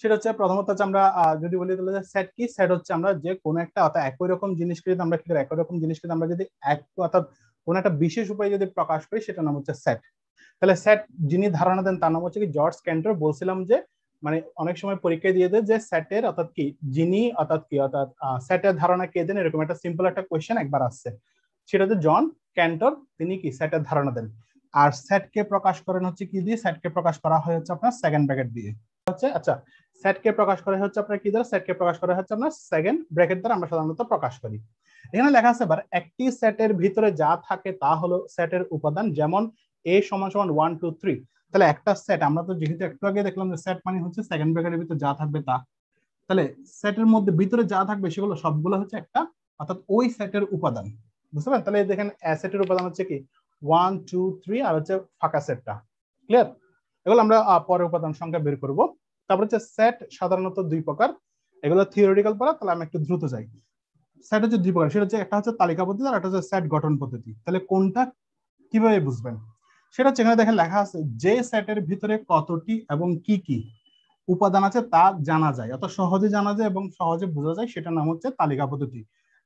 সেটা হচ্ছে প্রথমত হচ্ছে আমরা যদি বলি তাহলে সেট কি, সেট হচ্ছে আমরা যে কোনো একটা অর্থাৎ একই রকম জিনিসকে যদি আমরা কি করি, একই রকম জিনিসকে আমরা যদি এক অর্থাৎ কোনো একটা বিশেষ উপায়ে যদি প্রকাশ করি সেটার নাম হচ্ছে সেট। তাহলে সেট যিনি ধারণা দেন তার নাম হচ্ছে কি জর্জ ক্যান্টর। বলছিলাম যে মানে অনেক সময় পরীক্ষায় দিয়ে দেয় যে সেটের অর্থাৎ কি যিনি অর্থাৎ কি অর্থাৎ সেটের ধারণা কে দেন, এরকম একটা সিম্পল একটা কোয়েশ্চেন একবার আসছে, সেটা হচ্ছে জন ক্যান্টর, তিনি কি সেটের ধারণা দেন। আর সেটকে প্রকাশ করেন হচ্ছে কি দিয়ে, সেটকে প্রকাশ করা হয় হচ্ছে আপনার সেকেন্ড ব্র্যাকেট দিয়ে হচ্ছে। আচ্ছা, সেটকে প্রকাশ করা হচ্ছে আপনার কি দ্বারা, সেটকে প্রকাশ করা হচ্ছে আপনার সেকেন্ড ব্র্যাকেট দ্বারা আমরা সাধারণত প্রকাশ করি। এখানে লেখা আছে এবার একটি সেটের ভিতরে যা থাকে তা হলো সেটের উপাদান, যেমন a সমান সমান 1 2 3। তাহলে একটা সেট আমরা তো যেহেতু একটু আগে দেখলাম যে সেট মানে হচ্ছে সেকেন্ড ব্র্যাকেটের ভিতরে যা থাকবে তা, তাহলে সেটের মধ্যে ভিতরে যা থাকবে সেগুলো সবগুলো হচ্ছে একটা অর্থাৎ ওই সেটের উপাদান। বুঝতে পারেন? তাহলে দেখেন সেটের উপাদান হচ্ছে কি 1 2 3 আর হচ্ছে ফাঁকা সেটটা। ক্লিয়ার? এগুলো আমরা পরে উপাদান সংখ্যা বের করব। তারপর হচ্ছে সেট সাধারণত দুই প্রকার, এগুলো থিওরিটিক্যাল পড়া, তাহলে আমি একটু দ্রুত যাই। সেট হচ্ছে দুই প্রকার, সেটা হচ্ছে একটা হচ্ছে তালিকা পদ্ধতি আর একটা হচ্ছে সেট গঠন পদ্ধতি। তাহলে কোনটা কিভাবে বুঝবেন সেটা হচ্ছে এখানে দেখেন লেখা আছে যে সেটের ভিতরে কতটি এবং কি কি উপাদান আছে তা জানা যায়, অত সহজে জানা যায় এবং সহজে বোঝা যায়, সেটার নাম হচ্ছে তালিকা পদ্ধতি।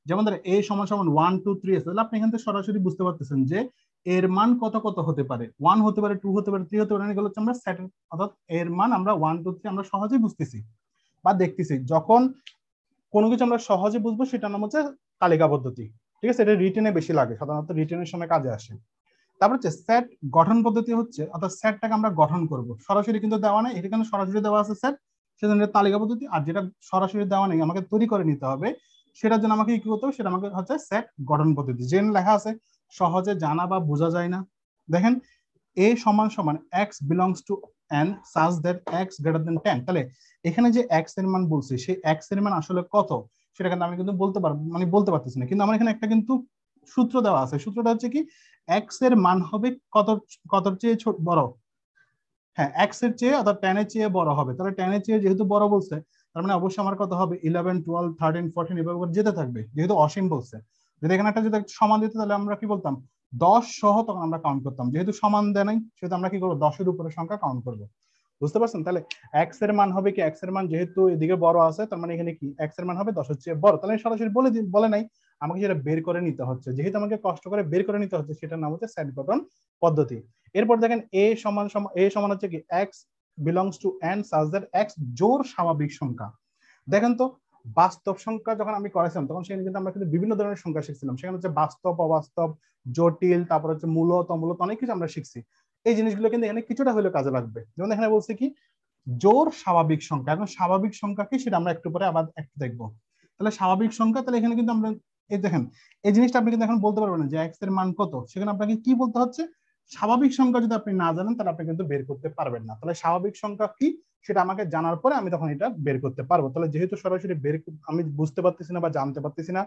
যেমন ধরেন a সমান সমান 1 2 3 আছে, তাহলে আপনি এখান থেকে সরাসরি বুঝতে পারতেছেন যে এর মান কত কত হতে পারে, 1 হতে পারে, 2 হতে পারে, 3 হতে পারে, এগুলো হচ্ছে আমরা সেটের অর্থাৎ এর মান আমরা 1 2 3 আমরা সহজেই বুঝতেছি বা দেখতেছি। যখন কোনো কিছু আমরা সহজে বুঝবো সেটার নাম হচ্ছে তালিকা পদ্ধতি। ঠিক আছে? এটা রিটেনে বেশি লাগে, সাধারণত রিটেনের সময় কাজে আসে। তারপর হচ্ছে সেট গঠন পদ্ধতি হচ্ছে অর্থাৎ সেটটাকে আমরা গঠন করব, সরাসরি কিন্তু দেওয়া নেই, এটা কিন্তু সরাসরি দেওয়া আছে সেট, সেজন্য তালিকা পদ্ধতি। আর যেটা সরাসরি দেওয়া নেই আমাকে তৈরি করে নিতে হবে, সেটার জন্য আমাকে কি করতে হবে, সেটা আমাকে হচ্ছে সেট গঠন পদ্ধতি। যে লেখা আছে সহজে জানা বা বোঝা যায় না, দেখেন a সমান সমান x belongs to n such that x greater than 10। তাহলে এখানে যে x এর মান বলছি সেই x এর মান আসলে কত সেটা কিন্তু আমি কিন্তু বলতে পারবো মানে বলতে পারতেছি না, কিন্তু আমার এখানে একটা কিন্তু সূত্র দেওয়া আছে। সূত্রটা হচ্ছে কি x এর মান হবে কত কতর চেয়ে ছোট বড়, হ্যাঁ x এর চেয়ে অর্থাৎ 10 এর চেয়ে বড় হবে। তাহলে 10 এর চেয়ে যেহেতু বড় বলছে তার মানে অবশ্যই আমার কত হবে 11 12 13 14 এভাবে যেতে থাকবে, যেহেতু অসীম বলছে। যদি এখানে একটা যদি সমান দিত তাহলে আমরা কি বলতাম 10 সহ তখন আমরা কাউন্ট করতাম, যেহেতু সমান দেয় নাই সেহেতু আমরা কি করবো 10 এর উপরে সংখ্যা কাউন্ট করবো। বুঝতে পারছেন? তাহলে x এর মান হবে কি, x এর মান যেহেতু এদিকে বড় আছে তার মানে এখানে কি x এর মান হবে 10 এর চেয়ে বড়। তাহলে সরাসরি বলে নাই, আমাকে যেটা বের করে নিতে হচ্ছে, যেহেতু আমাকে কষ্ট করে বের করে নিতে হচ্ছে সেটার নাম হচ্ছে সেট গঠন পদ্ধতি। এরপর দেখেন a সমান হচ্ছে কি x belongs to n such that x জোড় স্বাভাবিক সংখ্যা। দেখেন তো বাস্তব সংখ্যা যখন আমি করেছিলাম তখন সেখানে কিন্তু আমরা কিন্তু বিভিন্ন ধরনের সংখ্যা শিখছিলাম, সেখানে হচ্ছে বাস্তব অবাস্তব জটিল তারপর হচ্ছে মূলত অমূলত অনেক কিছু আমরা শিখছি। এই জিনিসগুলো কিন্তু এখানে কিছুটা হলেও কাজে লাগবে। যেমন এখানে বলছে কি জোড় স্বাভাবিক সংখ্যা, এখন স্বাভাবিক সংখ্যা কি সেটা আমরা একটু পরে আবার একটু দেখবো। তাহলে স্বাভাবিক সংখ্যা, তাহলে এখানে কিন্তু আমরা এই দেখেন এই জিনিসটা আপনি কিন্তু এখন বলতে পারবেন না যে এক্স এর মান কত, সেখানে আপনাকে কি বলতে হচ্ছে স্বাভাবিক সংখ্যা। যদি আপনি না জানেন তাহলে আপনি কিন্তু বের করতে পারবেন না। তাহলে স্বাভাবিক সংখ্যা কি সেটা আমাকে জানার পরে আমি তখন এটা বের করতে পারবো। তাহলে যেহেতু সরাসরি আমি বুঝতে পারতেছি না বা জানতে পারতেছি না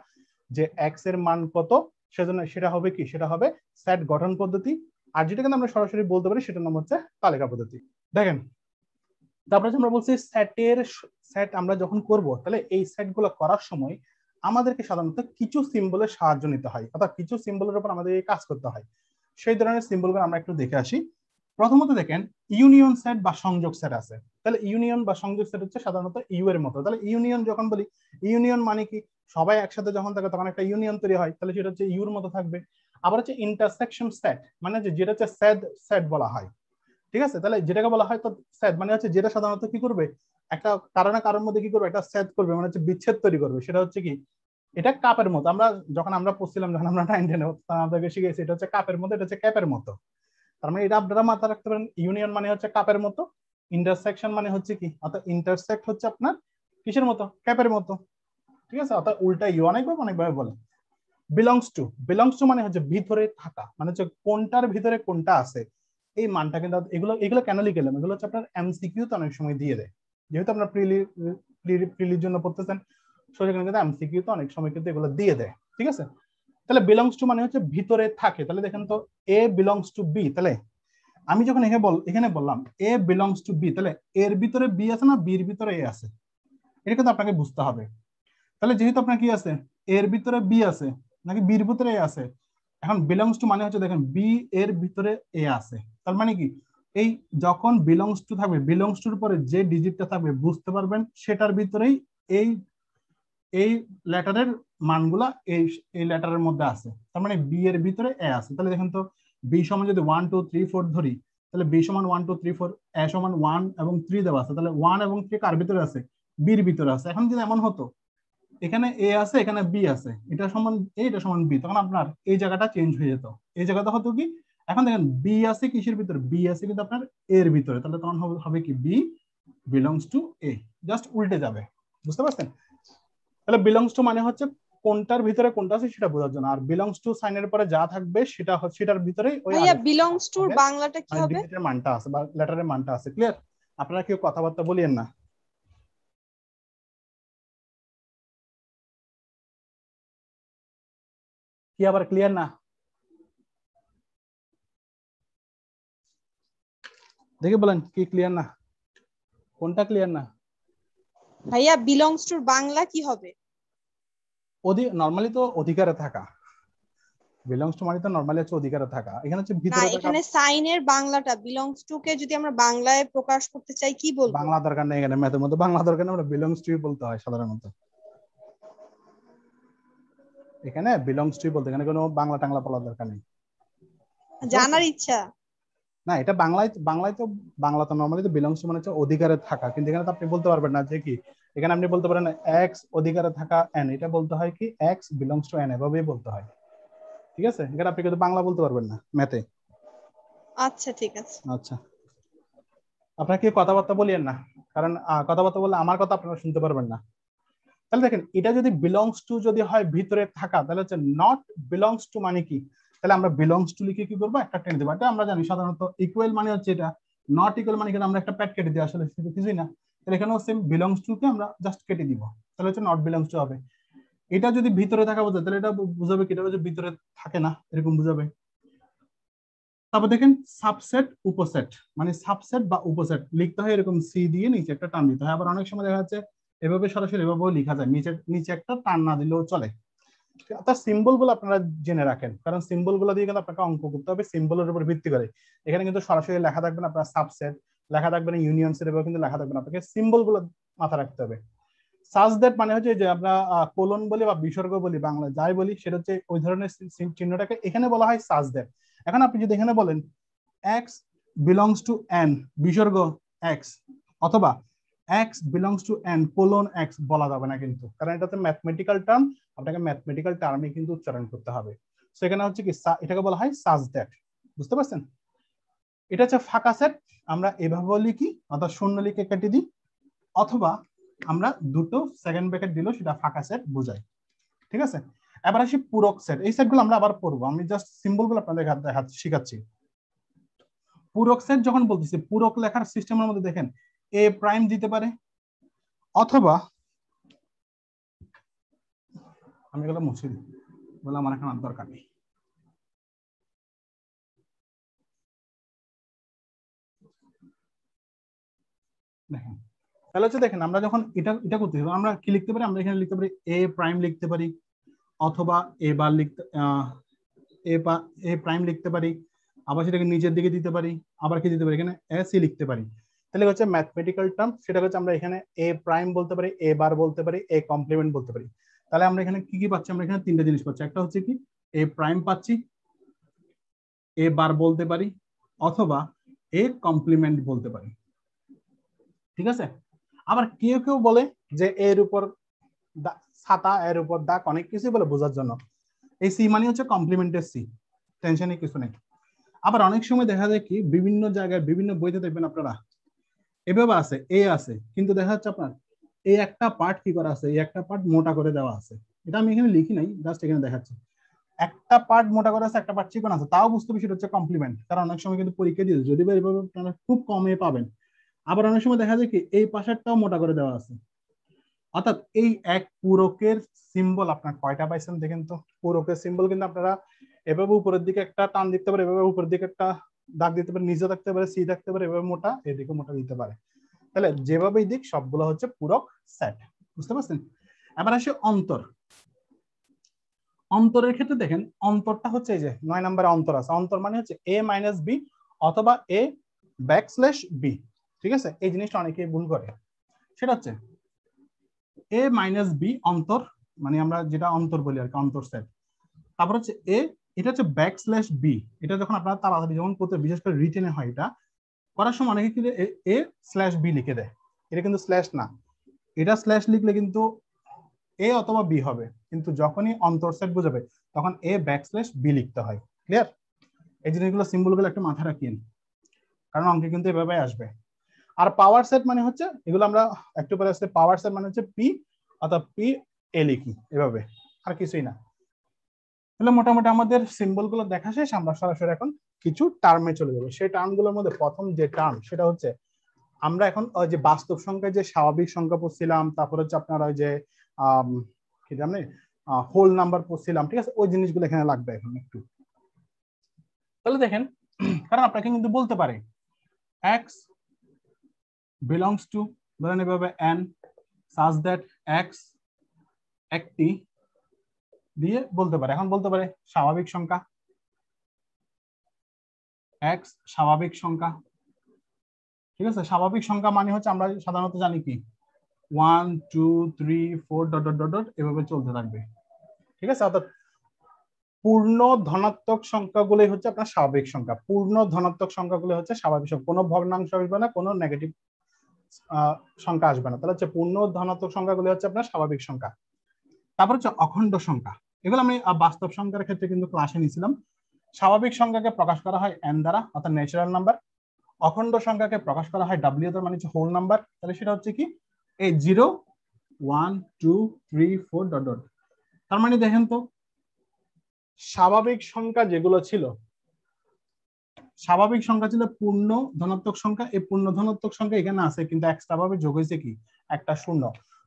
যে এক্স এর মান কত, সেজন্য সেটা হবে কি, সেটা হবে সেট গঠন পদ্ধতি। আর যেটা কিন্তু আমরা সরাসরি বলতে পারি সেটার নাম হচ্ছে তালিকা পদ্ধতি। দেখেন তারপরে আমরা বলছি সেট আমরা যখন করব তাহলে এই সেট গুলো করার সময় আমাদেরকে সাধারণত কিছু সিম্বলের সাহায্য নিতে হয়, অর্থাৎ কিছু সিম্বলের উপর আমাদের কাজ করতে হয়। সেই ধরনের সিম্বলগুলো আমরা একটু দেখে আসি। প্রথমত দেখেন ইউনিয়ন সেট বা সংযোগ সেট আছে। তাহলে ইউনিয়ন বা সংযোগ সেট হচ্ছে সাধারণত ইউ এর মতো। তাহলে ইউনিয়ন যখন বলি, ইউনিয়ন মানে কি সবাই একসাথে যখন থাকে তখন একটা ইউনিয়ন তৈরি হয়, তাহলে সেটা হচ্ছে ইউর মতো থাকবে। আবার হচ্ছে ইন্টারসেকশন সেট মানে যেটা হচ্ছে সেট বলা হয়। ঠিক আছে? তাহলে যেটাকে বলা হয় তো সেট মানে হচ্ছে যেটা সাধারণত কি করবে একটা কারণে কারোর মধ্যে কি করবে একটা সেট করবে, মানে হচ্ছে বিচ্ছেদ তৈরি করবে। সেটা হচ্ছে কি এটা কাপের মতো, আমরা যখন আমরা পড়ছিলাম যখন আমরা 9-10 আমাদেরকে শিখেছি এটা হচ্ছে কাপের মতো, এটা হচ্ছে ক্যাপের মতো। তার মানে এটা আপনারা মাথায় রাখতে পারেন, ইউনিয়ন মানে হচ্ছে কাপের মতো, ইন্টারসেকশন মানে হচ্ছে কি অর্থাৎ ইন্টারসেক্ট হচ্ছে আপনার কিসের মতো, ক্যাপের মতো। ঠিক আছে? অর্থাৎ উল্টা ইউ অনেকভাবে বলে। বিলংস টু মানে হচ্ছে ভিতরে থাকা, মানে হচ্ছে কোনটার ভিতরে কোনটা আছে এই মানটা। কিন্তু এগুলো কেন লিখলাম, এগুলো হচ্ছে আপনার এমসিকিউ তো অনেক সময় দিয়ে দেয়, যেহেতু আপনার প্রিলির জন্য পড়তেছেন সেখানে কিন্তু এমসিকিউ তো অনেক সময় কিন্তু এগুলো দিয়ে দেয়। ঠিক আছে? তাহলে বিলংস টু মানে হচ্ছে ভিতরে থাকে। তাহলে দেখেন তো এ বিলংস টু বি, তাহলে আমি যখন এখানে বললাম এ বিলংস টু বি, তাহলে এর ভিতরে বি আছে না বির ভিতরে এ আছে, এটা কিন্তু আপনাকে বুঝতে হবে। তাহলে যেহেতু আপনার কি আছে এর ভিতরে বি আছে নাকি বির ভিতরে এ আছে, এখন বিলংস টু মানে হচ্ছে দেখেন বি এর ভিতরে এ আছে, তার মানে কি এই যখন বিলংস টু থাকবে, বিলংস টুর পরে যে ডিজিটটা থাকবে বুঝতে পারবেন সেটার ভিতরেই এই এই লেটারের মানগুলা এই লেটারের মধ্যে আছে। তার মানে বি এর ভিতরে এ আছে। তাহলে দেখেন তো বি সমান যদি 1 2 3 4 ধরি, তাহলে বি সমান 1 2 3 4, এ সমান 1 এবং 3 দেওয়া আছে। তাহলে 1 এবং 3 কার ভিতরে আছে? বির ভিতরে আছে। এখন যদি এমন হতো এখানে এ আছে এখানে বি আছে, এটা সমান এ এটা সমান বি, তখন আপনার এই জায়গাটা চেঞ্জ হয়ে যেত। এই জায়গাটা হতো কি, এখন দেখেন বি আছে কিসের ভিতরে? বি আছে কিন্তু আপনার এর ভিতরে, তাহলে তখন হবে কি B belongs to A, just উল্টে যাবে। বুঝতে পারছেন? তাহলে বিলংস টু মানে হচ্ছে কোনটার ভিতরে কোনটা আছে সেটা বোঝার জন্য, আর বিলংস টু সাইনের পরে যা থাকবে সেটা হচ্ছে সেটার ভিতরেই ওই ভাইয়া বিলংস টুর বাংলাটা কি হবে? ডিজিটের মানটা আছে বা লেটারের মানটা আছে। ক্লিয়ার? আপনারা কেউ কথাবার্তা বলিয়েন না। কি আবার ক্লিয়ার না? দেখে বলেন কি ক্লিয়ার না, কোনটা ক্লিয়ার না? ভাইয়া বিলংস টুর বাংলা কি হবে? নরমালি তো অধিকারে থাকা, বিলংস টু মানে তো নরমালি হচ্ছে অধিকারে থাকা। এখানে হচ্ছে না, ভিতরে থাকা। এখানে সাইনের বাংলাটা বিলংস টু কে যদি আমরা বাংলায় প্রকাশ করতে চাই কি বলবো? বাংলা দরকার নেই, এখানে ম্যাথের মধ্যে বাংলা দরকার নেই, আমরা বিলংস টু বলতে হয় সাধারণত। এখানে বিলংস টু বলতে, এখানে কোনো বাংলা টাংলা বলার দরকার নেই। জানার ইচ্ছা। না, এটা বাংলায় তো বাংলা তো নরমালি তো বিলংস টু মানে হচ্ছে অধিকারে থাকা, কিন্তু এখানে তো আপনি বলতে পারবেন না যে কি, এখানে আপনি বলতে পারেন এক্স অধিকারে থাকা এন, এটা বলতে হয় কি এক্স বিলংস টু এন, এভাবেই বলতে হয়। ঠিক আছে? এখানে আপনি কিন্তু বাংলা বলতে পারবেন না ম্যাথে। আচ্ছা ঠিক আছে। আচ্ছা, আপনারা কি কথাবার্তা বলিয়েন না, কারণ কথাবার্তা বললে আমার কথা আপনারা শুনতে পারবেন না। তাহলে দেখেন এটা যদি বিলংস টু যদি হয় ভিতরে থাকা, তাহলে হচ্ছে নট বিলংস টু মানে কি? তাহলে আমরা বিলংস টু লিখে কি করবো? একটা টেনে দেবো। এটা আমরা জানি সাধারণত ইকুয়াল মানে হচ্ছে এটা, নট ইকুয়াল মানে কিন্তু আমরা একটা প্যাট কেটে দিই, আসলে সেটা কিছুই না। তাহলে এখানেও সেম বিলংস টু কে আমরা জাস্ট কেটে দিব, তাহলে হচ্ছে নট বিলংস টু হবে। এটা যদি ভিতরে থাকা বোঝায় তাহলে এটা বুঝাবে কি, এটা হচ্ছে ভিতরে থাকে না এরকম বুঝাবে। তারপর দেখেন সাবসেট উপসেট, মানে সাবসেট বা উপসেট লিখতে হয় এরকম সি দিয়ে নিচে একটা টান দিতে হয়। আবার অনেক সময় দেখা যাচ্ছে এভাবে সরাসরি এভাবেও লেখা যায়, নিচে নিচে একটা টান না দিলেও চলে। অর্থাৎ সিম্বল গুলো আপনারা জেনে রাখেন, কারণ সিম্বল গুলো দিয়ে কিন্তু আপনাকে অঙ্ক করতে হবে সিম্বলের উপর ভিত্তি করে। এখানে কিন্তু সরাসরি লেখা থাকবে না আপনার সাবসেট, লেখা থাকবে না ইউনিয়ন সেট, এভাবে কিন্তু লেখা থাকবে না, আপনাকে সিম্বল গুলো মাথা রাখতে হবে। সাজ দ্যাট মানে হচ্ছে যে আমরা কোলন বলি বা বিসর্গ বলি, বাংলা যাই বলি সেটা হচ্ছে ওই ধরনের চিহ্নটাকে এখানে বলা হয় সাজ দ্যাট। এখন আপনি যদি এখানে বলেন x belongs to n বিসর্গ x, অথবা x belongs to n colon x বলা যাবে না কিন্তু, কারণ এটা তো ম্যাথমেটিক্যাল টার্ম, আপনাকে ম্যাথমেটিক্যাল টার্মে কিন্তু উচ্চারণ করতে হবে। সেখানে হচ্ছে কি এটাকে বলা হয় সাজ দ্যাট। বুঝতে পারছেন? এটা হচ্ছে ফাঁকা সেট, আমরা এভাবে লিখি অর্থাৎ শূন্য লিখে কেটে দিই, অথবা আমরা দুটো সেকেন্ড ব্র্যাকেট দিলেও সেটা ফাঁকা সেট বোঝায়। ঠিক আছে? এবার আসি পূরক সেট। এই সেটগুলো আমরা আবার পড়বো, আমি জাস্ট সিম্বলগুলো আপনাদের শিখাচ্ছি। পূরক সেট যখন বলতেছি, পূরক লেখার সিস্টেমের মধ্যে দেখেন এ প্রাইম দিতে পারে, অথবা আমি এগুলো মুছে দিই, বলে আমার এখন আর দরকার নেই। দেখেন তাহলে হচ্ছে দেখেন আমরা যখন এটা এটা করতেছি আমরা কি লিখতে পারি? আমরা এখানে লিখতে পারি এ প্রাইম লিখতে পারি, অথবা এ বার লিখতে এ প্রাইম লিখতে পারি, আবার সেটাকে নিচের দিকে দিতে পারি, আবার কি দিতে পারি এখানে এস ই লিখতে পারি। তাহলে হচ্ছে ম্যাথমেটিক্যাল টার্ম, সেটা হচ্ছে আমরা এখানে এ প্রাইম বলতে পারি, এ বার বলতে পারি, এ কমপ্লিমেন্ট বলতে পারি। তাহলে আমরা এখানে কি কি পাচ্ছি? আমরা এখানে তিনটা জিনিস পাচ্ছি। একটা হচ্ছে কি এ প্রাইম পাচ্ছি, এ বার বলতে পারি, অথবা এ কমপ্লিমেন্ট বলতে পারি। ঠিক আছে? আবার কেউ কেউ বলে যে এর উপর ছাতা, এর উপর দাগ, অনেক কিছু বলে বোঝার জন্য। এই সি মানে হচ্ছে কমপ্লিমেন্টের সি, টেনশনে কিছু নেই। আবার অনেক সময় দেখা যায় কি বিভিন্ন জায়গায় বিভিন্ন বইতে দেখবেন আপনারা এভাবে আছে এ আছে, কিন্তু দেখা যাচ্ছে আপনার এই একটা পার্ট কি করা আছে, এই একটা পার্ট মোটা করে দেওয়া আছে। এটা আমি এখানে লিখি নাই, জাস্ট এখানে দেখাচ্ছি। একটা পার্ট মোটা করে আছে, একটা পার্ট চিকন আছে, তাও বুঝতে হবে সেটা হচ্ছে কমপ্লিমেন্ট। কারণ অনেক সময় কিন্তু পরীক্ষা দিয়ে যদি বা এইভাবে আপনারা খুব কমে পাবেন। আবার অনেক সময় দেখা যায় কি এই পাশেরটাও মোটা করে দেওয়া আছে। অর্থাৎ এই এক পূরকের সিম্বল আপনার কয়টা পাইছেন দেখেন তো। পূরকের সিম্বল কিন্তু আপনারা এভাবে উপরের দিকে একটা টান দিতে পারে, এভাবে উপরের দিকে একটা দাগ দিতে পারে, নিচে থাকতে পারে, সি থাকতে পারে, এভাবে মোটা এদিকে মোটা দিতে পারে। তাহলে যেভাবেই দিক সবগুলো হচ্ছে পূরক সেট। বুঝতে পারছেন? এবার আসি অন্তর। অন্তরের ক্ষেত্রে দেখেন অন্তরটা হচ্ছে এই যে 9 নম্বরে অন্তর আছে। অন্তর মানে হচ্ছে এ মাইনাস বি অথবা এ ব্যাকস্ল্যাশ বি। ঠিক আছে, এই জিনিসটা অনেকেই ভুল করে। সেটা হচ্ছে এ মাইনাস বি অন্তর, মানে আমরা যেটা অন্তর বলি আর কি, অন্তর সেট। তারপর হচ্ছে এ, এটা হচ্ছে ব্যাকস্ল্যাশ বি। এটা যখন আপনারা তাড়াতাড়ি যখন করতে, বিশেষ করে রিটেনে হয়, এটা করার সময় অনেকে কিন্তু এ স্ল্যাশ বি লিখে দেয়। এটা কিন্তু স্ল্যাশ না, এটা স্ল্যাশ লিখলে কিন্তু এ অথবা বি হবে, কিন্তু যখনই অন্তর সেট বোঝাবে তখন এ ব্যাকস্ল্যাশ বি লিখতে হয়। ক্লিয়ার? এই জিনিসগুলো সিম্বলগুলো একটু মাথায় রাখেন, কারণ অঙ্কে কিন্তু এভাবে আসবে। আর পাওয়ার সেট মানে হচ্ছে, এগুলো আমরা একটু পরে আসলে, পাওয়ার সেট মানে হচ্ছে পি অথবা পি এ লিখি এভাবে, আর কিছুই না। তাহলে মোটামুটি আমাদের সিম্বল গুলো দেখা শেষ, আমরা সরাসরি এখন কিছু টার্মে চলে যাবো। সেই টার্মগুলোর মধ্যে প্রথম যে টার্ম সেটা হচ্ছে, আমরা এখন ওই যে বাস্তব সংখ্যায় যে স্বাভাবিক সংখ্যা পড়ছিলাম, তারপর হচ্ছে আপনার ওই যে কি জানি হোল নাম্বার পড়ছিলাম, ঠিক আছে, ওই জিনিসগুলো এখানে লাগবে এখন একটু। তাহলে দেখেন, কারণ আপনাকে কিন্তু বলতে পারে x belongs to, ধরেন এভাবে n such that x একটি দিয়ে বলতে পারে। এখন বলতে পারে স্বাভাবিক সংখ্যা, x স্বাভাবিক সংখ্যা। ঠিক আছে, স্বাভাবিক সংখ্যা মানে হচ্ছে আমরা সাধারণত জানি কি 1 2 3 4 ডট ডট ডট ডট এভাবে চলতে থাকবে। ঠিক আছে, অর্থাৎ পূর্ণ ধনাত্মক সংখ্যাগুলোই হচ্ছে আপনার স্বাভাবিক সংখ্যা। পূর্ণ ধনাত্মক সংখ্যাগুলো হচ্ছে স্বাভাবিক সংখ্যা, কোনো ভগ্নাংশ আসবে না, কোনো নেগেটিভ সংখ্যা আসবে না। তাহলে হচ্ছে পূর্ণ ধনাত্মক সংখ্যাগুলো হচ্ছে আপনার স্বাভাবিক সংখ্যা। তারপর হচ্ছে অখণ্ড সংখ্যা, এগুলো আমি বাস্তব সংখ্যার ক্ষেত্রে কিন্তু ক্লাসে নিয়েছিলাম। স্বাভাবিক সংখ্যাকে প্রকাশ করা হয় n দ্বারা, অর্থাৎ ন্যাচারাল নাম্বার। অখণ্ড সংখ্যাকে প্রকাশ করা হয় w দ্বারা, মানে হচ্ছে হোল নাম্বার। তাহলে সেটা হচ্ছে কি এই 0 1 2 3 4 ডট ডট। তার মানে দেখেন তো, স্বাভাবিক সংখ্যা যেগুলো ছিল, স্বাভাবিক সংখ্যা ছিল পূর্ণ ধনাত্মক সংখ্যা। এই পূর্ণ ধনাত্মক সংখ্যা এখানে আছে, কিন্তু এক্সট্রা ভাবে যোগ হয়েছে কি একটা শূন্য।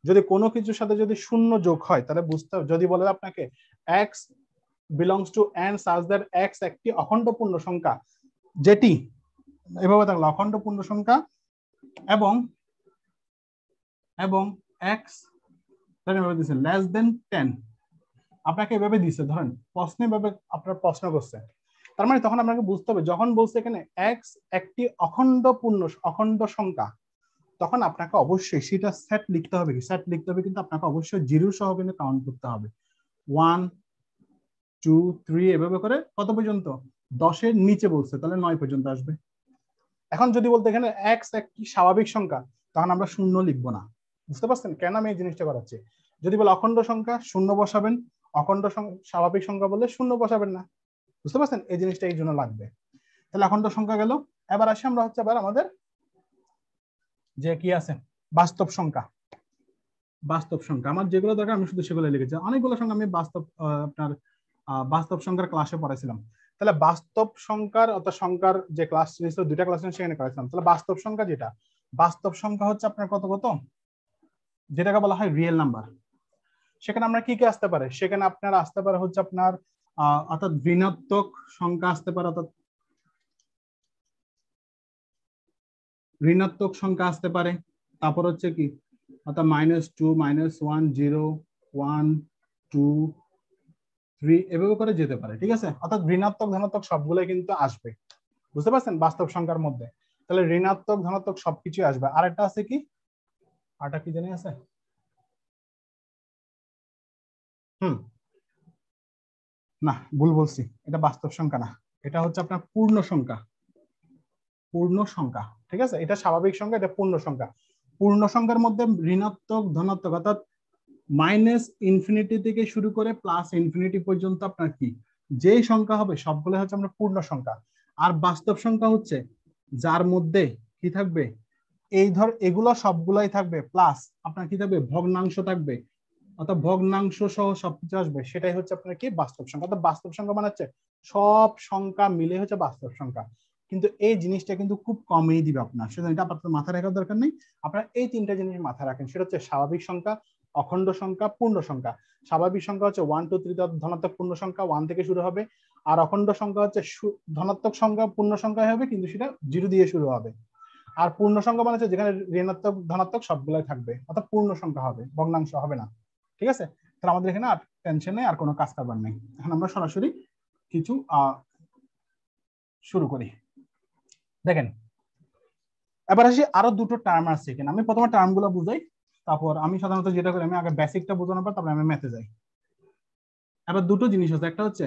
যদি কোনো কিছুর সাথে যদি শূন্য যোগ হয়, তাহলে বুঝতে, যদি বলে আপনাকে x belongs to n such that x একটি অখণ্ড পূর্ণ সংখ্যা, যেটি এভাবে থাকলো অখণ্ড পূর্ণ সংখ্যা, এবং এবং x দিছে লেস দেন 10, আপনাকে এভাবে দিছে, ধরেন প্রশ্নে ভাবে আপনার প্রশ্ন করছে। তার মানে তখন আপনাকে বুঝতে হবে, যখন বলছে এখানে x একটি অখণ্ড সংখ্যা, তখন আপনাকে অবশ্যই সেটা সেট লিখতে হবে। কি সেট লিখতে হবে, কিন্তু আপনাকে অবশ্যই জিরো সহ কিন্তু কাউন্ট করতে হবে। 1 2 3 এভাবে করে কত পর্যন্ত, 10 এর নিচে বলছে, তাহলে 9 পর্যন্ত আসবে। এখন যদি বলতে এখানে x একটি স্বাভাবিক সংখ্যা, তখন আমরা শূন্য লিখবো না। বুঝতে পারছেন কেন আমি এই জিনিসটা করাচ্ছি? যদি বলে অখণ্ড সংখ্যা, শূন্য বসাবেন। অখণ্ড স্বাভাবিক সংখ্যা বললে শূন্য বসাবেন না। বুঝতে পারছেন, এই জিনিসটা এই জন্য লাগবে। তাহলে অখণ্ড সংখ্যা গেল। এবার আসি আমরা হচ্ছে আবার আমাদের যে কি আছে বাস্তব সংখ্যা। বাস্তব সংখ্যা আমার যেগুলো দরকার আমি শুধু সেগুলো লিখেছি। অনেকগুলো সংখ্যা আমি বাস্তব আপনার বাস্তব সংখ্যার ক্লাসে পড়াইছিলাম। তাহলে বাস্তব সংখ্যার অর্থাৎ সংখ্যার যে ক্লাস ছিল, দুইটা ক্লাস সেখানে করেছিলাম। তাহলে বাস্তব সংখ্যা যেটা, বাস্তব সংখ্যা হচ্ছে আপনার কত কত, যেটাকে বলা হয় রিয়েল নাম্বার। সেখানে আমরা কি কি আসতে পারে, সেখানে আপনার আসতে পারে হচ্ছে আপনার অর্থাৎ ঋণাত্মক সংখ্যা আসতে পারে, অর্থাৎ ঋণাত্মক সংখ্যা আসতে পারে। তারপর হচ্ছে কি অর্থাৎ -2 -1 0 1 2 3 এভাবে করে যেতে পারে। ঠিক আছে, অর্থাৎ ঋণাত্মক ধনাত্মক সবগুলোই কিন্তু আসবে। বুঝতে পারছেন বাস্তব সংখ্যার মধ্যে? তাহলে ঋণাত্মক ধনাত্মক সবকিছু আসবে। আর একটা আছে কি, আরটা কি জানি আছে, না ভুল বলছি, এটা বাস্তব সংখ্যা না, এটা হচ্ছে আপনার পূর্ণ সংখ্যা। পূর্ণ সংখ্যা, ঠিক আছে, এটা স্বাভাবিক সংখ্যা, এটা পূর্ণ সংখ্যা। পূর্ণ সংখ্যার মধ্যে ঋণাত্মক ধনাত্মক অর্থাৎ -ইনফিনিটি থেকে শুরু করে +ইনফিনিটি পর্যন্ত আপনার কি যেই সংখ্যা হবে সবগুলো হচ্ছে আমরা পূর্ণ সংখ্যা। আর বাস্তব সংখ্যা হচ্ছে যার মধ্যে কি থাকবে, এই ধর এগুলো সবগুলাই থাকবে, প্লাস আপনার কি থাকবে ভগ্নাংশ থাকবে, অর্থাৎ ভগ্নাংশ সহ সবকিছু আসবে, সেটাই হচ্ছে আপনার কি বাস্তব সংখ্যা। অর্থাৎ বাস্তব সংখ্যা মানে হচ্ছে সব সংখ্যা মিলে হচ্ছে বাস্তব সংখ্যা। কিন্তু এই জিনিসটা কিন্তু খুব কমই দিবে আপনার, সেজন্য এটা আপনার মাথায় রাখার দরকার নেই। আপনারা এই তিনটা জিনিস মাথায় রাখেন, সেটা হচ্ছে স্বাভাবিক সংখ্যা, অখণ্ড সংখ্যা, পূর্ণ সংখ্যা। স্বাভাবিক সংখ্যা হচ্ছে 1 2 3 ধনাত্মক পূর্ণ সংখ্যা 1 থেকে শুরু হবে, আর অখণ্ড সংখ্যা হচ্ছে ধনাত্মক সংখ্যা পূর্ণ সংখ্যা হবে, কিন্তু সেটা 0 দিয়ে শুরু হবে। আর পূর্ণ সংখ্যা মানে হচ্ছে যেখানে ঋণাত্মক ধনাত্মক সবগুলাই থাকবে, অর্থাৎ পূর্ণ সংখ্যা হবে, ভগ্নাংশ হবে না। ঠিক আছে, তাহলে আমাদের এখানে আর টেনশন নেই, আর কোনো কাজ কারবার নেই। এখন আমরা সরাসরি কিছু শুরু করি। দেখেন এবার আসি আরো দুটো টার্ম আছে এখানে, আমি প্রথমে টার্ম গুলো বুঝাই, তারপর আমি সাধারণত যেটা করি আমি আগে বেসিকটা বোঝানোর পর তারপর আমি ম্যাথে যাই। এবার দুটো জিনিস আছে, একটা হচ্ছে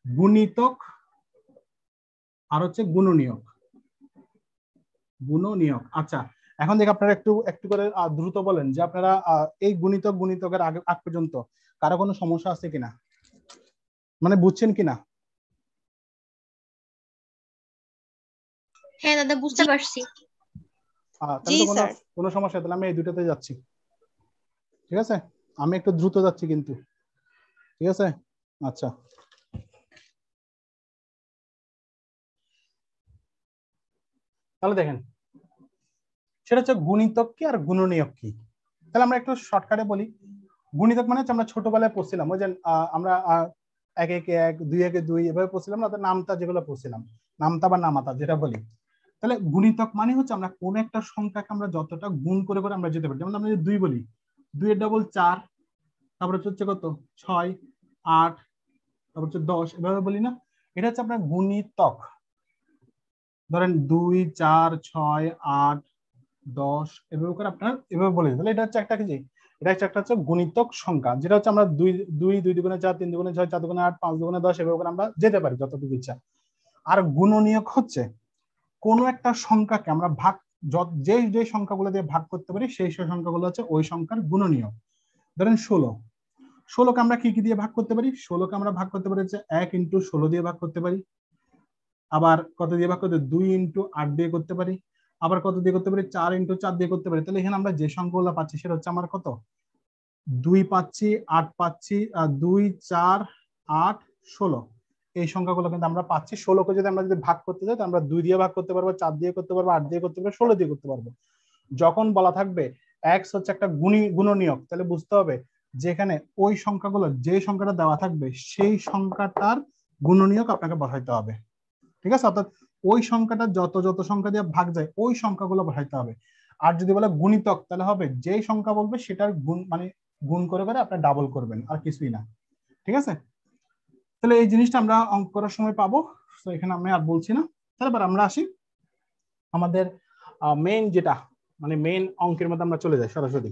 গুণিতক আর হচ্ছে গুণনীয়ক। গুণনীয়ক, আচ্ছা এখন দেখি আপনারা একটু একটু করে দ্রুত বলেন যে আপনারা এই গুণিতক গুণিতকের আগে আগ পর্যন্ত কারো কোনো সমস্যা আছে কিনা, মানে বুঝছেন কিনা? হ্যাঁ দাদা বুঝতে পারছি। তাহলে তো কোনো সমস্যা, তাহলে আমি এই দুটোতে যাচ্ছি, ঠিক আছে? আমি একটু দ্রুত যাচ্ছি কিন্তু, ঠিক আছে? আচ্ছা তাহলে দেখেন, সেটা হচ্ছে গুণিতক কি আর গুণনীয়ক কি। তাহলে আমরা একটু শর্টকাটে বলি। গুণিতক মানে হচ্ছে আমরা ছোটবেলায় পড়ছিলাম, ওই যে আমরা 1 1 1 2 1 2 এভাবে পড়ছিলাম না, নামতা যেগুলো পড়ছিলাম, নামতা বা নামাতা যেটা বলি। তাহলে গুণিতক মানে হচ্ছে আমরা কোন একটা সংখ্যাকে আমরা যতটা গুণ করে করে আমরা যেতে পারি। যেমন আমরা যদি 2 বলি, 2 এর ডবল 4, তারপরে হচ্ছে কত 6 8, তারপর হচ্ছে 10, এভাবে বলি না, এটা হচ্ছে আপনার গুণিতক। ধরেন 2 4 6 8 10 এভাবে করে আপনার এভাবে বলে, তাহলে এটা হচ্ছে একটা কি, এটা একটা হচ্ছে গুণিতক সংখ্যা, যেটা হচ্ছে আমরা 2 2 2 দুগুণে 4 3 দুগুণে 6 4 দুগুণে 8 5 দুগুণে 10 এভাবে করে আমরা যেতে পারি যতটুকু ইচ্ছা। আর গুণনীয়ক হচ্ছে কোন একটা সংখ্যাকে আমরা ভাগ, যে যে সংখ্যাগুলো দিয়ে ভাগ করতে পারি সেই সংখ্যাগুলো হচ্ছে ওই সংখ্যার গুণনীয়ক। ধরেন 16কে আমরা কি কি দিয়ে ভাগ করতে পারি? 16কে আমরা ভাগ করতে পারি হচ্ছে 1 × 16 দিয়ে ভাগ করতে পারি, আবার কত দিয়ে ভাগ করতে 2 × 8 দিয়ে করতে পারি, আবার কত দিয়ে করতে পারি 4 × 4 দিয়ে করতে পারি। তাহলে এখানে আমরা যে সংখ্যাগুলো পাচ্ছি সেটা হচ্ছে আমার কত, 2 পাচ্ছি, 8 পাচ্ছি, 2 4 8 16, এই সংখ্যাগুলো কিন্তু আমরা পাচ্ছি। 16কে যদি আমরা ভাগ করতে যাই, আমরা 2 দিয়ে ভাগ করতে পারবো, 4 দিয়ে করতে পারবো, 8 দিয়ে করতে পারবো, 16 দিয়ে করতে পারবো। যখন বলা থাকবে x হচ্ছে একটা গুণনীয়ক, তাহলে বুঝতে হবে যেখানে ওই সংখ্যাগুলো, যে সংখ্যাটা দেওয়া থাকবে সেই সংখ্যাটার গুণনীয়ক আপনাকে বসাইতে হবে, ঠিক আছে? অর্থাৎ ওই সংখ্যাটা যত যত সংখ্যা দিয়ে ভাগ যায় ওই সংখ্যাগুলো বসাইতে হবে। আর যদি বলে গুণিতক, তাহলে হবে যেই সংখ্যা বলবে সেটার গুণ, মানে গুণ করে করে আপনি ডাবল করবেন, আর কিছুই না, ঠিক আছে? তাহলে এই জিনিসটা আমরা অঙ্ক করার সময় পাবো, তো এখানে আমি আর বলছি না। তাহলে এবার আমরা আসি আমাদের মেইন যেটা, মানে মেইন অঙ্কের মধ্যে আমরা চলে যাই সরাসরি।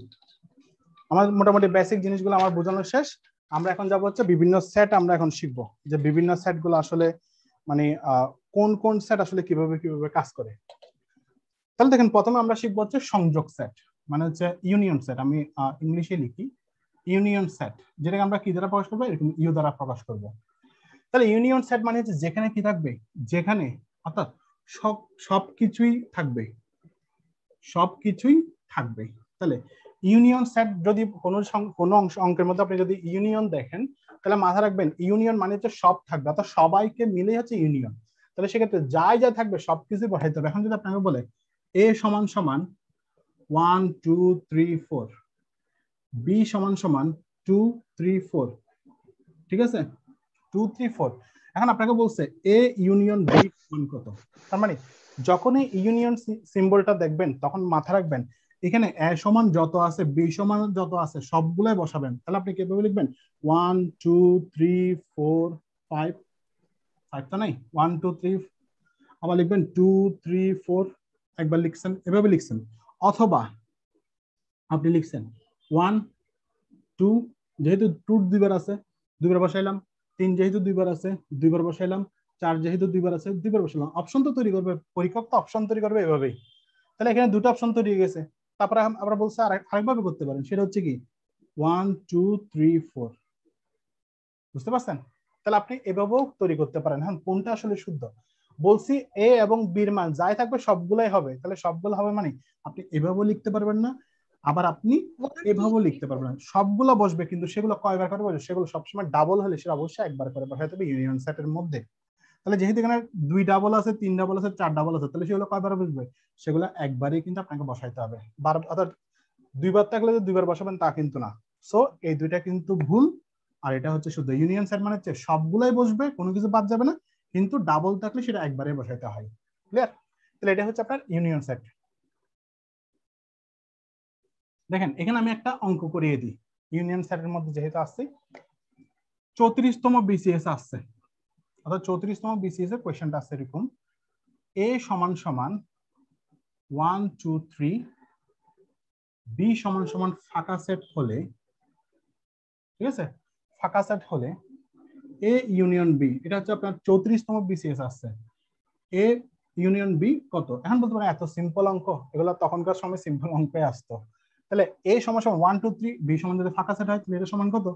আমার মোটামুটি বেসিক জিনিসগুলো আমার বোঝানো শেষ। আমরা এখন যাবো হচ্ছে বিভিন্ন সেট, আমরা এখন শিখবো যে বিভিন্ন সেট গুলো আসলে মানে কোন কোন সেট আসলে কিভাবে কিভাবে কাজ করে। তাহলে দেখেন, প্রথমে আমরা শিখবো হচ্ছে সংযোগ সেট, মানে হচ্ছে ইউনিয়ন সেট। আমি ইংলিশে লিখি ইউনিয়ন সেট, যেটাকে আমরা কি দ্বারা প্রকাশ করবো, এরকম ইউ দ্বারা প্রকাশ করবো। তাহলে ইউনিয়ন সেট মানে হচ্ছে যেখানে কি থাকবে, যেখানে অর্থাৎ সবকিছুই থাকবে, সবকিছুই থাকবে। তাহলে ইউনিয়ন সেট যদি কোনো অঙ্কের মধ্যে আপনি যদি ইউনিয়ন দেখেন, তাহলে মাথায় রাখবেন ইউনিয়ন মানে হচ্ছে সব থাকবে, অর্থাৎ সবাইকে মিলে হচ্ছে ইউনিয়ন। তাহলে সেক্ষেত্রে যাই যা থাকবে সবকিছু বসাইতে হবে। এখন যদি আপনাকে বলে a সমান সমান 1 2 3 4, b সমান সমান 2 3 4, ঠিক আছে 2 3 4, এখন আপনাকে বলছে a ইউনিয়ন b সমান কত। তার মানে যখনই ইউনিয়ন সিম্বলটা দেখবেন তখন মাথা রাখবেন এখানে a সমান যত আছে, b সমান যত আছে সবগুলাই বসাবেন। তাহলে আপনি কিভাবে লিখবেন 1 2 3 4 5, 5 তো নাই, 1 2 3, আবার লিখবেন 2 3 4, একবার লিখছেন, এভাবে লিখছেন। অথবা আপনি লিখছেন 1 2, যেহেতু 2 দুইবার আছে দুইবার বসাইলাম, 3 যেহেতু দুইবার আছে দুইবার বসাইলাম, 4 যেহেতু দুইবার আছে দুইবার বসাইলাম। অপশন তো তৈরি করবে, পরীক্ষক তো অপশন তৈরি করবে এভাবেই। তাহলে এখানে দুটো অপশন তৈরি হয়ে গেছে। তারপরে আমরা বলছি আরেকভাবে করতে পারেন, সেটা হচ্ছে কি 1 2 3 4, বুঝতে পারছেন? তাহলে আপনি এভাবেও তৈরি করতে পারেন। হ্যাঁ, কোনটা আসলে শুদ্ধ বলছি, এ এবং বির মান যাই থাকবে সবগুলাই হবে। তাহলে সবগুলো হবে মানে আপনি এভাবেও লিখতে পারবেন না, আবার আপনি এভাবেও লিখতে পারবেন না, সবগুলো বসবে কিন্তু সেগুলো কয়বার করে বসবে, সেগুলো সবসময় ডাবল হলে সেটা অবশ্যই একবার করে বসাইতে হবে ইউনিয়ন সেটের মধ্যে। তাহলে যেহেতু এখানে 2 ডাবল আছে 3 ডাবল আছে 4 ডাবল আছে, তাহলে সেগুলো কয়বার বসবে, সেগুলো একবারই কিন্তু আপনাকে বসাইতে হবে। অর্থাৎ দুইবার থাকলে যে দুইবার বসাবেন তা কিন্তু না। সো এই দুইটা কিন্তু ভুল, আর এটা হচ্ছে শুধু ইউনিয়ন সেট মানে হচ্ছে সবগুলাই বসবে, কোনো কিছু বাদ যাবে না, কিন্তু ডাবল থাকলে সেটা একবারে বসাইতে হয়। ক্লিয়ার? তাহলে এটা হচ্ছে আপনার ইউনিয়ন সেট। দেখেন এখানে আমি একটা অঙ্ক করিয়ে দিই। ইউনিয়ন সেটের মধ্যে যেহেতু আসছে 34তম বিসিএস আসছে, অর্থাৎ 34তম বিসিএস এর কোশ্চেনটা আছে এরকম, a সমান সমান 1 2 3 বি সমান সমান ফাঁকা সেট হলে, ঠিক আছে, ফাঁকা সেট হলে এ ইউনিয়ন বি, এটা হচ্ছে আপনার 34তম বিসিএস আসছে, এ ইউনিয়ন বি কত? এখন বলতে পারেন এত সিম্পল অঙ্ক, এগুলো তখনকার সময় সিম্পল অঙ্কে আসতো। তাহলে এ সমান সমান 1 2 3 বি সমান যদি ফাঁকা সেট হয় তাহলে এটা সমান কত?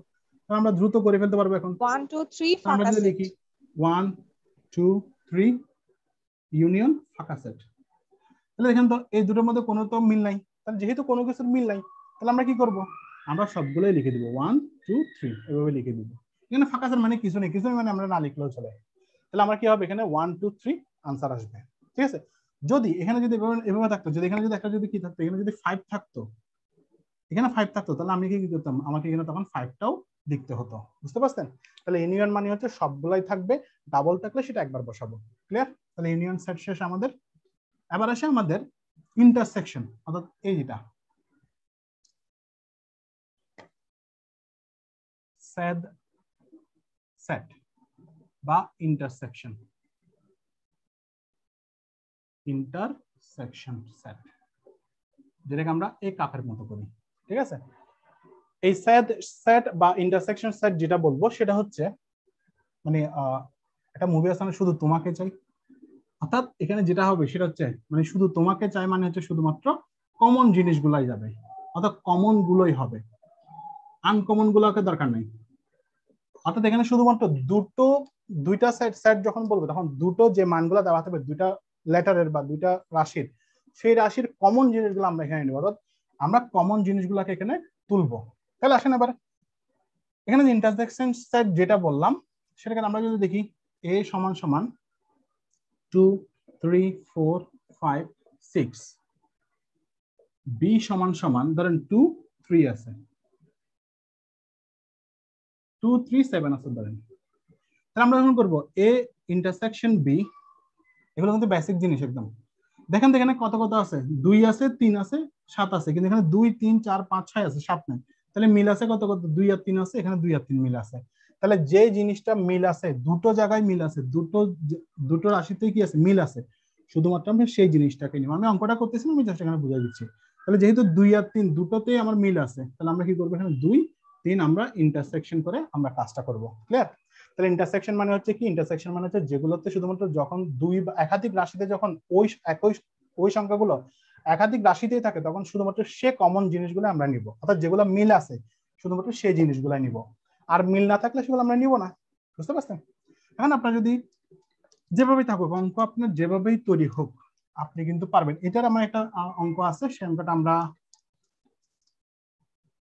তাহলে আমরা দ্রুত করে ফেলতে পারবো এখন। 1 2 3 আমরা ফাঁকা যদি সেট। লিখি 1 2 3 ইউনিয়ন ফাঁকা সেট, তাহলে দেখেন তো এই দুটোর মধ্যে কোনো তো মিল নাই, তাহলে যেহেতু কোনো কিছুর মিল নাই তাহলে আমরা কি করব? আমরা সবগুলোই লিখে দিব 1 2 3 এভাবে লিখে দিব। এখানে ফাঁকা সেট মানে কিছু নেই, কিছু মানে আমরা না লিখলেও চলে। তাহলে আমরা কি হবে এখানে 1 2 3 आंसर আসবে, ঠিক আছে। যদি এখানে যদি এভাবে থাকতো, যদি এখানে যদি একটা যদি কি থাকতো, এখানে যদি 5 থাকতো, এখানে 5 থাকতো, তাহলে আমি কি করতাম? আমাকে এখানে তখন 5টাও লিখতে হতো, বুঝতে পারছেন? তাহলে ইউনিয়ন মানে হচ্ছে সবগুলাই থাকবে, ডাবল থাকলে সেটা একবার বসাবো। ক্লিয়ার? তাহলে ইউনিয়ন সেট শেষ আমাদের। এবার আসে আমাদের ইন্টারসেকশন, অর্থাৎ এই যেটা সেট সেট বা ইন্টারসেকশন, ইন্টারসেকশন সেট, যেটাকে আমরা এই কাপের মতো করি, ঠিক আছে। এই সেট সেট বা ইন্টারসেকশন সেট যেটা বলবো সেটা হচ্ছে মানে একটা মুভি আছে শুধু তোমাকে চাই, অর্থাৎ এখানে যেটা হবে সেটা হচ্ছে মানে শুধু তোমাকে চাই মানে হচ্ছে শুধুমাত্র কমন জিনিসগুলাই যাবে, অর্থাৎ কমন গুলোই হবে, আনকমন গুলোকে দরকার নেই। অর্থাৎ এখানে শুধুমাত্র দুইটা সেট যখন বলবে তখন দুটো যে মানগুলো দেওয়া থাকবে, দুইটা লেটারের বা দুইটা রাশির, সেই রাশির কমন জিনিসগুলো আমরা এখানে নেব, অর্থাৎ আমরা কমন জিনিসগুলোকে এখানে তুলবো। তাহলে আসেন এবার এখানে যে ইন্টারসেকশন সেট যেটা বললাম সেটাকে আমরা যদি দেখি a সমান সমান 2 3 4 5 6, b সমান সমান ধরেন 2 3 আছে, 2 3 7 আছে ধরেন। তাহলে আমরা এখন করবো a ইন্টারসেকশন b, এগুলো কিন্তু বেসিক জিনিস একদম। দেখেন এখানে কত কত আছে, 2 আছে 3 আছে 7 আছে, কিন্তু এখানে 2 3 4 5 6 আছে, 7 নাই। তাহলে মিল আছে কত কত, 2 আর 3 আছে, এখানে 2 আর 3 মিল আছে। তাহলে যে জিনিসটা মিল আছে, দুটো জায়গায় মিল আছে, দুটো রাশিতেই কি আছে, মিল আছে, শুধুমাত্র আমরা সেই জিনিসটাকে নিব। আমি অঙ্কটা করতেছি না, আমি জাস্ট এখানে বুঝাই দিচ্ছি। তাহলে যেহেতু 2 আর 3 দুটোতেই আমার মিল আছে, তাহলে আমরা কি করবো এখানে 2 3 আমরা ইন্টারসেকশন করে আমরা কাজটা করব। ক্লিয়ার? তাহলে ইন্টারসেকশন মানে হচ্ছে কি, ইন্টারসেকশন মানে হচ্ছে যেগুলোতে শুধুমাত্র যখন দুই বা একাধিক রাশিতে যখন ওই সংখ্যাগুলো একাধিক রাশিতেই থাকে তখন শুধুমাত্র সে কমন জিনিসগুলো আমরা নিব, অর্থাৎ যেগুলো মিল আছে শুধুমাত্র সেই জিনিসগুলাই নিব, আর মিল না থাকলে সেগুলো আমরা নিব না। বুঝতে পারছেন? এখন আপনার যদি যেভাবেই থাকুক অঙ্ক, আপনার যেভাবেই তৈরি হোক আপনি কিন্তু পারবেন। এটার আমার একটা অঙ্ক আছে, সে অঙ্কটা আমরা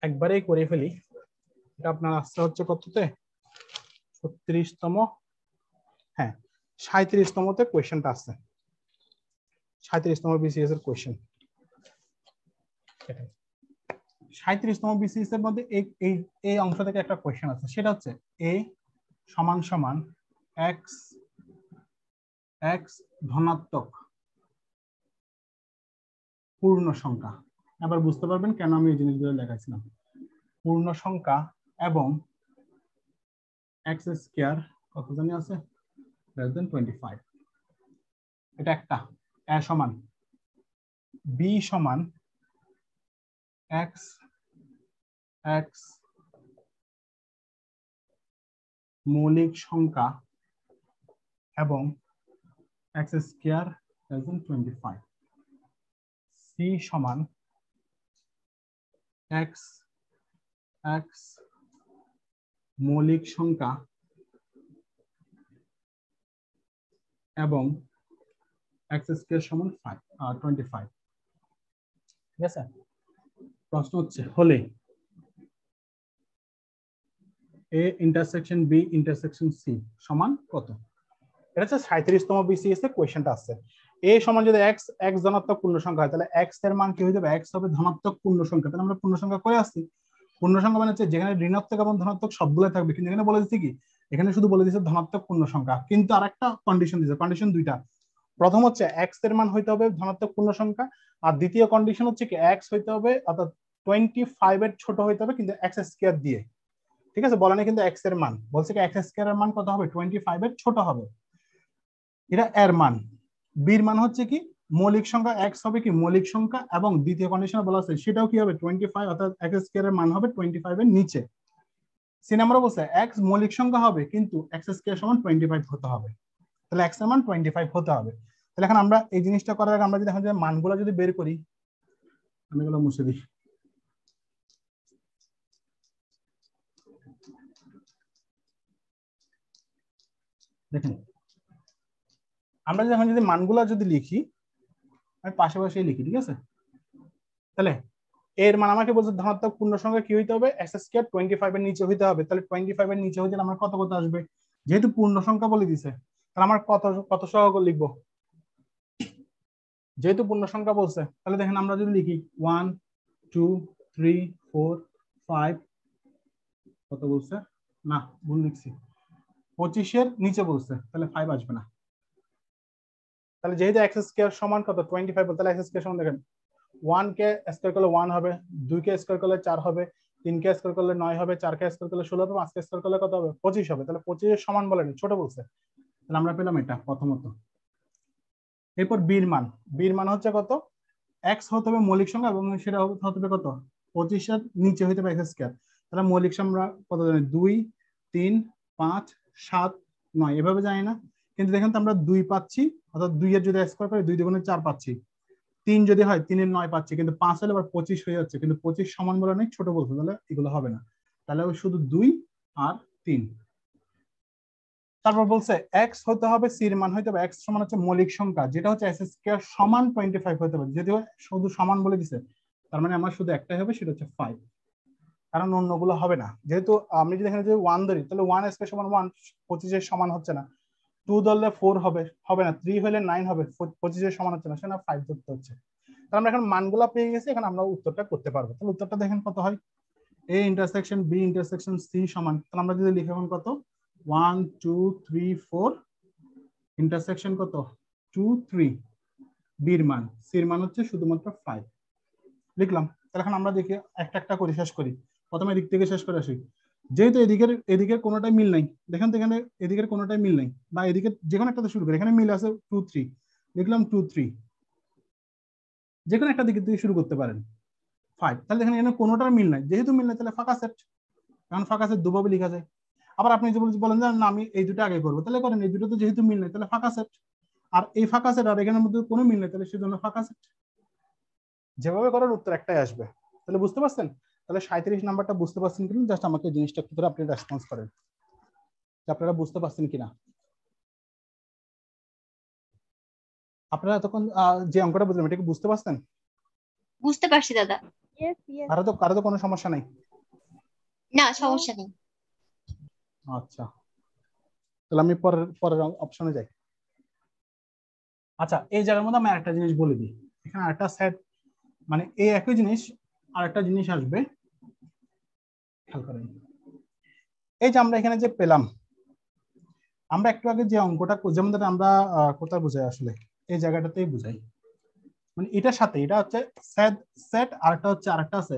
একবারেই করে ফেলি। এটা আপনার আসতে হচ্ছে কততে, 36তম, হ্যাঁ 37তমতে কোয়েশ্চেনটা আছে, 37তম বিসিএস এর কোয়েশ্চেন। 37তম বিসিএস এর মধ্যে এই অংশ থেকে একটা কোয়েশ্চেন আছে, সেটা হচ্ছে a সমান সমান x ধনাত্মক পূর্ণ সংখ্যা। এবার বুঝতে পারবেন কেন আমি এই জিনিসগুলো লেখাইছিলাম। পূর্ণ সংখ্যা এবং x স্কয়ার কত জানি আছে less than 25, এটা একটা। a সমান, b সমান x মৌলিক সংখ্যা এবং x square less than 25, c সমান x মৌলিক সংখ্যা এবং x স্কয়ার সমান 25। ঠিক আছে? প্রশ্ন হচ্ছে হলে a intersection b intersection c সমান কত? এটা হচ্ছে 37তম বিসিএস এর কোশ্চেনটা আছে। a সমান যদি x ধনাত্মক পূর্ণ সংখ্যা হয় তাহলে x এর মান কি হয়ে যাবে, x হবে ধনাত্মক পূর্ণ সংখ্যা। তাহলে আমরা পূর্ণ সংখ্যা করে আসছি, পূর্ণ সংখ্যা মানে হচ্ছে যেখানে ঋণাত্মক এবং ধনাত্মক সবগুলো থাকবে, কিন্তু এখানে বলে দিচ্ছি কি, এখানে শুধু বলে দিচ্ছে ধনাত্মক পূর্ণ সংখ্যা, কিন্তু আরেকটা কন্ডিশন দিয়েছে, কন্ডিশন দুইটা। প্রথম হচ্ছে x এর মান হইতে হবে ধনাত্মক পূর্ণ সংখ্যা, আর দ্বিতীয় কন্ডিশন হচ্ছে কি x হইতে হবে অর্থাৎ 25 এর ছোট হইতে হবে কিন্তু x স্কয়ার দিয়ে। ঠিক আছে? বলা নেই কিন্তু x এর মান, বলছে কি x স্কয়ার এর মান কত হবে, 25 এর ছোট হবে। এটা এর মান। b এর মান হচ্ছে কি মৌলিক সংখ্যা এক্স হবে কি মৌলিক সংখ্যা, এবং দ্বিতীয় কন্ডিশনে বলা আছে সেটাও কি হবে 25, অর্থাৎ এক্স স্কয়ার এর মান হবে 25 এর নিচে। সি নাম্বার বলছে এক্স মৌলিক সংখ্যা হবে কিন্তু এক্স স্কয়ার সমান 25 হতে হবে, তাহলে এক্স এর মান 25 হতে হবে। তাহলে এখন আমরা এই জিনিসটা করার আগে আমরা যদি এখন যে মানগুলো যদি বের করি, আমি এগুলো মুছে দিই। দেখেন আমরা যখন যদি মানগুলো যদি লিখি, আমি পাশাপাশি লিখি, ঠিক আছে? তাহলে এর মান আমাকে বলছে ধনাত্মক পূর্ণ সংখ্যা কি হইতে হবে, এক্স স্কয়ার 25 এর নিচে হইতে হবে। তাহলে 25 এর নিচে হইলে আমার কত কত আসবে, যেহেতু পূর্ণ সংখ্যা বলে দিছে তাহলে আমার কত কত সহগ লিখবো, যেহেতু পূর্ণ সংখ্যা বলছে। তাহলে দেখেন আমরা যদি লিখি 1 2 3 4 5, কত বলছে না ভুল লিখছি, 25 এর নিচে বলছে, তাহলে 5 আসবে না। তাহলে যেহেতু এক্স স্কয়ার সমান কত 25, তাহলে এক্স স্কয়ার সমান দেখেন 1 কে স্কয়ার করলে 1 হবে, 2 কে স্কয়ার করলে 4 হবে, 3 কে স্কয়ার করলে 9 হবে, 4 কে স্কয়ার করলে 16 হবে, 5 কে স্কয়ার করলে কত হবে 25 হবে। তাহলে 25 এর সমান বলেন ছোট বলছে, তাহলে আমরা পেলাম এটা প্রথমত। এরপর বীর মান হচ্ছে কত, এক্স হতে হবে মৌলিক সংখ্যা এবং সেটা হতে হবে কত 25 এর নিচে হইতে হবে এক্স স্কয়ার। তাহলে মৌলিক সংখ্যা কত জানি 2 3 5 7 9 এভাবে জানি না, কিন্তু দেখেন তো আমরা 2 পাচ্ছি, অর্থাৎ 2 এর যদি স্কয়ার করি 2 দ্বিগুণে 4 পাচ্ছি, 3 যদি হয় 3 এর 9 পাচ্ছি, কিন্তু 5 হলে আবার 25 হয়ে যাচ্ছে, কিন্তু 25 সমান বলে অনেক ছোট বলছে, তাহলে এগুলো হবে না। তাহলে শুধু 2 আর 3। তারপর বলছে এক্স হতে হবে সির মান হইতে হবে এক্স সমান হচ্ছে মৌলিক সংখ্যা যেটা হচ্ছে এক্স স্কয়ার সমান 25 হতে হবে, যদিও শুধু সমান বলে দিছে তার মানে আমার শুধু একটাই হবে, সেটা হচ্ছে 5, কারণ অন্যগুলো হবে না। যেহেতু আমি যদি এখানে যদি 1 ধরি তাহলে 1 স্কয়ার সমান 1, 25 এর সমান হচ্ছে না, 2 ধরলে 4 হবে, হবে না, 3 হলে 9 হবে, 25 এর সমান হচ্ছে না, সেটা 5 ধরতে হচ্ছে। তাহলে আমরা এখন মানগুলো পেয়ে গেছি, এখন আমরা উত্তরটা করতে পারবো। তাহলে উত্তরটা দেখেন কত হয়, a intersection b intersection c সমান, তাহলে আমরা যদি লিখি এখন কত 1 2 3 4 ইন্টারসেকশন কত 2 3, বির মান সির মান হচ্ছে শুধুমাত্র 5 লিখলাম। তাহলে এখন আমরা দেখি একটা একটা করে শেষ করি, প্রথমে এদিক থেকে শেষ করে আসি। যেহেতু এদিকের কোনোটাই মিল নাই, দেখেন তো এখানে এদিকের কোনোটাই মিল নাই, বা এদিকে যে কোনো একটাতে শুরু করি, এখানে মিল আছে 2 3, লিখলাম 2 3, যে কোনো একটা দিক থেকে শুরু করতে পারেন 5। তাহলে দেখেন এখানে কোনোটার মিল নাই, যেহেতু মিল নাই তাহলে ফাঁকা সেট, কারণ ফাঁকা সেট দুভাবে লেখা যায়। আবার আপনি যে বলেন যে না আমি এই দুটো আগে করবো, তাহলে করেন, এই দুটো তো যেহেতু মিল নাই তাহলে ফাঁকা সেট, আর এই ফাঁকা সেট আর এখানের মধ্যে কোনো মিল নেই, তাহলে সেজন্য ফাঁকা সেট। যেভাবে করার উত্তর একটাই আসবে। তাহলে বুঝতে পারছেন? তাহলে 37 নাম্বারটা বুঝতে পারছেন কিনা জাস্ট আমাকে জিনিসটা একটু করে আপনি রেসপন্স করেন, আপনারা বুঝতে পারছেন কিনা। আপনারা তখন যে অঙ্কটা বুঝলেন এটা কি বুঝতে পারছেন? বুঝতে পারছি দাদা। কারো তো কোনো সমস্যা নাই? না সমস্যা নেই। আচ্ছা তাহলে আমি পরের অপশনে যাই। আচ্ছা এই জায়গার মধ্যে আমি আরেকটা জিনিস বলে দিই, এখানে আরেকটা সেট মানে এই একই জিনিস আরেকটা জিনিস আসবে, খেয়াল করেন। এই যে আমরা এখানে যে পেলাম, আমরা একটু আগে যে অঙ্কটা যেমন আমরা কোথায় বুঝাই আসলে এই জায়গাটাতেই বুঝাই, মানে এটার সাথে এটা হচ্ছে সেট আরেকটা হচ্ছে আরেকটা আছে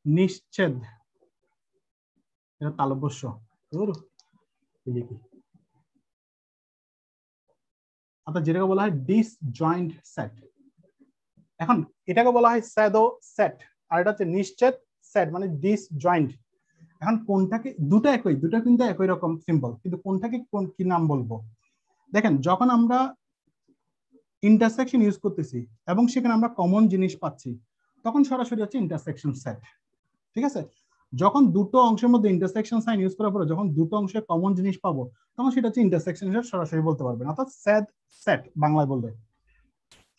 নিশ্ছেদ, এটা তালব্যস্য অর্থাৎ যেটাকে বলা হয় ডিসজয়েন্ট সেট। এখন এটাকে বলা হয় স্যাডো সেট, আর এটা হচ্ছে নিশ্চিত সেট মানে ডিসজয়েন্ট। এখন কোনটাকে, দুটো একই, দুটো কিন্তু একই রকম সিম্বল, কিন্তু কোনটাকে কোন কি নাম বলবো। দেখেন যখন আমরা ইন্টারসেকশন ইউজ করতেছি এবং সেখানে আমরা কমন জিনিস পাচ্ছি তখন সরাসরি হচ্ছে ইন্টারসেকশন সেট, ঠিক আছে। যখন দুটো অংশের মধ্যে ইন্টারসেকশন সাইন ইউজ করার পরে যখন দুটো অংশে কমন জিনিস পাবো তখন সেটা হচ্ছে ইন্টারসেকশন সেট, সরাসরি বলতে পারবেন, অর্থাৎ স্যাড সেট বাংলায় বললে।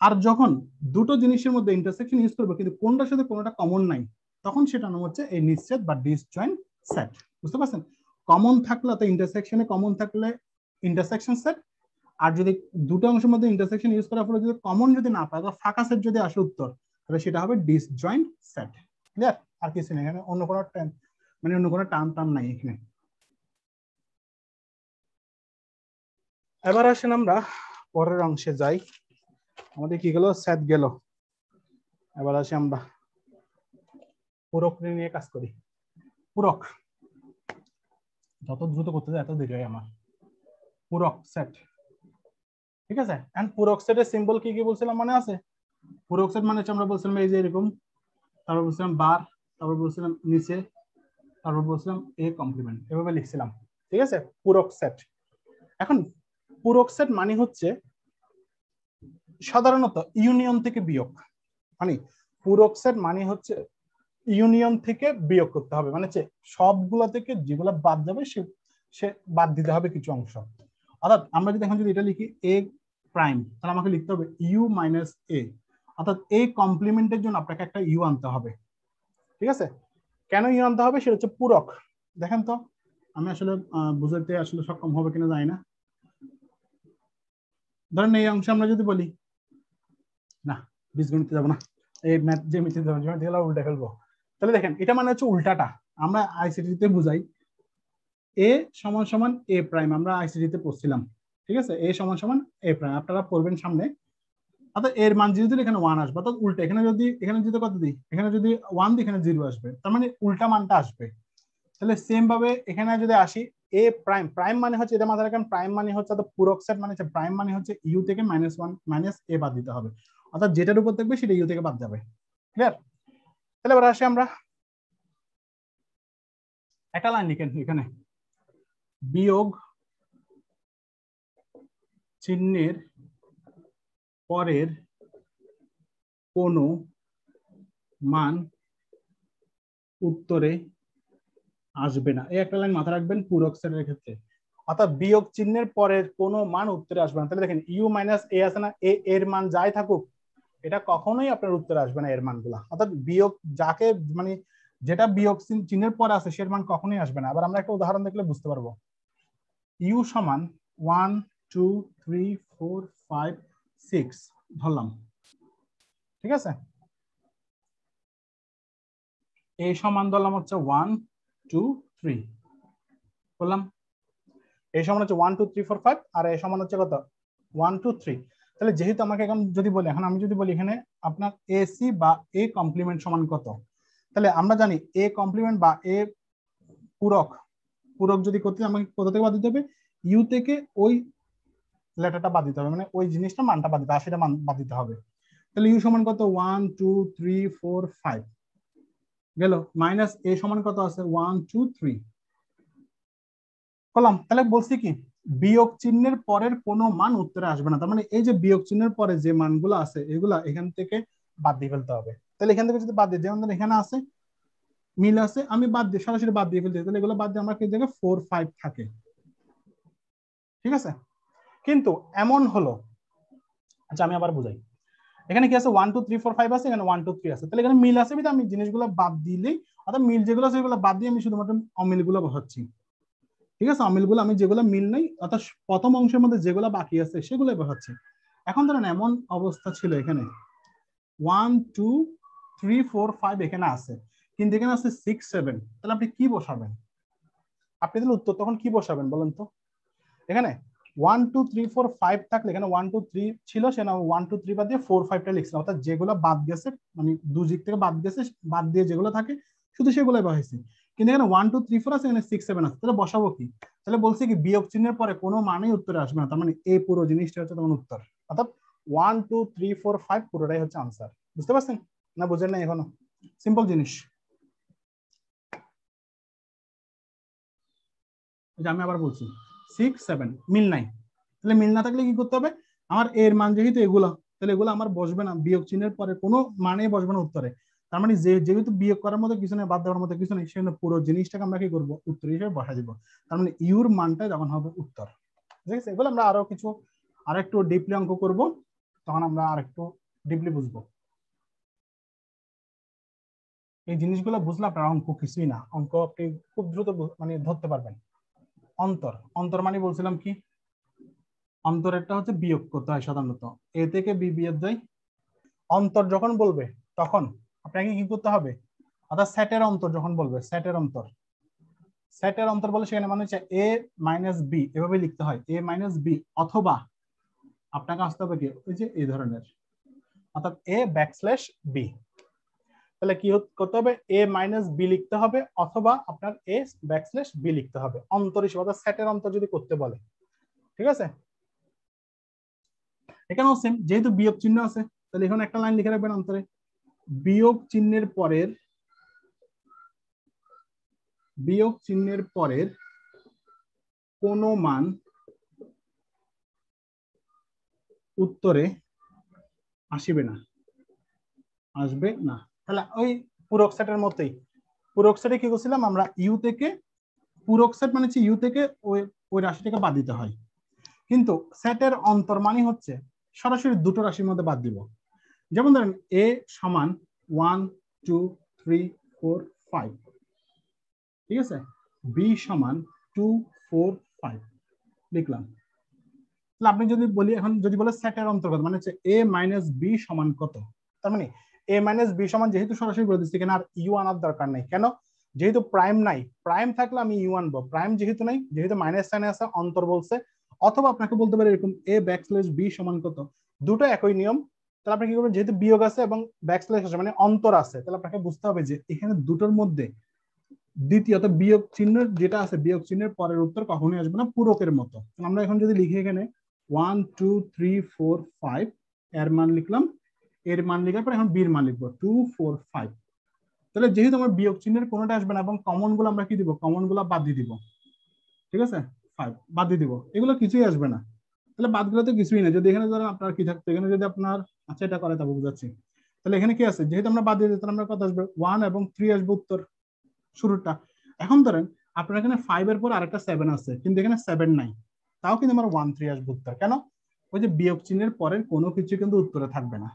আর যখন দুটো জিনিসের মধ্যে ইন্টারসেকশন ইউজ করবো কিন্তু কোনটার সাথে কোনটা কমন নাই তখন সেটা নাম হচ্ছে এই নিশ্চিত বা ডিসজয়েন্ট সেট, বুঝতে পারছেন? কমন থাকলে তো ইন্টারসেকশনে কমন থাকলে ইন্টারসেকশন সেট, আর যদি দুটো অংশের মধ্যে ইন্টারসেকশন ইউজ করার ফলে যদি কমন যদি না পায় বা ফাঁকা সেট যদি আসে উত্তর, তাহলে সেটা হবে ডিসজয়েন্ট সেট। ক্লিয়ার? আর কিছু নেই এখানে, অন্য কোনো টার্ম মানে অন্য কোনো টার্ম নাই এখানে। এবার আসেন আমরা পরের অংশে যাই। আমাদের কি গেল, সেট গেল। এবার আসি আমরা পূরক নিয়ে কাজ করি। পূরক যত দ্রুত করতে যায় এত দেরি হয় আমার। পূরক সেট, ঠিক আছে। এন্ড পূরক সেটের সিম্বল কি কি বলছিলাম মনে আছে? পূরক সেট মানে হচ্ছে আমরা বলছিলাম এই যে এরকম, তারপর বলছিলাম বার, তারপর বলছিলাম নিচে, তারপর বলছিলাম এ কমপ্লিমেন্ট, এভাবে লিখছিলাম। ঠিক আছে, পূরক সেট। এখন পূরক সেট মানে হচ্ছে সাধারণত ইউনিয়ন থেকে বিয়োগ, মানে পূরক সেট মানে হচ্ছে ইউনিয়ন থেকে বিয়োগ করতে হবে, মানে সবগুলা থেকে যেগুলা বাদ যাবে সে বাদ দিতে হবে কিছু অংশ। অর্থাৎ আমরা যদি এখন যদি এটা লিখি এ প্রাইম, তাহলে আমাকে লিখতে হবে ইউ মাইনাস এ, অর্থাৎ এ কমপ্লিমেন্টের জন্য আপনাকে একটা ইউ আনতে হবে। ঠিক আছে, কেন ইউ আনতে হবে সেটা হচ্ছে পূরক। দেখেন তো আমি আসলে বুঝাতে আসলে সক্ষম হবে কিনা জানি না। ধরেন এই অংশ আমরা যদি বলি, না বীজগণিতে যাবো না, এই ম্যাথ জ্যামিতি যাবো, উল্টা ফেলবো। তাহলে দেখেন এটা মানে হচ্ছে উল্টাটা, আমরা আইসিটি তে বুঝাই এ সমান সমান এ প্রাইম, আমরা আইসিটি তে পড়ছিলাম। ঠিক আছে, এ সমান সমান এ প্রাইম আপনারা পড়বেন সামনে। অর্থাৎ এর মান যদি এখানে 1 আসবে, অর্থাৎ উল্টা এখানে যদি কত দিই, এখানে যদি 1 দিই এখানে 0 আসবে, তার মানে উল্টা মানটা আসবে। তাহলে সেম ভাবে এখানে যদি আসি এ প্রাইম, প্রাইম মানে হচ্ছে এটা মাথায় রাখেন, প্রাইম মানে হচ্ছে পূরক সেট মানে হচ্ছে প্রাইম মানে হচ্ছে ইউ থেকে -1 মাইনাস এ বাদ দিতে হবে, অর্থাৎ যেটার উপর থাকবে সেটা ইউ থেকে বাদ যাবে। ক্লিয়ার? তাহলে এবার আসি আমরা একটা লাইন লিখেন এখানে, বিয়োগ চিহ্নের পরের কোনো মান উত্তরে আসবে না, এই একটা লাইন মাথায় রাখবেন পূরক সেটের ক্ষেত্রে। অর্থাৎ বিয়োগ চিহ্নের পরের কোনো মান উত্তরে আসবে না। তাহলে দেখেন ইউ মাইনাস এ আছে না, এর মান যাই থাকুক এটা কখনোই আপনার উত্তরে আসবে না এর মানগুলা। অর্থাৎ বিয়োগ যাকে মানে যেটা বিয়োগ চিহ্নের পরে আছে সের মান কখনোই আসবে না। আবার আমরা একটা উদাহরণ দেখলে বুঝতে পারবো। ইউ সমান 1 2 3 4 5 6 ধরলাম। ঠিক আছে, এ সমান ধরলাম হচ্ছে 1 2 3 বললাম, এ সমান হচ্ছে 1 2 3 4 5 আর এ সমান হচ্ছে কত 1 2 3। তাহলে যেহেতু আমাকে এখন যদি বলি, এখন আমি যদি বলি এখানে আপনার এসি বা এ কমপ্লিমেন্ট সমান কত, তাহলে আমরা জানি এ কমপ্লিমেন্ট বা এ পূরক, পূরক যদি করতে আমাকে কোথা থেকে বাদ দিতে হবে, ইউ থেকে ওই লেটারটা বাদ দিতে হবে, মানে ওই জিনিসটা মানটা বাদ দিতে হবে, সেটা মান বাদ দিতে হবে। তাহলে ইউ সমান কত 1 2 3 4 5 গেল, মাইনাস এ সমান কত আছে 1 2 3 করলাম। তাহলে বলছি কি বিয়োগ চিহ্নের পরের কোনো মান উত্তরে আসবে না, তার মানে এই যে বিয়োগ চিহ্নের পরে যে মানগুলো আছে এগুলা এখান থেকে বাদ দিয়ে ফেলতে হবে। তাহলে এখান থেকে যদি বাদ দিই, যেমন এখানে আছে মিল আছে, আমি বাদ দিয়ে সরাসরি বাদ দিয়ে ফেলতে, তাহলে এগুলো বাদ দিয়ে আমার কি জায়গায় 4 5 থাকে। ঠিক আছে, কিন্তু এমন হলো, আচ্ছা আমি আবার বুঝাই, এখানে কি আছে 1 2 3 4 5 আছে, এখানে 1 2 3 আছে, তাহলে এখানে মিল আছে আমি জিনিসগুলো বাদ দিলেই, অর্থাৎ মিল যেগুলো আছে সেগুলো বাদ দিয়ে আমি শুধুমাত্র অমিলগুলো বসাচ্ছি। ঠিক আছে, অমিলগুলো আমি যেগুলো মিল নেই অর্থাৎ প্রথম অংশের মধ্যে যেগুলো বাকি আছে সেগুলোই বসাচ্ছি। এখন ধরেন এমন অবস্থা ছিল এখানে 1 2 3 4 5 এখানে আছে, কিন্তু এখানে আছে 6 7, তাহলে আপনি কি বসাবেন? আপনি তাহলে উত্তর তখন কি বসাবেন বলেন তো? এখানে 1 2 3 4 5 থাকলে এখানে 1 2 3 ছিল, সেটা 1 2 3 বাদ দিয়ে 4 5 টা লিখছিলাম, অর্থাৎ যেগুলো বাদ গেছে মানে দুই দিক থেকে বাদ গেছে, বাদ দিয়ে যেগুলো থাকে শুধু সেগুলোই বসাইছি। কিন্তু এখানে 1 2 3 4 আছে, এখানে 6 7 আছে, তাহলে বসাবো কি? তাহলে বলছি কি বিয়োগ চিহ্নের পরে কোনো মানেই উত্তরে আসবে না, তার মানে এই পুরো জিনিসটা হচ্ছে তোমার উত্তর, অর্থাৎ 1 2 3 4 5 পুরোটাই হচ্ছে আনসার। বুঝতে পারছেন না? বুঝেন না এখনো? সিম্পল জিনিস। আমি আবার বলছি 6 7 মিল নাই, তাহলে মিল না থাকলে কি করতে হবে, আমার এর মান যেহেতু এগুলো, তাহলে এগুলো আমার বসবে না, বিয়োগ চিহ্নের পরে কোনো মানে বসবে না উত্তরে, তার মানে যেহেতু বিয়োগ করার মতো কিছু নেই, বাদ দেওয়ার মতো কিছু নেই, সেজন্য পুরো জিনিসটাকে আমরা কি করবো উত্তর হিসেবে বসা দিব, তার মানে ইউর মানটা যখন হবে উত্তর। ঠিক আছে, এগুলো আমরা আরো কিছু আরেকটু ডিপলি অঙ্ক করব, তখন আমরা আরেকটু ডিপলি বুঝবো এই জিনিসগুলো। বুঝলে আপনার অঙ্ক কিছুই না, অঙ্ক আপনি খুব দ্রুত মানে ধরতে পারবেন। অন্তর, অন্তর মানে বলছিলাম কি, অন্তরেরটা হচ্ছে বিয়োগ করতে হয় সাধারণত, এ থেকে বি বিয়োগ যায়। অন্তর যখন বলবে তখন আপনাকে কি করতে হবে, অর্থাৎ সেটের অন্তর যখন বলবে, সেটের অন্তর, সেটের অন্তর বলে সেখানে মানে হচ্ছে এ মাইনাস বি, এভাবে লিখতে হয় এ মাইনাস বি, অথবা আপনাকে আসতে হবে কি ওই যে এই ধরনের, অর্থাৎ এ ব্যাকস্ল্যাশ বি। তাহলে কি করতে হবে, এ মাইনাস বি লিখতে হবে, অথবা আপনার এ ব্যাকস্ল্যাশ বি লিখতে হবে অন্তর হিসেবে, অর্থাৎ সেটের অন্তর যদি করতে বলে। ঠিক আছে, এখানেও সেম, যেহেতু বিয়োগ চিহ্ন আছে তাহলে এখানে একটা লাইন লিখে রাখবেন অন্তরে, বিয়োগ চিহ্নের পরের কোন মান উত্তরে আসবে না। তাহলে ওই পূরক সেটের মতোই, পূরক সেটে কি করছিলাম আমরা, ইউ থেকে, পূরক সেট মানে হচ্ছে ইউ থেকে ওই রাশিটাকে বাদ দিতে হয়, কিন্তু সেটের অন্তর মানে হচ্ছে সরাসরি দুটো রাশির মধ্যে বাদ দিব। যেমন ধরেন এ সমান 1 2 3 4 5, ঠিক আছে, বি সমান 2 4 5 লিখলাম। তাহলে আপনি যদি বলি, এখন যদি বলে সেটের অন্তর্গত মানে হচ্ছে এ মাইনাস বি সমান কত, তার মানে এ মাইনাস বি সমান, যেহেতু সরাসরি বলে দিচ্ছি এখানে আর ইউ আনার দরকার নাই, কেন, যেহেতু প্রাইম নাই, প্রাইম থাকলে আমি ইউ আনবো, প্রাইম যেহেতু নাই, যেহেতু মাইনাস সাইন আছে অন্তর বলছে, অথবা আপনাকে বলতে পারে এরকম এ ব্যাকস্ল্যাশ বি সমান কত, দুটো একই নিয়ম। তাহলে আপনি কি করবেন, যেহেতু বিয়োগ আছে এবং ব্যাকস্ল্যাশ আছে মানে অন্তর আছে, তাহলে আপনাকে বুঝতে হবে যে এখানে দুটোর মধ্যে দ্বিতীয়ত বিয়োগ চিহ্ন যেটা আছে, বিয়োগ চিহ্নের পরের উত্তর কখনোই আসবে না পূরকের মতো। আমরা এখন যদি লিখি এখানে 1 2 3 4 5, এর মান লিখলাম, এর মান লিখার পর এখন বির মান লিখবো 2 4 5। তাহলে যেহেতু আমার বিয়োগ চিহ্নের কোনোটা আসবে না এবং কমন গুলো আমরা কি দিব, কমন গুলো বাদ দিয়ে দিব, ঠিক আছে, 5 বাদ দিয়ে দিব, এগুলো কিছুই আসবে না। তাহলে বাদগুলো তো কিছুই না। যদি এখানে ধরেন আপনার কি থাকতো, এখানে যদি আপনার, আচ্ছা এটা করে তবে বুঝাচ্ছি, তাহলে এখানে কি আছে, যেহেতু আমরা বাদ দিয়ে দিই তাহলে আমরা কত আসবে, 1 এবং 3 আসবে উত্তর শুরুটা। এখন ধরেন আপনার এখানে 5 এর পর আরেকটা 7 আছে, কিন্তু এখানে 7 নাই, তাও কিন্তু আমার 1 3 আসবে উত্তর, কেন, ওই যে বিয়োগ চিহ্নের পরের কোনো কিছু কিন্তু উত্তরে থাকবে না,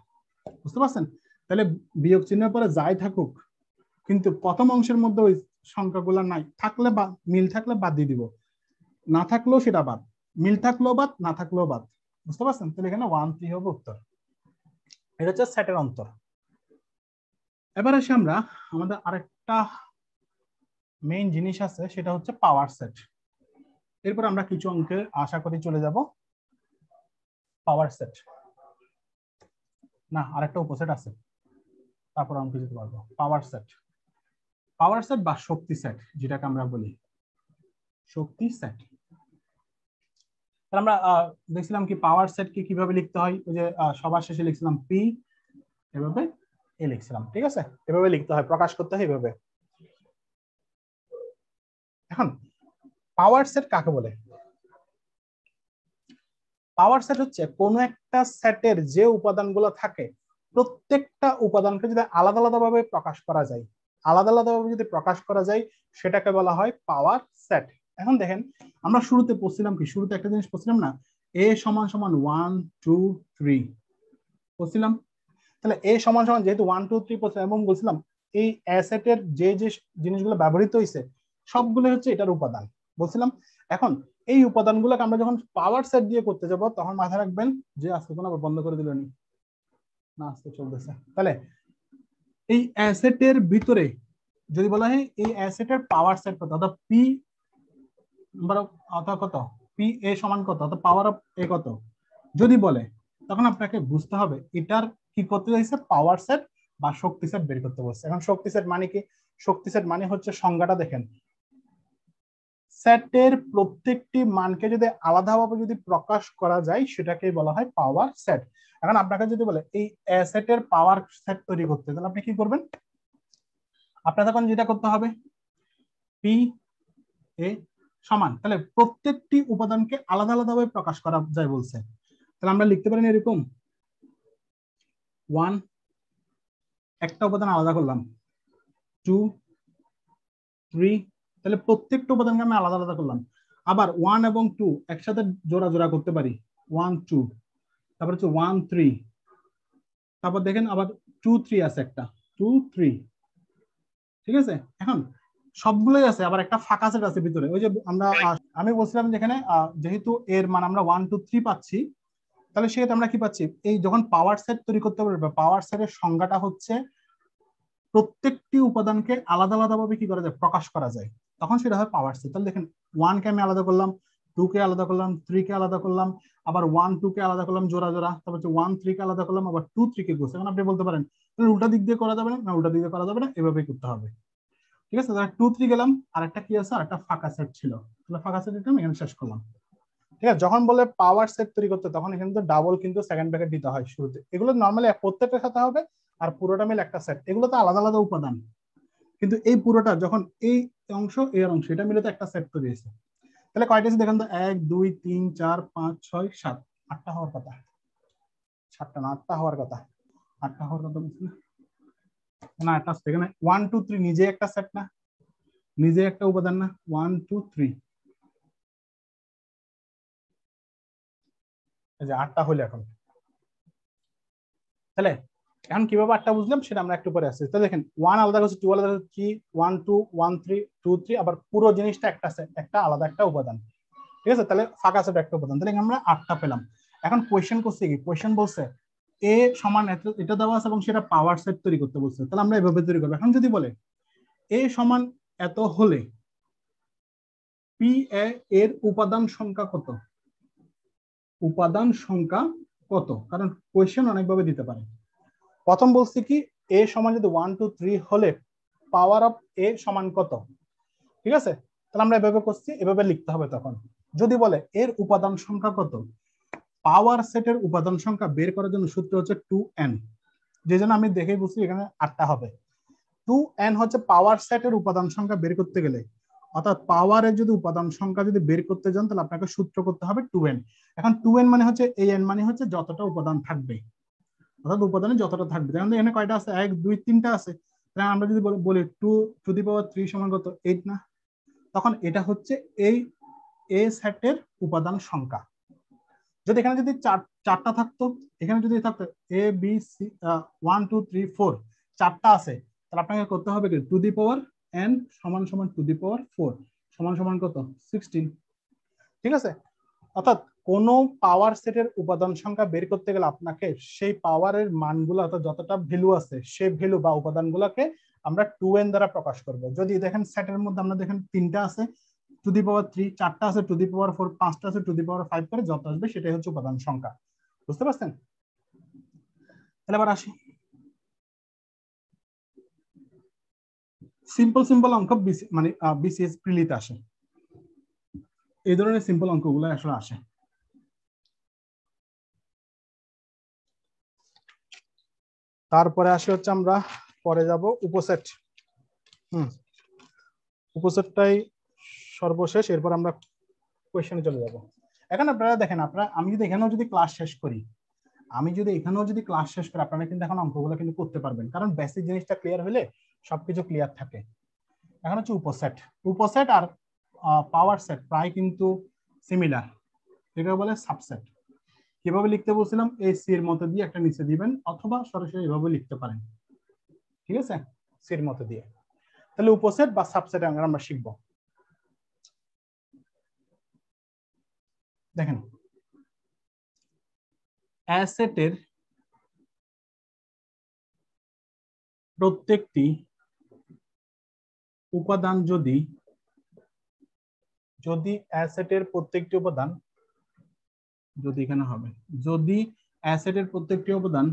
বুঝতে পারছেন? তাহলে বিয়োগ চিহ্নের পরে যাই থাকুক, কিন্তু প্রথম অংশের মধ্যে ওই সংখ্যাগুলো নাই, থাকলে বা মিল থাকলে বাদ দিয়ে দিব, না থাকলেও সেটা বাদ, মিল থাকলেও বাদ, না থাকলেও বাদ, বুঝতে পারছেন? তাহলে এখানে 1 3 হবে উত্তর। এটা হচ্ছে সেটের অন্তর। এবার আসি আমরা আমাদের আরেকটা মেইন জিনিস আছে, সেটা হচ্ছে পাওয়ার সেট। এরপর আমরা কিছু অঙ্কে আশা করি চলে যাব। পাওয়ার সেট না, আরেকটা উপসেট আছে, তারপর অঙ্ক দিতে পারবো। পাওয়ার সেট, পাওয়ার সেট বা শক্তি সেট যেটাকে আমরা বলি, শক্তি সেট। আমরা দেখছিলাম কি পাওয়ার সেট কে কিভাবে লিখতে হয়, ওই যে সবার শেষে লিখছিলাম পি, এভাবে এ লিখছিলাম, ঠিক আছে, এভাবে লিখতে হয়, প্রকাশ করতে হয় এভাবে। এখন পাওয়ার সেট কাকে বলে? পাওয়ার সেট হচ্ছে কোন একটা সেটের যে উপাদানগুলো থাকে, প্রত্যেকটা উপাদানকে যদি আলাদা আলাদা ভাবে প্রকাশ করা যায়, আলাদা আলাদা ভাবে যদি প্রকাশ করা যায়, সেটাকে বলা হয় পাওয়ার সেট। এখন দেখেন আমরা শুরুতে পড়ছিলাম কি, শুরুতে একটা জিনিস পড়ছিলাম না, এ সমান সমান 1 2 3 পড়ছিলাম। তাহলে এ সমান সমান যেহেতু 1 2 3 পড়ছিলাম এবং বলছিলাম এই অ্যাসেটের যে যে জিনিসগুলো ব্যবহৃত হয়েছে সবগুলো হচ্ছে এটার উপাদান বলছিলাম। এখন এই উপাদানগুলোকে আমরা যখন পাওয়ার সেট দিয়ে করতে যাব, তখন মাথায় রাখবেন যে আজকে কোনো আবার বন্ধ করে দিলেন না, আজকে চলতেছে। তাহলে এই অ্যাসেটের ভিতরে যদি বলা হয় এই অ্যাসেটের পাওয়ার সেট কত, অর্থাৎ পি অথবা কত, পি এ সমান কত, অর্থাৎ পাওয়ার অফ এ কত যদি বলে, তখন আপনাকে বুঝতে হবে এটার কি করতে চাইছে, পাওয়ার সেট বা শক্তি সেট বের করতে বলছে। এখন শক্তি সেট মানে কি? শক্তি সেট মানে হচ্ছে সংজ্ঞাটা দেখেন, সেটের প্রত্যেকটি মানকে যদি আলাদাভাবে যদি প্রকাশ করা যায় সেটাকে বলা হয় পাওয়ার সেট। এখন আপনাকে যদি বলে এই সেটের পাওয়ার সেট তৈরি করতে, তাহলে আপনি কি করবেন? আপনার তখন যেটা করতে হবে, পি এ সমান, তাহলে প্রত্যেকটি উপাদানকে আলাদা আলাদাভাবে প্রকাশ করা যায় বলছে। তাহলে আমরা লিখতে পারি এরকম 1 একটা উপাদান আলাদা করলাম, 2 3, তাহলে প্রত্যেকটা উপাদানকে আমি আলাদা আলাদা করলাম। আবার 1 এবং 2 একসাথে জোড়া জোড়া করতে পারি, 1 2, তারপর হচ্ছে 1 3, তারপর দেখেন আবার 2 3 আছে একটা, 2 3, ঠিক আছে। এখন সবগুলোই আছে, আবার একটা ফাঁকা সেট আছে ভিতরে। ওই যে আমি বলছিলাম যেখানে যেহেতু এর মান আমরা 1 2 3 পাচ্ছি, তাহলে সেক্ষেত্রে আমরা কি পাচ্ছি, এই যখন পাওয়ার সেট তৈরি করতে পারবে, পাওয়ার সেটের সংজ্ঞাটা হচ্ছে প্রত্যেকটি উপাদানকে আলাদা আলাদা ভাবে কি করা যায়, প্রকাশ করা যায়, তখন সেটা হয় পাওয়ার সেট। তাহলে দেখেন 1 কে আমি আলাদা করলাম, 2 কে আলাদা করলাম, 3 কে আলাদা করলাম, আবার 1 2 কে আলাদা করলাম জোড়া জোড়া, তারপর হচ্ছে 1 3 কে আলাদা করলাম, আবার 2 3 কে গুছে। এখন আপনি বলতে পারেন উল্টা দিক দিয়ে করা যাবে না, উল্টা দিক দিয়ে করা যাবে না, এভাবেই করতে হবে, ঠিক আছে। তাহলে 2 3 গেলাম, আর একটা কি আছে, আর একটা ফাঁকা সেট ছিল, তাহলে ফাঁকা সেট এটা আমি এখানে শেষ করলাম, ঠিক আছে, যখন বলে পাওয়ার সেট তৈরি করতে তখন এখানে তো ডাবল কিন্তু সেকেন্ড ব্র্যাকেট দিতে হয় শুরুতে। এগুলো নর্মালি প্রত্যেকটার সাথে হবে, আর পুরোটা মিলে একটা সেট। এগুলো তো আলাদা আলাদা উপাদান, কিন্তু এই পুরোটা যখন এই অংশ এর অংশ এটা মিলে তো একটা সেট তৈরি হয়েছে। তাহলে কয়টা আছে দেখেন তো, 1 2 3 4 5 6 7, 8টা হওয়ার কথা। 7টা না, 8টা হওয়ার কথা। 8টা হওয়ার কথা বলছি না, একটা এখানে 1 2 3 নিজে একটা সেট না, নিজে একটা উপাদান না। 1 2 3, এই যে 8টা হলো এখন। তাহলে এখন কিভাবে 8টা বুঝলাম সেটা আমরা একটু পরে আসছি। তাহলে দেখেন 1 আলাদা হচ্ছে, 2 আলাদা হচ্ছে, 3 1 2 1 3 2 3, আবার পুরো জিনিসটা একটা সেট, একটা আলাদা একটা উপাদান। ঠিক আছে, তাহলে ফাঁকা সেট একটা উপাদান। তাহলে আমরা 8টা পেলাম। এখন কোয়েশ্চেন করছে কি, কোয়েশ্চেন বলছে এ সমান এটা দেওয়া আছে এবং সেটা পাওয়ার সেট তৈরি করতে বলছে। তাহলে আমরা এভাবে তৈরি করবো। এখন যদি বলে এ সমান এত হলে পি এর উপাদান সংখ্যা কত, উপাদান সংখ্যা কত, কারণ কোয়েশ্চেন অনেকভাবে দিতে পারে। প্রথম বলছি কি এ সমান যদি 1 2 3 হলে পাওয়ার অফ এ সমান কত। ঠিক আছে, তাহলে আমরা এভাবে করছি, এভাবে লিখতে হবে। তখন যদি বলে এর উপাদান সংখ্যা কত, পাওয়ার সেটের উপাদান সংখ্যা বের করার জন্য সূত্র হচ্ছে 2n, যে জন্য আমি দেখেই বুঝছি এখানে 8টা হবে। 2n হচ্ছে পাওয়ার সেটের উপাদান সংখ্যা বের করতে গেলে, অর্থাৎ পাওয়ারের যদি উপাদান সংখ্যা যদি বের করতে যান তাহলে আপনাকে সূত্র করতে হবে 2n। এখন 2n মানে হচ্ছে এই n মানে হচ্ছে যতটা উপাদান থাকবে, অর্থাৎ উপাদানে যতটা থাকবে। যেমন এখানে কয়টা আছে, 1 2 3টা আছে। তাহলে আমরা যদি বলি 2 টু দি পাওয়ার 3 সমান কত, 8 না, তখন এটা হচ্ছে এই এ সেটের উপাদান সংখ্যা। যদি এখানে যদি চারটা থাকতো, এখানে যদি থাকতো এ বি সি 1 2 3 4, চারটা আছে, তাহলে আপনাকে করতে হবে কি টু দি পাওয়ার n সমান সমান টু দি পাওয়ার 4 সমান সমান কত 16। ঠিক আছে, অর্থাৎ কোন পাওয়ার সেটের উপাদান সংখ্যা বের করতে গেলে আপনাকে সেই পাওয়ারের মানগুলো, অর্থাৎ যতটা ভ্যালু আছে সেই ভ্যালু বা উপাদানগুলোকে আমরা 2n দ্বারা প্রকাশ করব। যদি দেখেন সেটের মধ্যে আমরা দেখেন 3টা আছে টু দি পাওয়ার 3, 4টা আছে টু দি পাওয়ার 4, 5টা আছে টু দি পাওয়ার 5 করে যত আসবে সেটাই হচ্ছে উপাদান সংখ্যা। বুঝতে পারছেন? তাহলে আবার আসি, সিম্পল সিম্পল অঙ্ক মানে বিসিএস প্রিলিতে আসে, এই ধরনের সিম্পল অঙ্কগুলো আসলে আসে। তারপরে আসে হচ্ছে আমরা পরে যাব উপসেট। উপসেটটাই সর্বশেষ, এরপর আমরা কোয়েশ্চেনে চলে যাব। এখন আপনারা দেখেন, আমি যদি এখানেও যদি ক্লাস শেষ করি, আপনারা কিন্তু এখন অঙ্কগুলো কিন্তু করতে পারবেন, কারণ বেসিক জিনিসটা ক্লিয়ার হলে সবকিছু ক্লিয়ার থাকে। এখন হচ্ছে উপসেট। উপসেট আর পাওয়ার সেট প্রায় কিন্তু সিমিলার, এটাকে বলে সাবসেট। কিভাবে লিখতে বলছিলাম, এই সি এর মতো দিয়ে একটা নিচে দিবেন, অথবা সরাসরি এভাবে লিখতে পারেন। ঠিক আছে, সি এর মতো দিয়ে। তাহলে উপসেট বা সাবসেট আমরা শিখবো। দেখেন, অ্যাসেটের প্রত্যেকটি উপাদান যদি অ্যাসেটের প্রত্যেকটি উপাদান যদি এখানে হবে, যদি অ্যাসেটের প্রত্যেকটি উপাদান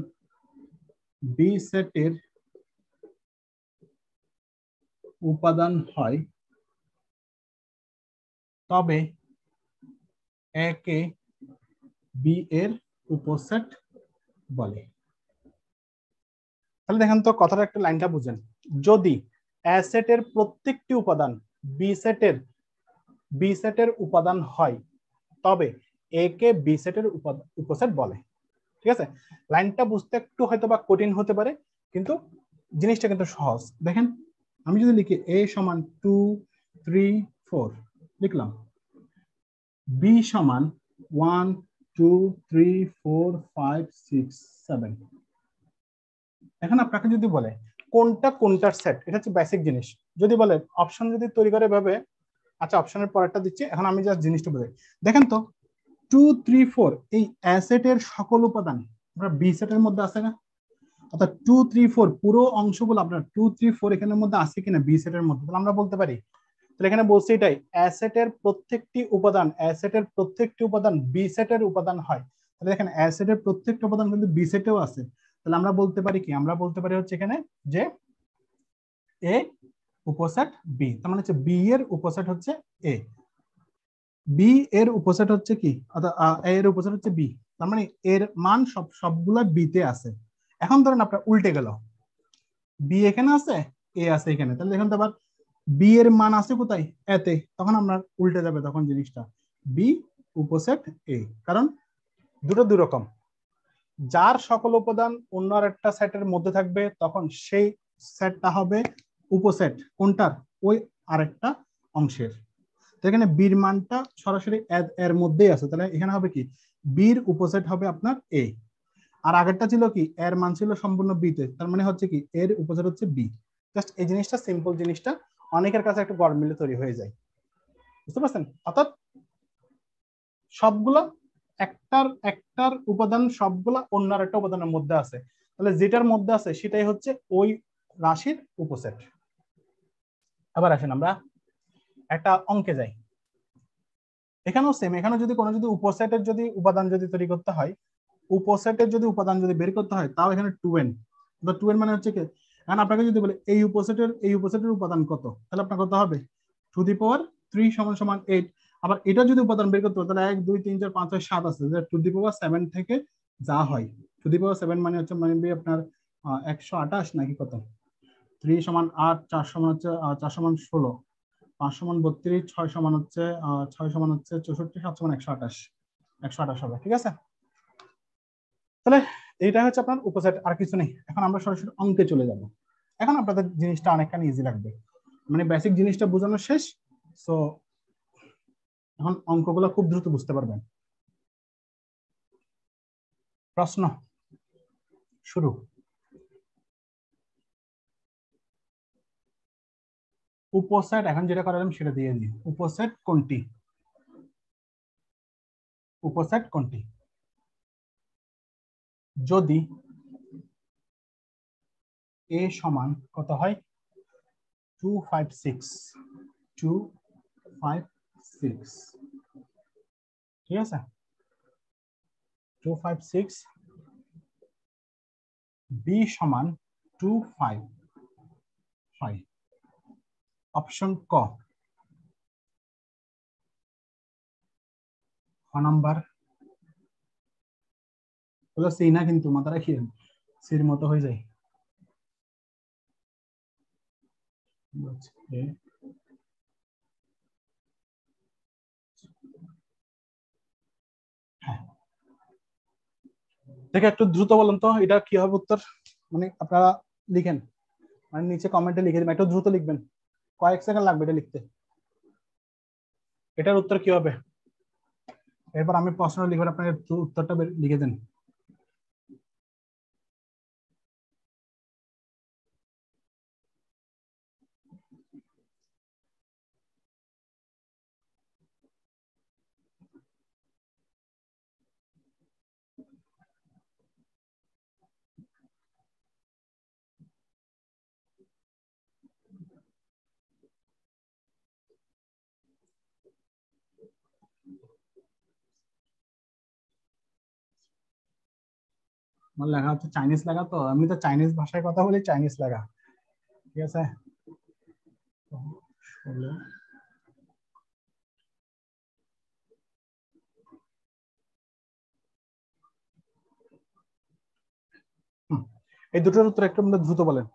বি সেটের উপাদান হয়, তবে এ কে বি এর উপসেট বলে। তাহলে দেখেন তো কথাটা একটা লাইনটা বুঝেন, যদি অ্যাসেটের প্রত্যেকটি উপাদান বি সেটের উপাদান হয়, তবে এ কে বি সেটের উপসেট বলে। ঠিক আছে, লাইনটা বুঝতে একটু হয়তো বা কঠিন হতে পারে, কিন্তু জিনিসটা কিন্তু সহজ। দেখেন, আমি যদি লিখি এ সমান 2 3 4 লিখলাম, বি সমান 1 2 3 4 5 6 7। এখন আপনাকে যদি বলে কোনটা কোনটার সেট, এটা হচ্ছে বেসিক জিনিস। যদি বলে অপশন যদি তৈরি করে ভাবে, আচ্ছা অপশনের পরেরটা দিচ্ছি, এখন আমি জাস্ট জিনিসটা বুঝাই। দেখেন তো 2 3 4 এই অ্যাসেটের সকল উপাদান আপনার বি সেটের মধ্যে আছে না, অর্থাৎ 2 3 4 পুরো অংশগুলো আপনার 2 3 4 এখানের মধ্যে আছে কিনা বি সেটের মধ্যে, তাহলে আমরা বলতে পারি। তাহলে এখানে বলছি এটাই, অ্যাসেটের প্রত্যেকটি উপাদান বি সেটের উপাদান হয়। তাহলে দেখেন অ্যাসেটের প্রত্যেকটা উপাদান কিন্তু বি সেটেও আছে। তাহলে আমরা বলতে পারি কি, আমরা বলতে পারি হচ্ছে এখানে যে এ উপসেট বি, তার মানে হচ্ছে বি এর উপসেট হচ্ছে এ। বি এর উপসেট হচ্ছে কি, অর্থাৎ এর উপসেট হচ্ছে বি, তার মানে এর মান সবগুলা বি তে আছে। এখন ধরেন আপনার উল্টে গেল, বি এখানে আছে, এ আছে এখানে, তাহলে দেখেন তো আবার বি এর মান আছে কোথায়, এতে, তখন আমরা উল্টে যাবে তখন জিনিসটা, বি উপসেট এ, কারণ দুটো দুই রকম। যার সকল উপাদান অন্য একটা সেটের মধ্যে থাকবে তখন সেই সেটটা হবে উপসেট কোনটার, ওই আরেকটা অংশের। তো এখানে বির মানটা সরাসরি এর মধ্যেই আছে, তাহলে এখানে হবে কি, বির উপসেট হবে আপনার এ। আর আগেরটা ছিল কি, এর মান ছিল সম্পূর্ণ বি তে, তার মানে হচ্ছে কি এর উপসেট হচ্ছে বি। জাস্ট এই জিনিসটা, সিম্পল জিনিসটা অনেকের কাছে একটা গরমিলে তৈরি হয়ে যায়, বুঝতে পারছেন? অর্থাৎ সবগুলা একটার উপাদান সবগুলা অন্য একটা উপাদানের মধ্যে আছে, তাহলে যেটার মধ্যে আছে সেটাই হচ্ছে ওই রাশির উপসেট। আবার আসেন আমরা একটা অঙ্কে যাই, এখানেও সেম, এখানে যদি কোনো যদি উপসেটের যদি উপাদান যদি তৈরি করতে হয়, উপসেটের যদি উপাদান যদি বের করতে হয়, তাও এখানে 2n, তো 2n মানে হচ্ছে কি, এখন আপনাকে যদি বলে এই উপসেটের উপাদান কত, তাহলে আপনার কত হবে, টু দি পাওয়ার 3 সমান সমান 8। আবার এটা যদি উপাদান বের করতে হয়, তাহলে 1 2 3 4 5 6 7 আছে, টু দি পাওয়ার 7 থেকে যা হয়, টু দি পাওয়ার 7 মানে হচ্ছে মানে আপনার 128 নাকি কত, 3 সমান 8, 4 সমান হচ্ছে 4 সমান 16, 5 সমান 32, 6 সমান হচ্ছে 6 সমান হচ্ছে 64, 7 সমান 128 হবে, ঠিক আছে? তাহলে এইটা হচ্ছে আপনার উপসেট, আর কিছু নেই। এখন আমরা সরাসরি অঙ্কে চলে যাব, এখন আপনাদের জিনিসটা অনেকখানি ইজি লাগবে, মানে বেসিক জিনিসটা বোঝানো শেষ, সো এখন অঙ্কগুলো খুব দ্রুত বুঝতে পারবেন। প্রশ্ন শুরু। উপসেট, এখন যেটা করালাম সেটা দিয়ে দিই, উপসেট কোনটি, উপসেট কোনটি? যদি এ সমান কত হয়, 256, 256, ঠিক আছে, 256, বি সমান 255, অপশন ক, ক নাম্বার হলো সি না, কিন্তু মাথা রাখিয়েন সির মতো হয়ে যায়, হ্যাঁ। দেখে একটু দ্রুত বলেন তো এটা কি হবে উত্তর, মানে আপনারা লিখেন, মানে নিচে কমেন্টে লিখে দিবেন, একটু দ্রুত লিখবেন, কয়েক সেকেন্ড লাগবে এটা লিখতে, এটার উত্তর কি হবে, এরপর আমি প্রশ্ন লিখবেন, আপনার উত্তরটা লিখে দেন। আমার লেখা হচ্ছে চাইনিজ লেখা, তো আমি তো চাইনিজ ভাষায় কথা বলি, চাইনিজ লেখা, ঠিক আছে। 16, এই দুটোর উত্তর একটু দ্রুত বলেন।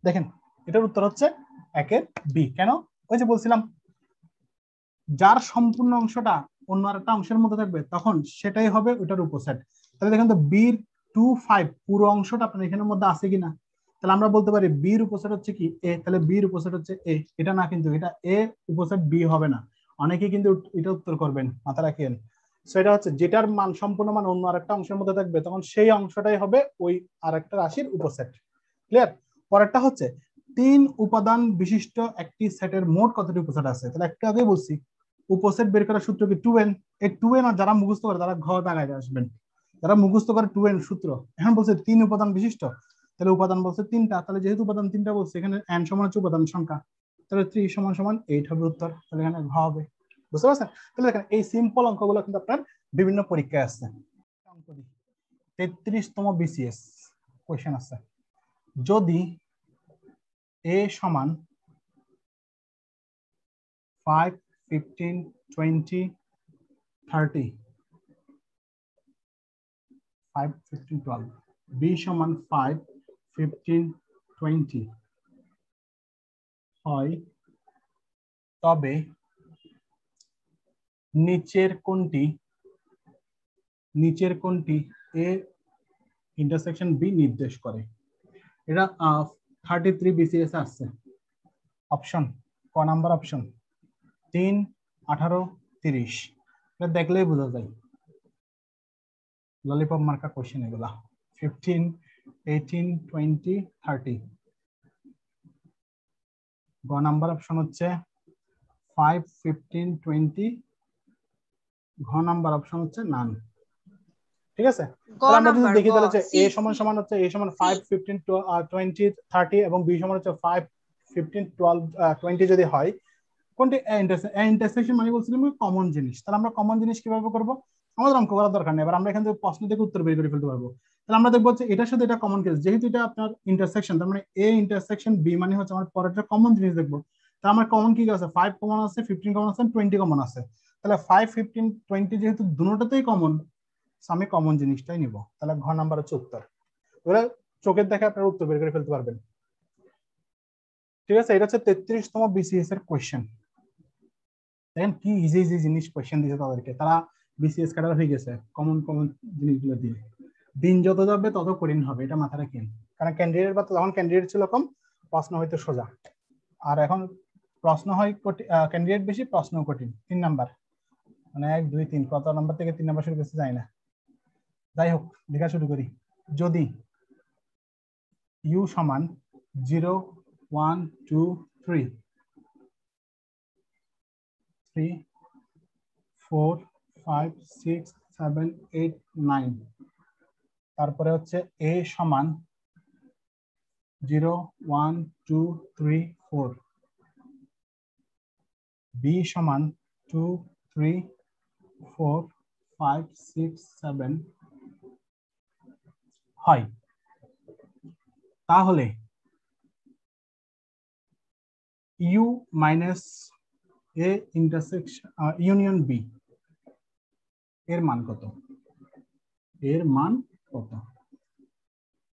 দেখেন এটার উত্তর হচ্ছে একের বি, কেন, ওই যে বলছিলাম যার সম্পূর্ণ অংশটা অন্য আরেকটা অংশের মধ্যে থাকবে তখন সেটাই হবে ওটার উপসেট। তাহলে দেখেন তো বির 25 পুরো অংশটা আপনার এখানের মধ্যে আছে কিনা, তাহলে আমরা বলতে পারি বির উপসেট হচ্ছে কি এ, তাহলে বির উপসেট হচ্ছে এ, এটা না, কিন্তু এটা এ উপসেট বি হবে না, অনেকে কিন্তু এটা উত্তর করবেন, মাথা রাখেন। সো এটা হচ্ছে যেটার মান সম্পূর্ণ মান অন্য আরেকটা অংশের মধ্যে থাকবে তখন সেই অংশটাই হবে ওই আরেকটা রাশির উপসেট, ক্লিয়ার? পরেরটা হচ্ছে 3 উপাদান বিশিষ্ট একটি সেটের মোট কতটি উপসেট আছে, তাহলে একটু আগেই বলছি উপসেট বের করার সূত্র কি 2n, এই 2n আর যারা মুখস্থ করে তারা ঘর দাগায় আসবেন, যারা মুখস্থ করে 2n সূত্র, এখন বলছে 3 উপাদান বিশিষ্ট, তাহলে উপাদান বলছে 3টা, তাহলে যেহেতু উপাদান 3টা বলছে এখানে n সমান হচ্ছে উপাদান সংখ্যা, তাহলে 3 সমান সমান 8 হবে উত্তর, তাহলে এখানে ঘ হবে, বুঝতে পারছেন? তাহলে দেখেন এই সিম্পল অঙ্কগুলো কিন্তু আপনার বিভিন্ন পরীক্ষায় আসছে। অঙ্ক দি 33তম বিসিএস কোশ্চেন আছে, যদি a সমান 5 15 20 30 5 15 12 b সমান 5 15 20 হয় তবে নিচের কোনটি a ইন্টারসেকশন b নির্দেশ করে? এটা 33 বিসিএস আসছে। অপশন ক নাম্বার অপশন 3 18 30 এটা দেখলেই বোঝা যায় ললিপপ মার্কা কোশ্চেন এগুলা 15 18 20 30 গ নাম্বার অপশন হচ্ছে 5 15 20 ঘ নাম্বার অপশন হচ্ছে নান। ঠিক আছে, তাহলে আমরা যদি দেখি তাহলে হচ্ছে a সমান সমান হচ্ছে a সমান 5 15 20 30 এবং b সমান হচ্ছে 5 15 12 20 যদি হয় কোনটি ইন্টারসেকশন মানে বলছিলাম কমন জিনিস। তাহলে আমরা কমন জিনিস কিভাবে করব? আমাদের অঙ্ক করার দরকার নেই, এবার আমরা এখান থেকে প্রশ্ন থেকে উত্তর বের করে ফেলতে পারবো। তাহলে আমরা দেখবো যে এটার সাথে এটা কমন কেস, যেহেতু এটা আপনার ইন্টারসেকশন তার মানে a ইন্টারসেকশন b মানে হচ্ছে আমার পরেরটা কমন জিনিস দেখবো। তাহলে আমার কমন কি আছে? 5 কমন আছে, 15 কমন আছে, 20 কমন আছে। তাহলে 5 15 20 যেহেতু দুটোটাতেই কমন, আমি কমন জিনিসটাই নিব। তাহলে ঘ নাম্বার হচ্ছে উত্তর। ওরা চোখের দেখে আপনারা উত্তর বের করে ফেলতে পারবেন। ঠিক আছে, এটা হচ্ছে 33তম বিসিএস এর কোশ্চেন। দেখেন কি ইজি ইজি জিনিস কোশ্চেন দিয়েছে তাদেরকে, তারা বিসিএস ক্যাডার হয়ে গেছে কমন কমন জিনিসগুলো দিয়ে। দিন যত যাবে তত কঠিন হবে, এটা মাথায় রাখেন। কারণ ক্যান্ডিডেট বা যখন ক্যান্ডিডেট ছিল কম, প্রশ্ন হয়তো সোজা, আর এখন প্রশ্ন হয় ক্যান্ডিডেট বেশি, প্রশ্ন কঠিন। 3 নাম্বার মানে 1 2 3 কত নাম্বার থেকে 3 নাম্বার শুরু করতে যায় না। যাই হোক, লেখা শুরু করি। যদি ইউ সমান 0 1 2 3 3 4 5 6 7 8 9, তারপরে হচ্ছে a সমান 0 1 2 3 4, b সমান 2 3 4 5 6 7 হয়, তাহলে u minus a intersection union b এর মান কত? এর মান কত?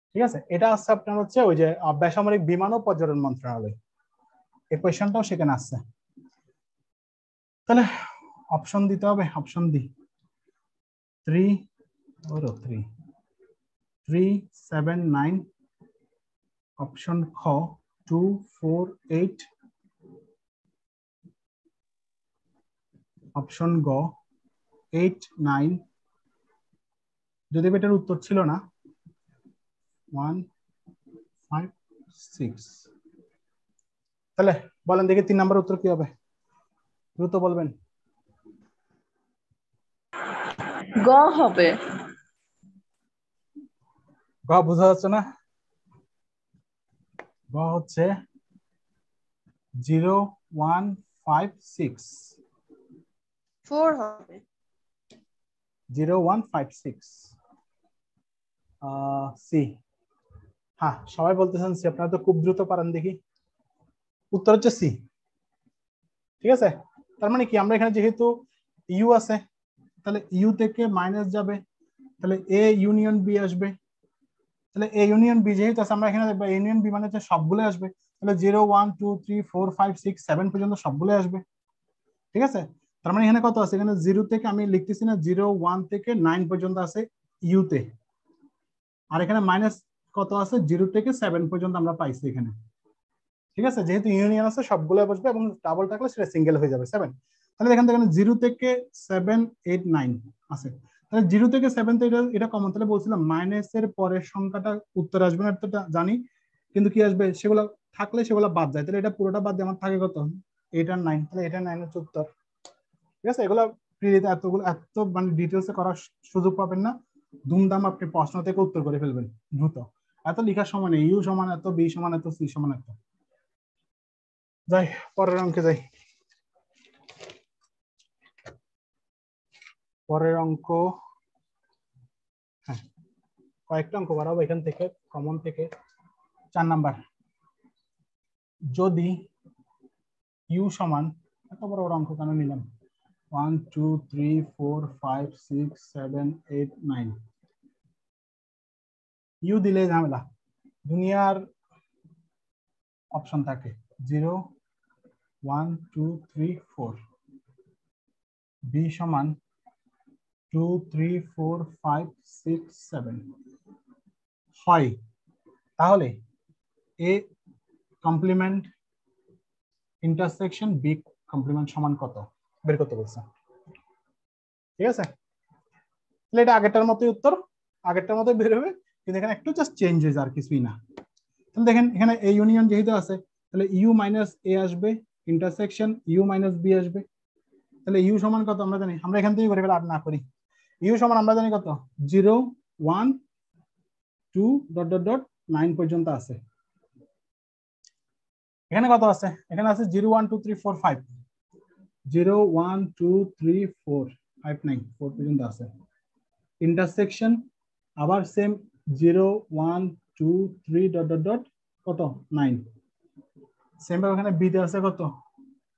ঠিক আছে, এটা আসছে আপনার হচ্ছে ওই যে বেসামরিক বিমান ও পর্যটন মন্ত্রণালয়, এই কোয়েশ্চনটাও সেখানে আসছে। তাহলে অপশন দিতে হবে, অপশন দি 3 3 3 7 9, অপশন খ 2 4 8, অপশন গ 8 9, যদি এটার উত্তর ছিল না 1 5 6। তাহলে বলেন দেখি 3 নাম্বার উত্তর কি হবে, দ্রুত বলবেন। গ হবে। গ বোঝা যাচ্ছে না? গ হচ্ছে 0 1 5 6 4 হবে। 0 1 5 6 সি। হ্যাঁ, সবাই বলতেছেন সি, আপনারা তো খুব দ্রুত পারেন, দেখি উত্তর হচ্ছে সি। ঠিক আছে, তার মানে কি আমরা এখানে যেহেতু ইউ আছে, তাহলে ইউ থেকে মাইনাস যাবে, তাহলে এ ইউনিয়ন বি আসবে। তাহলে এ ইউনিয়ন বি যেহেতু আছে, আমরা এখানে দেখবো ইউনিয়ন বি মানে হচ্ছে সবগুলো আসবে। তাহলে 0 1 2 3 4 5 6 7 পর্যন্ত সবগুলো আসবে। ঠিক আছে, তার মানে এখানে কত আছে? এখানে 0 থেকে আমি লিখতেছি না, 0 1 থেকে 9 পর্যন্ত আছে ইউতে, আর এখানে মাইনাস কত আছে? 0 থেকে 7 পর্যন্ত আমরা পাইছি এখানে। ঠিক আছে, যেহেতু ইউনিয়ন আছে সবগুলো বসবে এবং ডাবল থাকলে সেটা সিঙ্গেল হয়ে যাবে 7। তাহলে এখান থেকে 0 থেকে 7 8 9 আছে, তাহলে 0 থেকে 7 তো এটা কমন। তাহলে বলছিলাম মাইনাসের পরের সংখ্যাটা উত্তর আসবে না, এটা জানি, কিন্তু কি আসবে? সেগুলো থাকলে সেগুলো বাদ যায়। তাহলে এটা পুরোটা বাদ দিয়ে আমার থাকে কত? 8 আর 9। তাহলে 8 আর 9 হচ্ছে উত্তর। ঠিক আছে, এগুলো প্রিলিতে এত মানে ডিটেলসে করার সুযোগ পাবেন না, ধুমধাম আপনি প্রশ্ন থেকে উত্তর করে ফেলবেন দ্রুত। এত লেখার সময় নেই, ইউ সমান এত, বি সমান এত, সি সমান এত। যাই পরের অঙ্কে যাই। পরের অঙ্ক, হ্যাঁ কয়েকটা অঙ্ক বাড়াবো এখান থেকে কমন থেকে। 4 নাম্বার, যদি ইউ সমান, এত বড় বড় অঙ্ক কেন নিলাম, 1 2 3 4 5 6 7 8 9, ইউ দিলে ঝামেলা, দুনিয়ার অপশন থাকে 0 1 2 3 4, বি সমান 2 3 4 5 6 7 হয়, তাহলে A complement intersection B complement সমান কত বের করতে বলছে। ঠিক আছে, তাহলে এটা আগেরটার মতোই উত্তর, আগেরটার মতোই বের হবে, কিন্তু এখানে একটু জাস্ট চেঞ্জ হয়েছে আর কিছুই না। তাহলে দেখেন এখানে এ ইউনিয়ন যেহেতু আছে, তাহলে ইউ মাইনাস এ আসবে, ইন্টারসেকশন ইউ মাইনাস বি আসবে। তাহলে ইউ সমান কত আমরা জানি, আমরা এখান থেকে করে ফেলে আর না করি। ইউ সমান আমরা জানি কত, 0 1 2 ডট ডট ডট 9 পর্যন্ত আছে। এখানে কত আছে, এখানে আছে 0 1 2 3 4 5, 0 1 2 3 4 5 9 4 পর্যন্ত আছে। ইন্টারসেকশন আবার সেম 0 1 2 3 ডট ডট ডট কত 9, সেম ভাবে এখানে বি তে আছে কত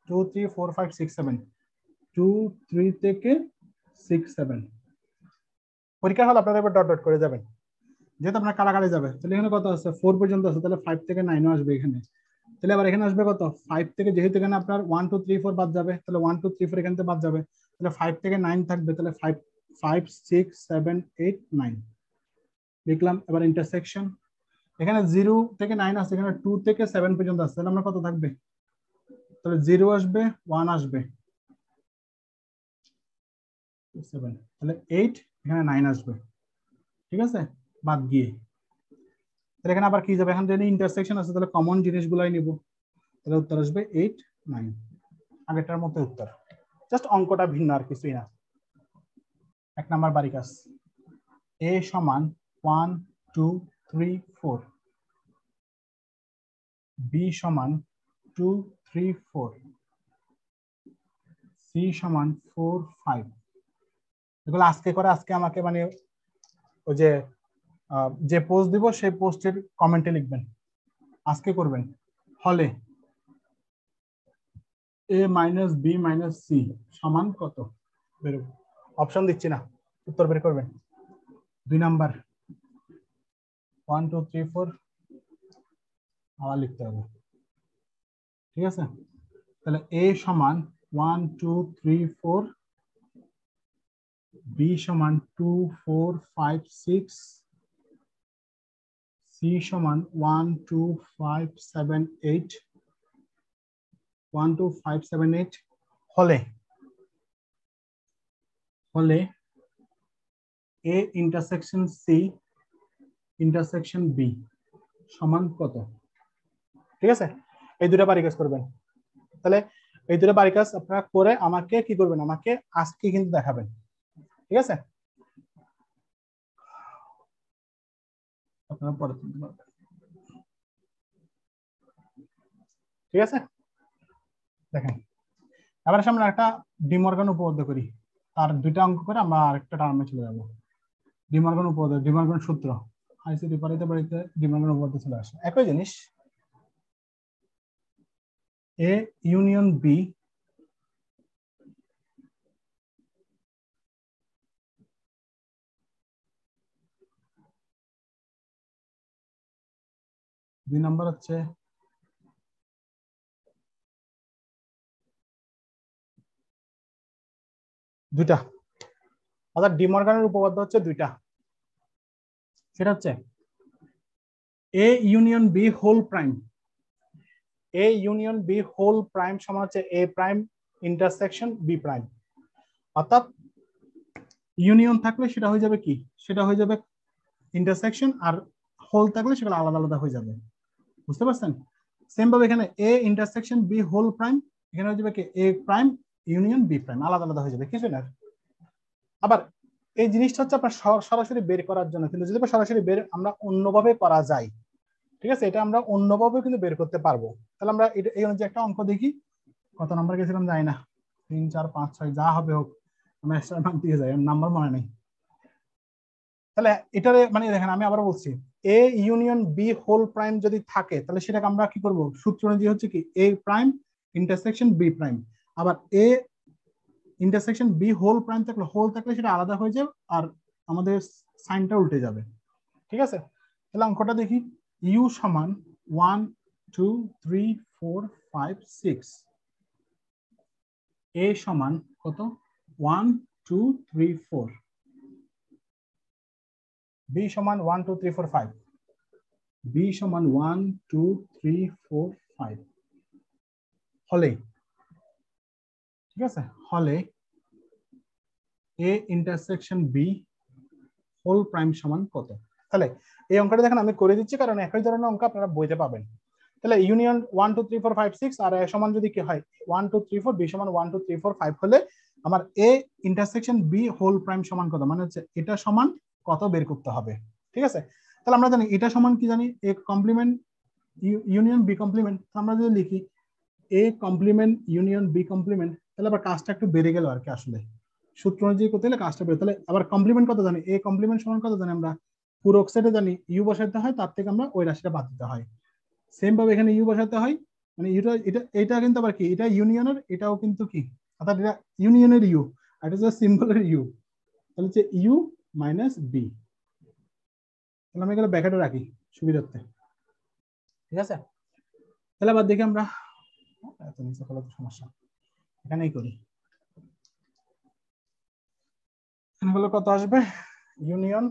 2 3 4 5 6 7, 2 3 থেকে 6 7। পরীক্ষা হল আপনারা এবার ডট ডট করে যাবেন, যেহেতু আপনার কারাগারে যাবে। তাহলে এখানে কত আছে 4 পর্যন্ত আছে, তাহলে 5 থেকে 9 আসবে এখানে। তাহলে আবার এখানে আসবে কত 5 থেকে, যেহেতু এখানে আপনার 1 2 3 4 বাদ যাবে, তাহলে 1 2 3 4 এখান থেকে বাদ যাবে, তাহলে 5 থেকে 9 থাকবে, তাহলে 5 5 6 7 8 9 লিখলাম। এবার ইন্টারসেকশন এখানে 0 থেকে 9 আছে, এখানে 2 থেকে 7 পর্যন্ত আছে, তাহলে আমরা কত থাকবে, তাহলে 0 আসবে 1 আসবে 7, তাহলে 8 এখানে 9 আসবে। ঠিক আছে, বাদ গিয়ে তাহলে এখানে আবার কি যাবে, এখানে যদি ইন্টারসেকশন আছে তাহলে কমন জিনিসগুলাই নিব, তাহলে উত্তর আসবে 8 9, আগেরটার মতো উত্তর, জাস্ট অঙ্কটা ভিন্ন আর কিছুই না। 1 নাম্বার বাড়ি কাজ, এ সমান 1 2 3 4, বি সমান 2 3 4, সি সমান 4 5। এগুলো আজকে করে, আজকে আমাকে মানে ওই যে পোস্ট দিব সেই পোস্টের কমেন্টে লিখবেন, আজকে করবেন। হলে এ মাইনাস বি মাইনাস সি সমান কত বের, অপশন দিচ্ছি না, উত্তর বের করবেন। 2 নাম্বার 1 2 3 4 আবার লিখতে হবে। ঠিক আছে, তাহলে এ সমান 1 2 3 4, বি সমান 2 4 5 6, সি সমান 1 2 5 7 8, 1 2 5 7 8 হলে A intersection C intersection B সমান কত। ঠিক আছে, এই দুটো বাড়ি কাজ করবেন। তাহলে এই দুটো বাড়ি কাজ আপনারা করে আমাকে কি করবেন, আমাকে আজকে কিন্তু দেখাবেন। ঠিক আছে, আপনারা পরে তুলতে পারবেন। ঠিক আছে, দেখেন এবার সামনে একটা ডিমর্গান উপপাদ্য করি, তার 2টা অঙ্ক করে আমরা আরেকটা টার্মে চলে যাব। ডিমর্গান উপপাদ্য, ডিমর্গান সূত্র, আইসিটি পড়াইতে পড়াইতে ডিমর্গান উপপাদ্য চলে আসে, একই জিনিস। এ ইউনিয়ন বি দুই নাম্বার হচ্ছে দুইটা, অর্থাৎ ডিমর্গানের উপপাদ্য হচ্ছে দুইটা। সেটা হচ্ছে A union B whole prime, A union B whole prime সমান হচ্ছে A prime intersection B prime. অর্থাৎ ইউনিয়ন থাকলে সেটা হয়ে যাবে কি, সেটা হয়ে যাবে ইন্টারসেকশন, আর হোল থাকলে সেগুলো আলাদা আলাদা হয়ে যাবে। বুঝতে পারছেন? সেম ভাবে এখানে A intersection B whole prime, এখানে হয়ে যাবে কি A prime union B prime, আলাদা আলাদা হয়ে যাবে, কিছু না। আবার এই জিনিসটা হচ্ছে আপনার সরাসরি বের করার জন্য, কিন্তু যদি সরাসরি বের আমরা অন্যভাবে করা যায়, ঠিক আছে, এটা আমরা অন্যভাবে কিন্তু বের করতে পারবো। তাহলে আমরা এই অনুযায়ী একটা অঙ্ক দেখি, কত নাম্বার গেছিলাম জানি না, 3 4 5 6 যা হবে হোক, আমরা এক্সট্রা মান দিয়ে যাই, নাম্বার মনে নেই। তাহলে এটারে মানে দেখেন আমি আবার বলছি, A union B whole prime যদি থাকে তাহলে সেটাকে আমরা কি করব, সূত্র অনুযায়ী হচ্ছে কি A prime intersection B prime. আবার A intersection B whole prime থাকলে, হোল থাকলে সেটা আলাদা হয়ে যাবে আর আমাদের সাইনটা উল্টে যাবে। ঠিক আছে, তাহলে অঙ্কটা দেখি। ইউ সমান 1 2 3 4 5 6, এ সমান কত 1 2 3 4, বি সমান 1 2 3 4 5, বি সমান 1 2 3 4 5 হলে, ঠিক আছে, হলে A intersection B whole prime সমান কত। তাহলে এই অঙ্কটা দেখেন আমি করে দিচ্ছি কারণ একই ধরনের অঙ্ক আপনারা বইতে পাবেন। তাহলে ইউনিয়ন 1 2 3 4 5 6 আর এ সমান যদি কি হয় 1 2 3 4, বি সমান 1 2 3 4 5 হলে আমার A intersection B whole prime সমান কত, মানে হচ্ছে এটা সমান কত বের করতে হবে। ঠিক আছে, তাহলে আমরা জানি এটা সমান কি জানি, A complement union B complement. আমরা যদি লিখি A complement union B complement, তাহলে আবার কাজটা একটু বেড়ে গেল আর কি, আসলে সূত্র অনুযায়ী করতে হলে কাজটা বেড়ে। তাহলে আবার কমপ্লিমেন্ট কত জানি, এ কমপ্লিমেন্ট সমান কত জানি আমরা, পুরো সেটে জানি ইউ বসাতে হয়, তার থেকে আমরা ওই রাশিটা বাদ দিতে হয়। সেম ভাবে এখানে ইউ বসাতে হয়, মানে এটা কিন্তু আবার কি, এটা ইউনিয়নের, এটাও কিন্তু কি, অর্থাৎ এটা ইউনিয়নের ইউ আর এটা হচ্ছে সিম্বলের ইউ, তাহলে হচ্ছে ইউ মাইনাস বি। তাহলে আমি এগুলো ব্র্যাকেটে রাখি সুবিধার্থে। ঠিক আছে, তাহলে আবার দেখি আমরা, এত নিচে ফেলা তো সমস্যা, এখানেই করি। এখানে হলো কত আসবে, ইউনিয়ন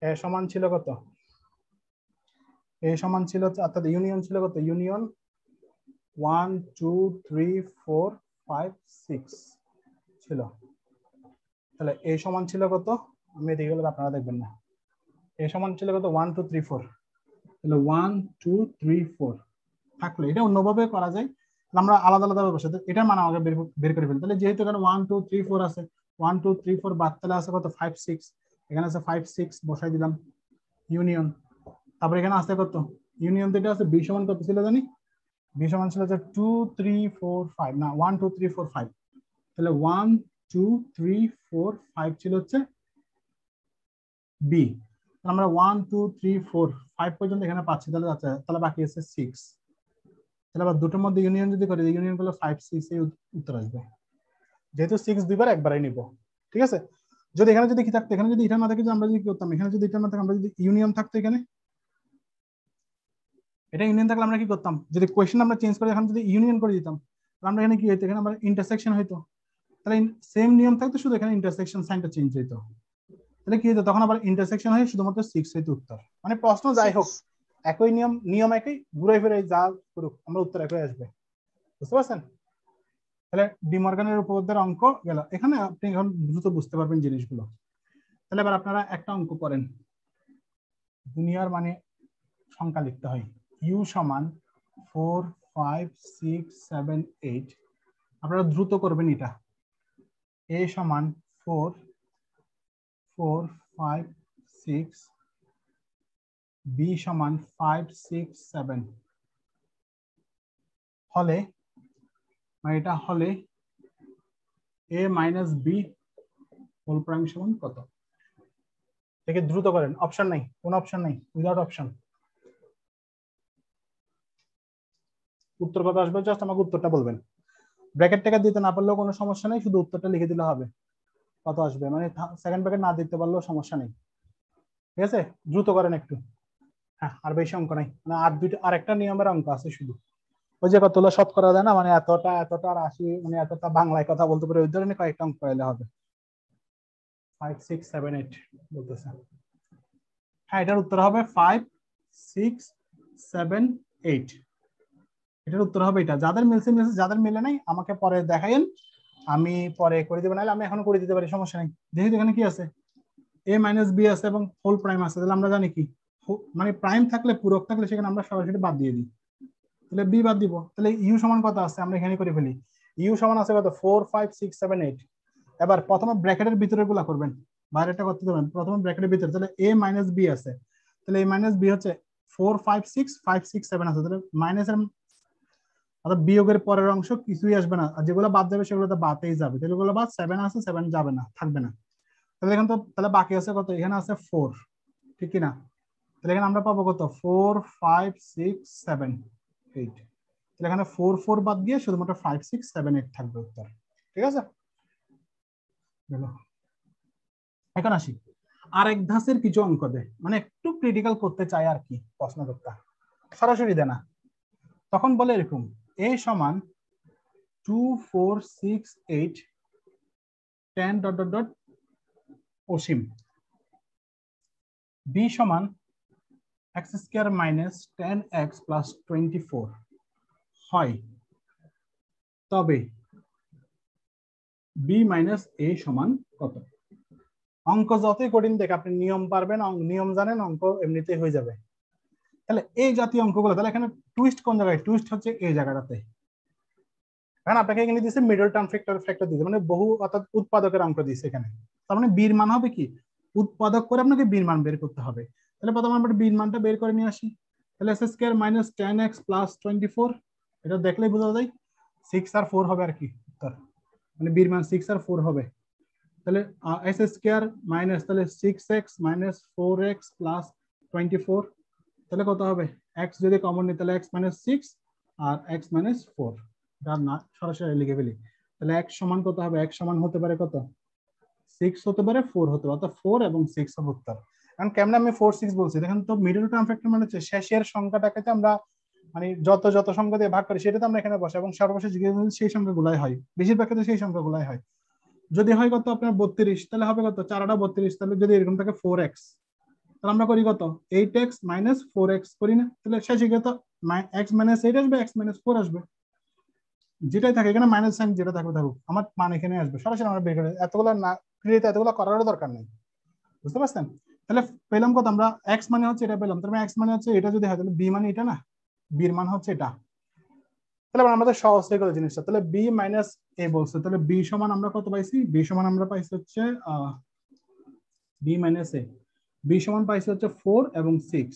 এ সমান ছিল কত, এ সমান ছিল অর্থাৎ ইউনিয়ন ছিল কত, ইউনিয়ন 1 2 3 4 5 6 ছিল। তাহলে এ সমান ছিল কত, আমি এদিকে গেলে আপনারা দেখবেন না, এ সমান ছিল কত 1 2 3 4, তাহলে 1 2 3 4 থাকলে এটা অন্যভাবে করা যায়, আমরা আলাদা আলাদা ভাবে বসাতে, এটা মানে আমাকে বের করে ফেলি। তাহলে যেহেতু এখানে 1 2 3 4 আছে, 1 2 3 4 বাদ, তাহলে আছে কত 5 6, এখানে আছে 5 6 বসাই দিলাম ইউনিয়ন। তারপর এখানে আছে কত ইউনিয়ন, তো এটা আছে বি সমান কত ছিল জানি, বি সমান ছিল যে 2 3 4 5, না 1 2 3 4 5, তাহলে 1 2 3 4 5 ছিল হচ্ছে বি। আমরা 1 2 3 4 5 পর্যন্ত এখানে পাচ্ছি, তাহলে আচ্ছা, তাহলে বাকি আছে 6। তাহলে আবার দুটোর মধ্যে ইউনিয়ন যদি করি, ইউনিয়ন করলে 5 6 এই উত্তর আসবে, যেহেতু 6 দুইবার একবারই নিব। ঠিক আছে, যদি এখানে যদি কি থাকতো, এখানে যদি এটা না থাকে, আমরা যদি কি করতাম, এখানে যদি এটা না থাকে, আমরা যদি ইউনিয়ন থাকতো, এখানে এটা ইউনিয়ন থাকলে আমরা কি করতাম, যদি কোয়েশ্চেন আমরা চেঞ্জ করে এখানে যদি ইউনিয়ন করে দিতাম, তাহলে আমরা এখানে কি হইতো, এখানে আমরা ইন্টারসেকশন হইতো, তাহলে সেম নিয়ম থাকতো, শুধু এখানে ইন্টারসেকশন সাইনটা চেঞ্জ হইতো, তাহলে কি হইতো, তখন আবার ইন্টারসেকশন হয়ে শুধুমাত্র 6 হইতো উত্তর। মানে প্রশ্ন যাই হোক একই নিয়ম একই, ঘুরে ফিরে যা করুক আমরা উত্তর একই আসবে। বুঝতে পারছেন? তাহলে ডিমর্গানের উপপাদ্যের অঙ্ক গেল, এখানে আপনি এখন দ্রুত বুঝতে পারবেন জিনিসগুলো। তাহলে এবার আপনারা একটা অঙ্ক করেন, দুনিয়ার মানে সংখ্যা লিখতে হয়, ইউ সমান 4 5 6 7 8, আপনারা দ্রুত করবেন এটা। এ সমান 4 4 5 6, বি সমান 5 6 7 হলে, মানে এটা হলে এ মাইনাস বি হোল প্রাইম সমান কত। দেখে দ্রুত করেন, অপশন নাই, কোন অপশন নাই, উইদাউট অপশন। উত্তর কত আসবে জাস্ট আমাকে উত্তরটা বলবেন, ব্র্যাকেট টাকা দিতে না পারলেও কোনো সমস্যা নেই, শুধু উত্তরটা লিখে দিলে হবে কত আসবে, মানে সেকেন্ড ব্র্যাকেট না দিতে পারলেও সমস্যা নেই। ঠিক আছে, দ্রুত করেন একটু। হ্যাঁ, আর বেশি অঙ্ক নাই, মানে আর একটা নিয়মের অঙ্ক আছে শুধু, ওই যে কতগুলো শতকরা দেয় না, মানে এতটা এতটা রাশি, মানে এতটা বাংলায় কথা বলতে পারে, ওই ধরনের কয়েকটা অঙ্ক পাইলে হবে। 5 6 7 8 বলতেছে, হ্যাঁ এটার উত্তর হবে 5 6 7 8, এটার উত্তর হবে এটা। যাদের মিলছে মিলছে, যাদের মিলে নাই আমাকে পরে দেখাইন, আমি পরে করে দেবো, নাহলে আমি এখন করে দিতে পারি, সমস্যা নেই। যেহেতু এখানে কি আছে, এ মাইনাস বি আছে এবং হোল প্রাইম আছে, তাহলে আমরা জানি কি, মানে প্রাইম থাকলে, পূরক থাকলে সেখানে আমরা সরাসরি বাদ দিয়ে দিই, তাহলে বি বাদ দিব। তাহলে ইউ সমান কত আছে, আমরা এখানে করে ফেলি, ইউ সমান আছে কত 4 5 6 7 8। এবার প্রথমে ব্র্যাকেটের ভিতরে গুলা করবেন, বাইরেটা করতে দেবেন, প্রথমে ব্র্যাকেটের ভিতরে, তাহলে এ মাইনাস বি আছে, তাহলে এ মাইনাস বি হচ্ছে 4 5 6 5 6 7 আছে, তাহলে মাইনাসের অর্থাৎ বিয়োগের পরের অংশ কিছুই আসবে না, আর যেগুলো বাদ যাবে সেগুলো তো বাদই যাবে, তাহলে এগুলো বাদ, 7 আছে 7 যাবে না, থাকবে না। তাহলে এখানে তো তাহলে বাকি আছে কত, এখানে আছে 4, ঠিক কি না? তাহলে এখানে আমরা পাবো কত, 4 5 6 7 8। তাহলে এখানে 4 4 বাদ দিয়ে শুধুমাত্র 5 6 7 8 থাকবে উত্তর, ঠিক আছে? এখন আসি আরেক ধাঁচের কিছু অঙ্ক দে, মানে একটু ক্রিটিক্যাল করতে চাই আর কি, প্রশ্নকর্তা সরাসরি দেয় না। তখন বলে এরকম, a সমান 2 4 6 8 10 ডট ডট ডট অসীম, b সমান x square minus 10x plus 24 হয়, তবে b মাইনাস a সমান কত? অঙ্ক যতই কঠিন দেখ, আপনি নিয়ম পারবেন, নিয়ম জানেন, অঙ্ক এমনিতেই হয়ে যাবে। তাহলে এই জাতীয় অঙ্কগুলো, তাহলে এখানে টুইস্ট কোন জায়গায়? টুইস্ট হচ্ছে এই জায়গাটাতে। এখন আপনাকে এখানে দিয়েছে মিডল টার্ম ফ্যাক্টর দিয়েছে, মানে বহু অর্থাৎ উৎপাদকের অঙ্ক দিয়েছে এখানে। তার মানে বীর মান হবে কি, উৎপাদক করে আপনাকে বীর মান বের করতে হবে। তাহলে প্রথমে আমরা বীর মানটা বের করে নিয়ে আসি। তাহলে S square minus 10x plus 24, এটা দেখলেই বোঝা যায় 6 আর 4 হবে আর কি উত্তর, মানে বীর মান 6 আর 4 হবে। তাহলে এস স্কয়ার মাইনাস, তাহলে 6x মাইনাস 4x প্লাস 24, তাহলে কত হবে? x যদি কমন নিই তাহলে x মাইনাস 6 আর x মাইনাস 4, না সরাসরি লিখে ফেলি। তাহলে x সমান কত হবে? x সমান হতে পারে কত? 6 হতে পারে, 4 হতে পারে, অর্থাৎ 4 এবং 6 হবে উত্তর। কারণ কেমনে আমি 4 6 বলছি দেখেন তো, মিডল টার্ম ফ্যাক্টর মানে হচ্ছে শেষের সংখ্যাটাকে আমরা মানে যত সংখ্যা দিয়ে ভাগ করি সেটা তো আমরা এখানে বসাই, এবং সর্বশেষ সেই সংখ্যাগুলাই হয়, বেশিরভাগ ক্ষেত্রে সেই সংখ্যাগুলাই হয়। যদি হয় কত আপনার 32, তাহলে হবে কত? 4টা 32, তাহলে যদি এরকম থাকে 4x, তাহলে আমরা করি কত? 8x মাইনাস 4x করি না? তাহলে শেষে গিয়ে তো x মাইনাস 8 আসবে, x মাইনাস 4 আসবে, যেটাই থাকে এখানে মাইনাস সাইন যেটা থাকবে থাকুক, আমার মান এখানে আসবে, সরাসরি আমরা বের করে এতগুলো না ক্রিয়েতে এতগুলো করারও দরকার নেই, বুঝতে পারছেন? তাহলে পেলাম কত আমরা? x মানে হচ্ছে এটা পেলাম, তার মানে x মানে হচ্ছে এটা যদি হয় তাহলে b মানে এটা না, b এর মান হচ্ছে এটা। তাহলে আমাদের সহজ হয়ে গেল জিনিসটা। তাহলে b মাইনাস a বলছে, তাহলে b সমান আমরা কত পাইছি? b সমান আমরা পাইছি হচ্ছে b মাইনাস a, b সমান পাইছি হচ্ছে 4 এবং 6,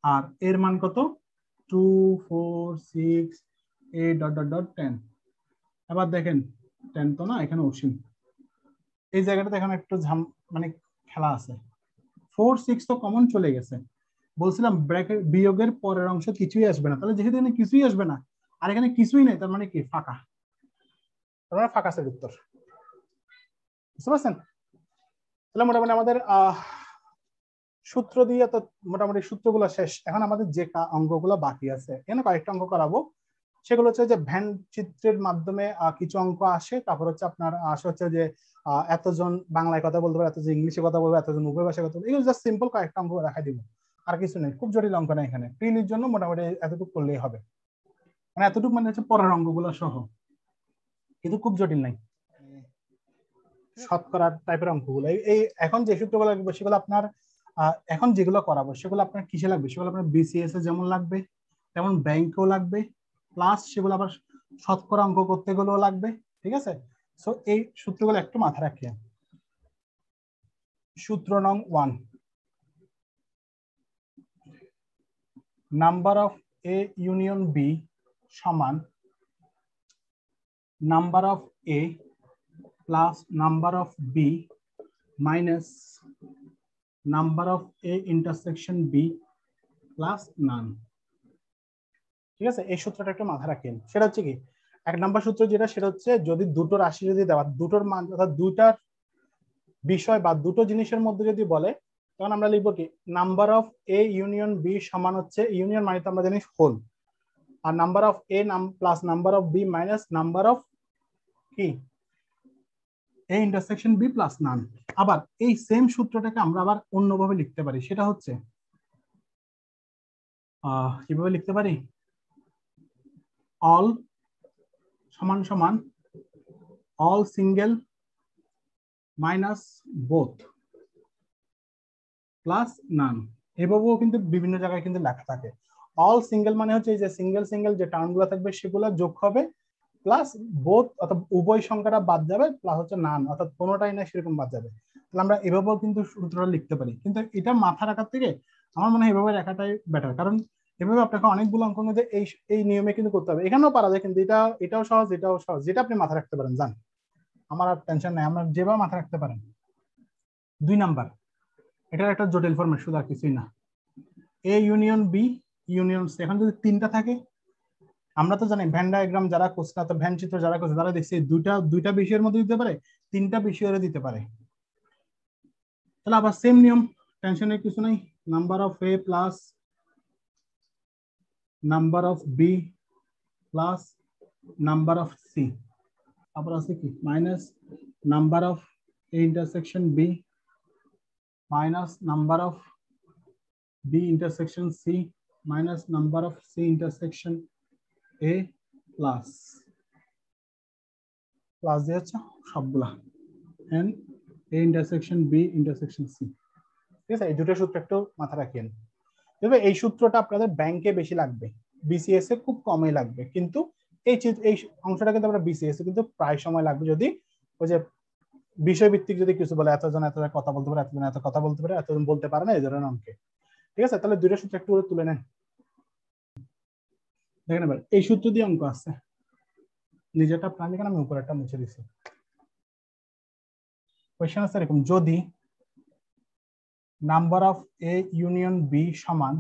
আর এর মান কত? 2 4 6 8 ডট ডট ডট 10। এবার দেখেন 10 তো না, এখানে অসীম, এই জায়গাটাতে এখানে একটু মানে খেলা আছে। 4 6 তো কমন চলে গেছে, বলছিলাম ব্র্যাকেট বিয়োগের পরের অংশ কিছুই আসবে না, তাহলে যেহেতু এখানে কিছুই আসবে না আর এখানে কিছুই নেই, তার মানে কি? ফাঁকা, তার মানে ফাঁকা সেট উত্তর, বুঝতে পারছেন? তাহলে মোটামুটি আমাদের সূত্র দিয়ে তো মোটামুটি সূত্রগুলো শেষ। এখন আমাদের যে অঙ্কগুলো বাকি আছে, এখানে কয়েকটা অঙ্ক করাবো, সেগুলো হচ্ছে যে ভ্যান চিত্রের মাধ্যমে কিছু অঙ্ক আসে, তারপর হচ্ছে আপনার আসে হচ্ছে যে এতজন বাংলায় কথা বলতে পারবে, এতজন ইংলিশে কথা বলবে, এতজন উভয় ভাষায় কথা বলবে, এগুলো জাস্ট সিম্পল কয়েকটা অঙ্ক দেখাই দিব, আর কিছু নেই, খুব জটিল অঙ্ক নেই এখানে। প্রিলির জন্য মোটামুটি এতটুকু করলেই হবে, মানে এতটুকু মানে হচ্ছে পরের অঙ্কগুলো সহ, কিন্তু খুব জটিল নাই, শতকরা টাইপের অঙ্কগুলো। এই এখন যে সূত্রগুলো লাগবে সেগুলো আপনার এখন যেগুলো করাবো সেগুলো আপনার কিসে লাগবে? সেগুলো আপনার বিসিএস এ যেমন লাগবে তেমন ব্যাংকেও লাগবে, প্লাস সেগুলো আবার শতকরা অঙ্ক করতে গেলেও লাগবে, ঠিক আছে? সো এই সূত্রগুলো একটু মাথায় রাখিয়ে। সূত্র নং 1, number of A union B সমান number of A plus number of B minus number of A intersection B plus none, ঠিক আছে? এই সূত্রটা একটু মাথায় রাখেন। সেটা হচ্ছে কি, 1 নম্বর সূত্র যেটা, সেটা হচ্ছে যদি দুটো রাশি যদি দেওয়া, দুটোর মান অর্থাৎ দুইটার বিষয় বা দুটো জিনিসের মধ্যে যদি বলে, তখন আমরা লিখবো কি, number of A union B সমান হচ্ছে, ইউনিয়ন মানে তো আমরা জানি হোল, আর number of A plus number of B minus number of কি, A intersection B plus none. আবার এই সেম সূত্রটাকে আমরা আবার অন্যভাবে লিখতে পারি, সেটা হচ্ছে কিভাবে লিখতে পারি? অল সমান সমান all single minus both plus none, এভাবেও কিন্তু বিভিন্ন জায়গায় কিন্তু লেখা থাকে। অল সিঙ্গেল মানে হচ্ছে এই যে সিঙ্গেল সিঙ্গেল যে টার্মগুলো থাকবে সেগুলো যোগ হবে, প্লাস বোথ অর্থাৎ উভয় সংখ্যাটা বাদ যাবে, প্লাস হচ্ছে নান অর্থাৎ কোনোটাই না সেরকম বাদ যাবে। তাহলে আমরা এভাবেও কিন্তু সূত্রটা লিখতে পারি, কিন্তু এটা মাথা রাখার থেকে আমার মনে হয় এভাবে লেখাটাই বেটার, কারণ এভাবে আপনাকে অনেকগুলো অঙ্কের মধ্যে এই নিয়মে কিন্তু করতে হবে। এখানেও পারা যায়, কিন্তু এটাও সহজ, এটাও সহজ, যেটা আপনি মাথা রাখতে পারেন জান। আমার আর টেনশন নাই, আমরা যেভাবে মাথায় রাখতে পারেন। 2 নাম্বার, এটার একটা জটিল ফরম্যাট, শুধু আর কিছুই না। A union B union C. এখন যদি 3টা থাকে, আমরা তো জানি ভ্যান ডায়াগ্রাম যারা করছে, তো ভ্যান চিত্র যারা করছে তারা দেখছি দুইটা বিষয়ের মধ্যে দিতে পারে, 3টা বিষয়ের দিতে পারে। তাহলে আবার সেম নিয়ম, টেনশনের কিছু নাই। Number of A plus number of B plus number of C, আবার আছে কি minus number of A intersection B minus number of B intersection C minus number of C intersection A plus দিয়ে হচ্ছে সবগুলা and A intersection B intersection C. ঠিক আছে, এই দুটো সূত্র একটু মাথা রাখেন। তবে এই সূত্রটা আপনাদের ব্যাংকে বেশি লাগবে, বিসিএস এ খুব কমই লাগবে, কিন্তু এই অংশটা কিন্তু আমরা বিসিএস এ কিন্তু প্রায় সময় লাগবে, যদি ওই যে বিষয় ভিত্তিক যদি কিছু বলে, এতজন কথা বলতে পারে, এতজন এত কথা বলতে পারে, এতজন বলতে পারে না, এই ধরনের অঙ্কে। ঠিক আছে, তাহলে দুটো সূত্র একটু তুলে নেন। দেখেন এবার এই সূত্র দিয়ে অঙ্ক আছে, নিজেরটা প্ল্যান দেখেন, আমি উপরেরটা মুছে দিছি। কোয়েশ্চেন আছে এরকম, যদি number of A union B সমান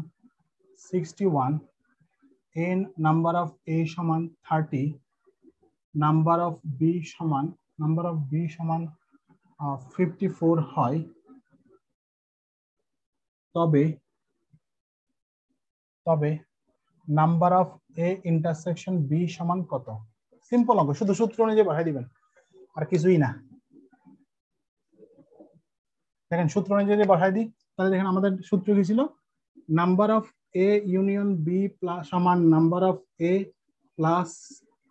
61, এন নাম্বার অফ এ সমান 30, নাম্বার অফ বি সমান 54 হয়, তবে number of A intersection B সমান কত? সিম্পল অঙ্ক, শুধু সূত্র অনুযায়ী বসাই দিবেন, আর কিছুই না। দেখেন সূত্র অনুযায়ী বসাই দিই, তাহলে দেখেন আমাদের সূত্র কি ছিল? Number of A union B plus সমান number of A plus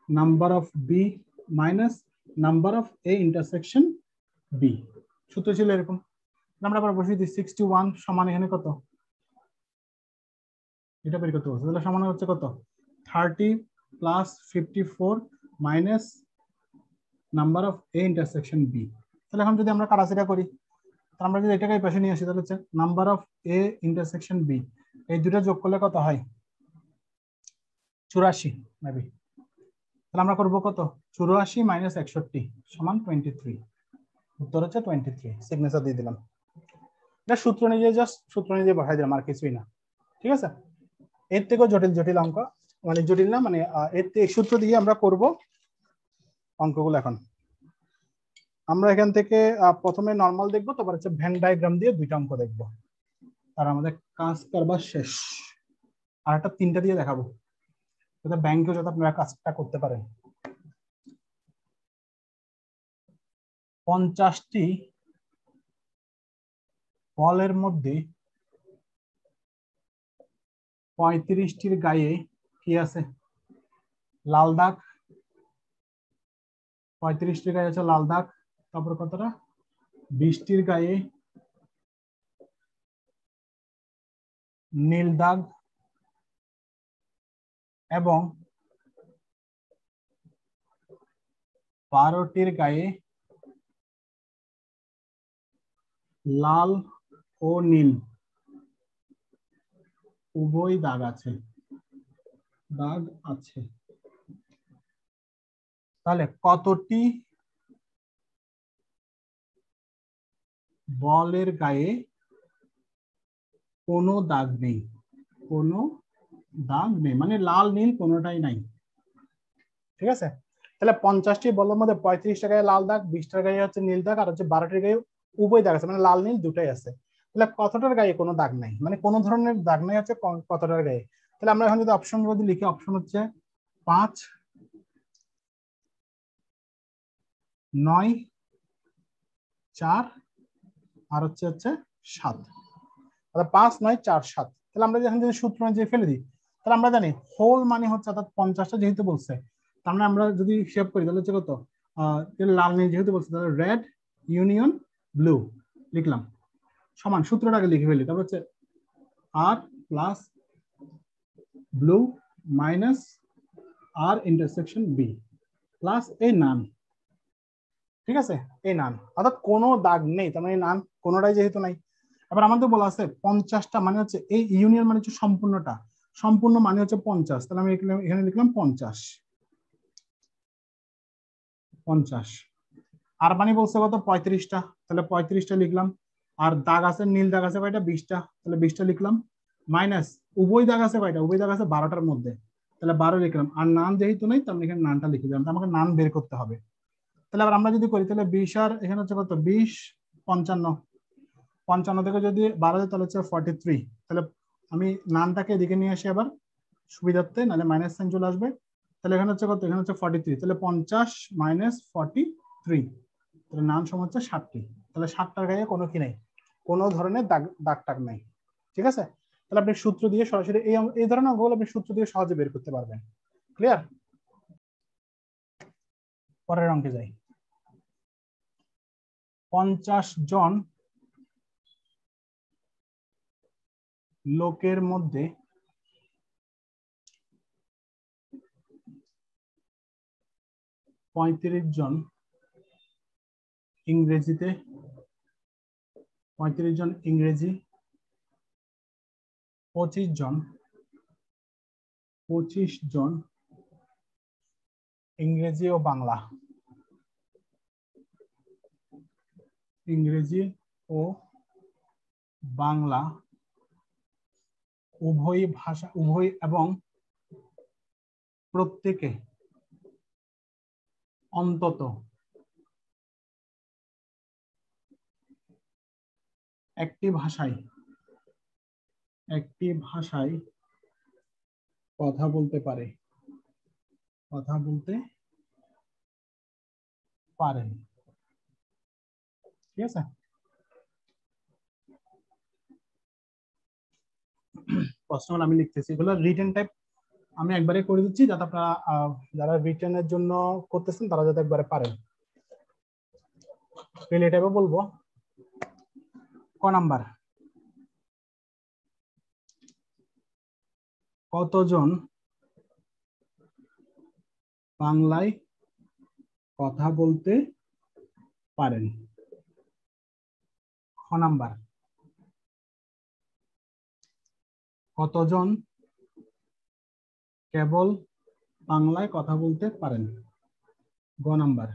number of B minus number of A intersection B. সূত্র ছিল এরকম। আমরা আবার বসিয়ে দিই 61 সমান এখানে কত, এটা বের করতে বলছে, তাহলে সমান হচ্ছে কত 30 plus 54 minus number of A intersection B. তাহলে এখন যদি আমরা কাটাছেটা করি, তাহলে আমরা যদি এটাকে এই পাশে নিয়ে আসি, তাহলে হচ্ছে number of A intersection B, এই দুটো যোগ করলে কত হয় 84 মেবি। তাহলে আমরা করবো কত 84 মাইনাস 61 সমান 23। উত্তর হচ্ছে 23। সিগনেচার দিয়ে দিলাম। এটা সূত্র অনুযায়ী, জাস্ট সূত্র অনুযায়ী বসাই দিলাম, আর কিছুই না। ঠিক আছে, এর থেকেও জটিল অঙ্ক, মানে জটিল না, মানে এর থেকে সূত্র দিয়ে আমরা করব অঙ্কগুলো। এখন আমরা এখান থেকে প্রথমে নরমাল দেখবো, তারপর হচ্ছে ভেন ডায়াগ্রাম দিয়ে 2টা অঙ্ক দেখবো, আর আমাদের কাজ করবার শেষ। আর একটা 3টা দিয়ে দেখাবো, যাতে ব্যাংকেও যাতে আপনারা কাজটা করতে পারেন। 50টি বলের মধ্যে 35টির গায়ে কি আছে? লাল দাগ। 35টির গায়ে আছে লাল দাগ। তারপর কতটা? 20টির গায়ে নীল দাগ এবং 12টির গায়ে লাল ও নীল উভয় দাগ আছে। তাহলে কতটি বলের গায়ে কোনো দাগ নেই? মানে লাল নীল কোনোটাই নাই। ঠিক আছে, তাহলে 50টি বলের মধ্যে 35টা গায়ে লাল দাগ, 20টার গায়ে হচ্ছে নীল দাগ, আর হচ্ছে 12টির গায়ে উভয় দাগ আছে, মানে লাল নীল দুটাই আছে। তাহলে কতটার গায়ে কোনো দাগ নাই, মানে কোনো ধরনের দাগ নাই হচ্ছে কতটার গায়ে? তাহলে আমরা এখন যদি অপশন যদি লিখি, অপশন হচ্ছে 5, 9, 4 আর হচ্ছে 7। অর্থাৎ 5, 9, 4, 7। তাহলে আমরা যখন যদি সূত্র অনুযায়ী ফেলে দিই, তাহলে আমরা জানি হোল মানে হচ্ছে, অর্থাৎ 50টা যেহেতু বলছে, তাহলে আমরা যদি হিসাব করি তাহলে হচ্ছে কত, লাল নীল যেহেতু বলছে, তাহলে রেড ইউনিয়ন ব্লু লিখলাম, সমান সূত্রটাকে লিখে ফেলি। তারপর হচ্ছে আর প্লাস ব্লু মাইনাস আর ইন্টারসেকশন বি প্লাস এই নান। ঠিক আছে, এই নান, অর্থাৎ কোনো দাগ নেই, তার মানে নান কোনোটাই যেহেতু নাই। এবার আমাদের বলা আছে 50টা, মানে হচ্ছে এই ইউনিয়ন মানে হচ্ছে সম্পূর্ণটা, সম্পূর্ণ মানে হচ্ছে 50। তাহলে আমি এখানে লিখলাম 50। আরবানি বলছে কত 35টা, তাহলে 35টা লিখলাম। আর দাগ আছে, নীল দাগ আছে কয়টা 20টা, তাহলে 20টা লিখলাম। মাইনাস উভয় দাগ আছে কয়টা, উভয় দাগ আছে 12টার মধ্যে, তাহলে 12 লিখলাম। আর নান যেহেতু নেই তাহলে এখানে নানটা লিখে দিলাম, আমাকে নান বের করতে হবে। তাহলে আবার আমরা যদি করি তাহলে 20 আর এখানে হচ্ছে কত 20 55, 55 থেকে যদি 12 দেয় তাহলে হচ্ছে 43। তাহলে আমি নানটাকে এদিকে নিয়ে আসি আবার সুবিধার্থে, নাহলে মাইনাস সাইন চলে আসবে। তাহলে এখানে হচ্ছে কত, এখানে হচ্ছে 43, তাহলে 50 মাইনাস 43, তাহলে নান সমান হচ্ছে 60টি। তাহলে 60টার গায়ে কোনো কি নেই, কোনো ধরনের দাগ টাগ নাই। ঠিক আছে, তাহলে আপনি সূত্র দিয়ে সরাসরি এই ধরনের অঙ্কগুলো আপনি সূত্র দিয়ে সহজে বের করতে পারবেন। ক্লিয়ার? পরের অঙ্কে যাই। 50 জন লোকের মধ্যে 35 জন ইংরেজিতে, 35 জন ইংরেজি, 25 জন ইংরেজি ও বাংলা, ইংরেজি ও বাংলা উভয় ভাষা, উভয় এবং প্রত্যেকে অন্তত একটি ভাষায় কথা বলতে পারেন। ঠিক আছে, প্রশ্ন আমি লিখতেছি, এগুলো রিটেন টাইপ আমি একবারে করে দিচ্ছি, যাতে আপনারা যারা রিটেনের জন্য করতেছেন তারা যাতে একবারে পারেন। রিলে টাইপে বলবো। ক নাম্বার, কতজন বাংলায় কথা বলতে পারেন? খ নাম্বার, কতজন কেবল বাংলায় কথা বলতে পারেন? গ নাম্বার,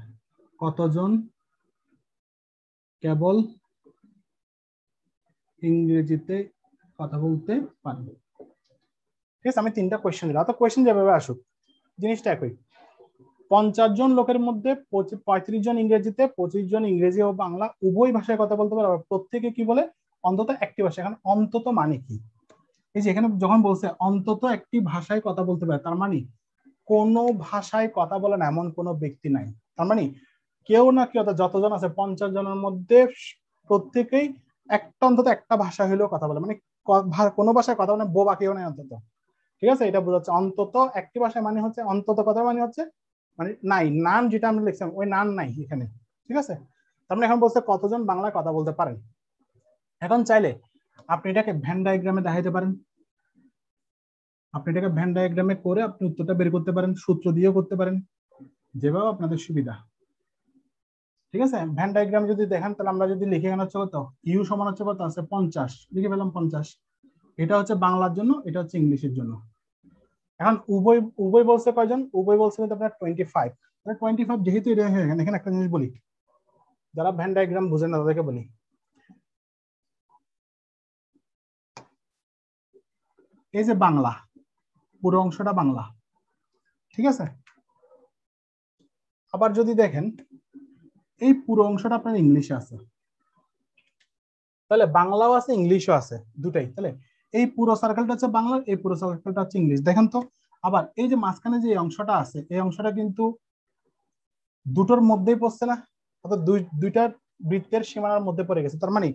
কতজন কেবল ইংরেজিতে কথা বলতে পারেন? ঠিক আছে, আমি 3টা কোয়েশ্চেন দিলাম, তো কোয়েশ্চেন যেভাবে আসুক জিনিসটা একই। 50 জন লোকের মধ্যে 35 জন ইংরেজিতে, 25 জন ইংরেজি ও বাংলা উভয় ভাষায় কথা বলতে পারে, প্রত্যেকে কি বলে অন্তত একটি ভাষা। এখন অন্তত মানে কি, এই যে এখানে যখন বলছে অন্তত একটি ভাষায় কথা বলতে পারে, তার মানে কোন ভাষায় কথা বলেন এমন কোনো ব্যক্তি নাই। তার মানে কেউ না কেউ, যতজন আছে 50 জনের মধ্যে প্রত্যেকেই অন্তত একটা ভাষা হলেও কথা বলে, মানে কোনো ভাষায় কথা বলে বোবা কেউ নাই অন্তত। ঠিক আছে, এটা বোঝাচ্ছে অন্তত একটি ভাষায় মানে হচ্ছে অন্তত কথা মানে হচ্ছে মানে নাই, নান যেটা আমরা লিখছিলাম ওই নান নাই এখানে। ঠিক আছে, তার মানে এখন বলছে কতজন বাংলায় কথা বলতে পারেন। এখন চাইলে আপনি এটাকে ভেন ডায়াগ্রামে দেখাইতে পারেন, আপনি এটাকে ভেন ডায়াগ্রামে করে আপনি উত্তরটা বের করতে পারেন, সূত্র দিয়েও করতে পারেন, যেভাবে আপনাদের সুবিধা। ঠিক আছে, ভেন ডায়াগ্রাম যদি দেখেন তাহলে আমরা যদি লিখে এখানে হচ্ছে কত, ইউ সমান হচ্ছে কত আছে 50, লিখে ফেলাম 50। এটা হচ্ছে বাংলার জন্য, এটা হচ্ছে ইংলিশের জন্য। এখন উভয় বলছে কয়জন, উভয় বলছে আপনার 25। 25 যেহেতু এটা এখানে একটা জিনিস বলি, যারা ভেন ডায়াগ্রাম বুঝেন না তাদেরকে বলি, এই যে বাংলা পুরো অংশটা বাংলা। ঠিক আছে, আবার যদি দেখেন এই পুরো অংশটা আপনার ইংলিশে আছে, তাহলে বাংলাও আছে ইংলিশও আছে দুটাই। তাহলে এই পুরো সার্কেলটা হচ্ছে বাংলা, এই পুরো সার্কেলটা হচ্ছে ইংলিশ। দেখেন তো আবার এই যে মাঝখানে যে অংশটা আছে, এই অংশটা কিন্তু দুটোর মধ্যেই পড়ছে না, অর্থাৎ দুইটা বৃত্তের সীমানার মধ্যে পড়ে গেছে। তার মানে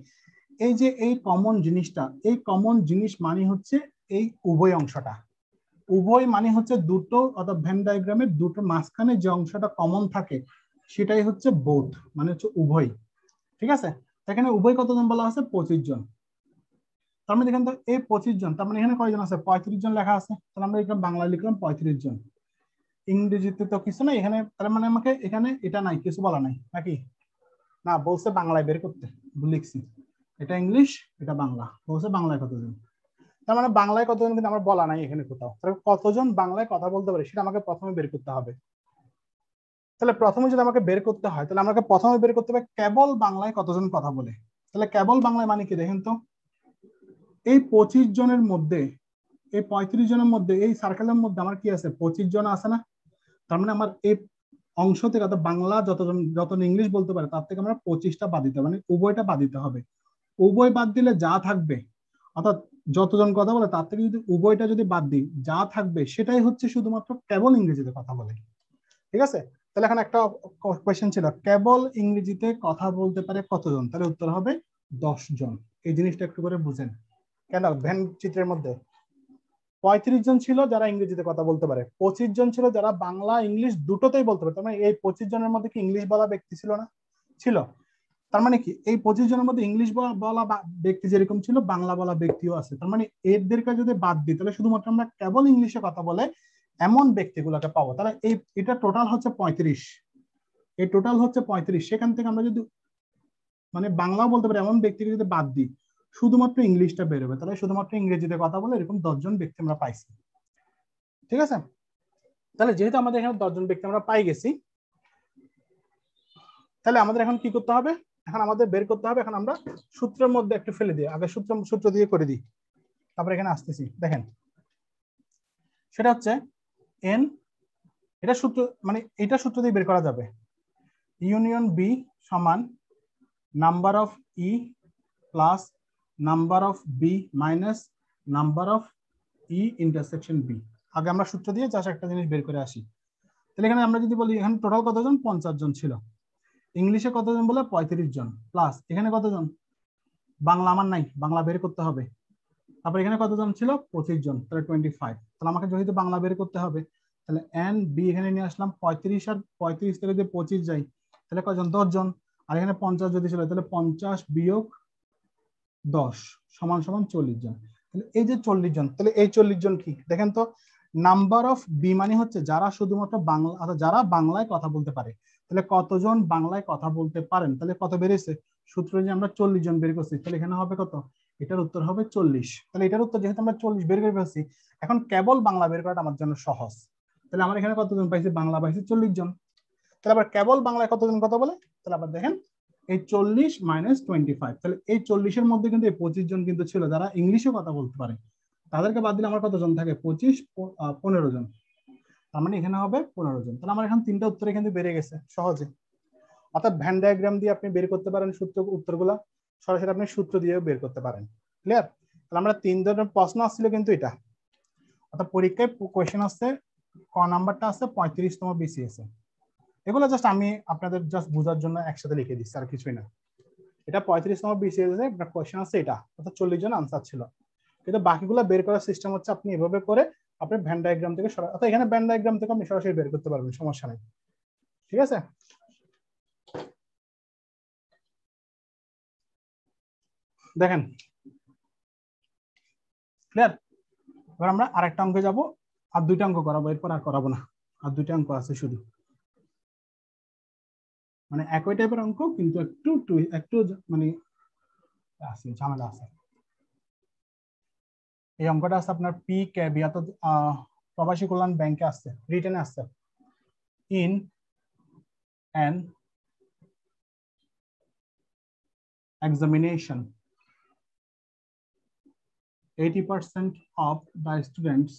এই যে এই কমন জিনিসটা, এই কমন জিনিস মানে হচ্ছে এই উভয় অংশটা। উভয় মানে হচ্ছে দুটো, অর্থাৎ ভেন ডায়াগ্রামের দুটো মাঝখানে যে অংশটা কমন থাকে সেটাই হচ্ছে বোথ, মানে হচ্ছে উভয়। ঠিক আছে, এখানে উভয় কতজন বলা আছে 25 জন। তার মানে দেখেন তো এই 25 জন, তার মানে এখানে কয়জন আছে 35 জন লেখা আছে, তাহলে আমরা এখানে বাংলায় লিখলাম 35 জন। ইংরেজিতে তো কিছু নাই এখানে, তার মানে আমাকে এখানে এটা নাই, কিছু বলা নাই নাকি? না, বলছে বাংলায় বের করতে, লিখছি এটা ইংলিশ এটা বাংলা, বলছে বাংলায় কতজন। তার মানে বাংলায় কতজন কিন্তু আমার বলা নাই এখানে কোথাও। কতজন বাংলায় কথা বলতে পারে সেটা আমাকে প্রথমে বের করতে হবে। তাহলে প্রথমে যদি আমাকে বের করতে হয়, তাহলে আমাকে প্রথমে বের করতে হবে কেবল বাংলায় কতজন কথা বলে। তাহলে কেবল বাংলায় মানে কি দেখেন তো, এই 25 জনের মধ্যে, এই 35 জনের মধ্যে, এই সার্কেলের মধ্যে আমার কি আছে, 25 জন আছে না। তার মানে আমার এই অংশ থেকে অর্থাৎ বাংলা যত ইংলিশ বলতে পারে তার থেকে আমরা 25টা বাদ দিতে হবে, মানে উভয়টা বাদ দিতে হবে। উভয় বাদ দিলে যা থাকবে, অর্থাৎ যতজন কথা বলে তার থেকে যদি উভয়টা যদি বাদ দিই, যা থাকবে সেটাই হচ্ছে শুধুমাত্র কেবল ইংরেজিতে কথা বলে। ঠিক আছে, তাহলে এখানে একটা কোয়েশ্চেন ছিল কেবল ইংরেজিতে কথা বলতে পারে কতজন, তাহলে উত্তর হবে 10 জন। এই জিনিসটা একটু করে বুঝেন। কেন ভ্যান চিত্রের মধ্যে 35 জন ছিল যারা ইংরেজিতে কথা বলতে পারে, 25 জন ছিল যারা বাংলা ইংলিশ দুটোতেই বলতে পারে। তার মানে এই 25 জনের মধ্যে কি ইংলিশ বলা ব্যক্তি ছিল না? ছিল। তার মানে কি এই 25 জনের মধ্যে ইংলিশ বলা ব্যক্তি যেরকম ছিল, বাংলা বলা ব্যক্তিও আছে। তার মানে এদেরকে যদি বাদ দিই তাহলে শুধুমাত্র আমরা কেবল ইংলিশে কথা বলে এমন ব্যক্তিগুলোকে পাবো। তাহলে এটা টোটাল হচ্ছে 35, এই টোটাল হচ্ছে 35। সেখান থেকে আমরা যদি মানে বাংলাও বলতে পারি এমন ব্যক্তিকে যদি বাদ দিই, শুধুমাত্র ইংলিশটা বেরোবে। তাহলে শুধুমাত্র ইংরেজিতে কথা বলে এরকম 10 জন ব্যক্তি আমরা পাইছি। ঠিক আছে, তাহলে যেহেতু আমাদের এখানে 10 জন ব্যক্তি আমরা পাই গেছি, তাহলে আমাদের এখন কি করতে হবে, এখন আমাদের বের করতে হবে। এখন আমরা সূত্রের মধ্যে একটু ফেলে দিই, আগে সূত্র দিয়ে করে দিই, তারপরে এখানে আসতেছি। দেখেন সেটা হচ্ছে এন, এটা সূত্র মানে এটা সূত্র দিয়ে বের করা যাবে। ইউনিয়ন বি সমান number of E plus number of B minus number of E intersection B. আগে আমরা সূত্র দিয়ে জাস্ট একটা জিনিস বের করে আসি। তাহলে এখানে আমরা যদি বলি এখানে টোটাল কতজন, 50 জন ছিল। ইংলিশে কতজন বলে 35 জন, প্লাস এখানে কতজন, বাংলা আমার নাই, বাংলা বের করতে হবে। তারপর এখানে কতজন ছিল, 25 জন, তাহলে 25। তাহলে আমাকে যেহেতু বাংলা বের করতে হবে, তাহলে এন বি এখানে নিয়ে আসলাম। 35 আর 35 থেকে যদি 25 যাই তাহলে কয়জন, 10 জন। আর এখানে 50 যদি ছিল তাহলে 50 বিয়োগ 10 সমান সমান 40 জন। তাহলে এই যে 40 জন, তাহলে এই 40 জন কি দেখেন তো, নাম্বার অফ বি মানে হচ্ছে যারা শুধুমাত্র বাংলা অর্থাৎ যারা বাংলায় কথা বলতে পারে। তাহলে কতজন বাংলায় কথা বলতে পারেন, তাহলে কত বেরিয়েছে, সূত্রে যে আমরা 40 জন বের করছি, তাহলে এখানে হবে কত, এটার উত্তর হবে 40। তাহলে এটার উত্তর যেহেতু আমরা 40 বের করে ফেলছি, এখন কেবল বাংলা বের করাটা আমার জন্য সহজ। তাহলে আমার এখানে কতজন পাইছি, বাংলা পাইছি 40 জন। তাহলে আবার কেবল বাংলায় কতজন কথা বলে, তাহলে আবার দেখেন এই 40 মাইনাস 25, তাহলে এই 40-এর মধ্যে কিন্তু এই 25 জন কিন্তু ছিল যারা ইংলিশে কথা বলতে পারে। তাদেরকে বাদ দিলে আমার কতজন থাকে, 15 জন। তার মানে এখানে হবে 15 জন। তাহলে আমার এখন তিনটা উত্তর এখানে বেড়ে গেছে সহজে। অর্থাৎ ভ্যান ডায়াগ্রাম দিয়ে আপনি বের করতে পারেন উত্তরগুলা, সরাসরি আপনি সূত্র দিয়েও বের করতে পারেন। ক্লিয়ার? তাহলে আমরা 3 ধরনের প্রশ্ন আসছিল কিন্তু এটা, অর্থাৎ পরীক্ষায় কোয়েশ্চেন আসছে, ক নাম্বারটা আছে 35তম বিসিএস এ। এগুলো জাস্ট আমি আপনাদের জাস্ট বোঝার জন্য একসাথে লিখে দিচ্ছি, আর কিছুই না। এটা 35তম বিসিএস এ কোয়েশ্চেন আছে এটা, অর্থাৎ 40 জন আনসার ছিল। কিন্তু বাকিগুলো বের করার সিস্টেম হচ্ছে আপনি এভাবে করে আপনি ভ্যান ডায়াগ্রাম থেকে অর্থাৎ এখানে ভ্যান ডায়াগ্রাম থেকে আপনি সরাসরি বের করতে পারবেন, সমস্যা নেই। ঠিক আছে, দেখেন ক্লিয়ার? এবার আমরা আরেকটা অঙ্কে যাব, আর 2টা অঙ্ক করাবো, এরপর আর করাবো না। আর 2টা অঙ্ক আছে শুধু, মানে একই টাইপের অঙ্ক কিন্তু একটু মানে আছে, ঝামেলা আছে। এই অঙ্কটা আছে আপনার পি ক্যাবি অর্থাৎ প্রবাসী কল্যাণ ব্যাংকে আসছে, রিটেনে আসছে। In an examination 80% of the students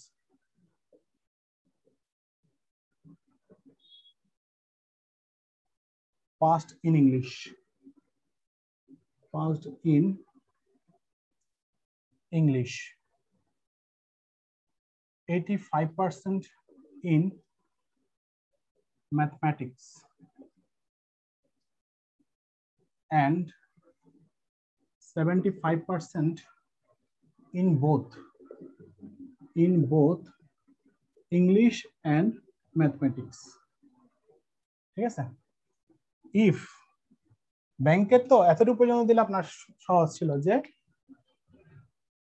passed in English, passed in English, 85% in mathematics, and 75% in both English and mathematics. ঠিক আছে, ইফ ব্যাংকের তো এতটুকু পর্যন্ত দিলে আপনার সহজ ছিল যে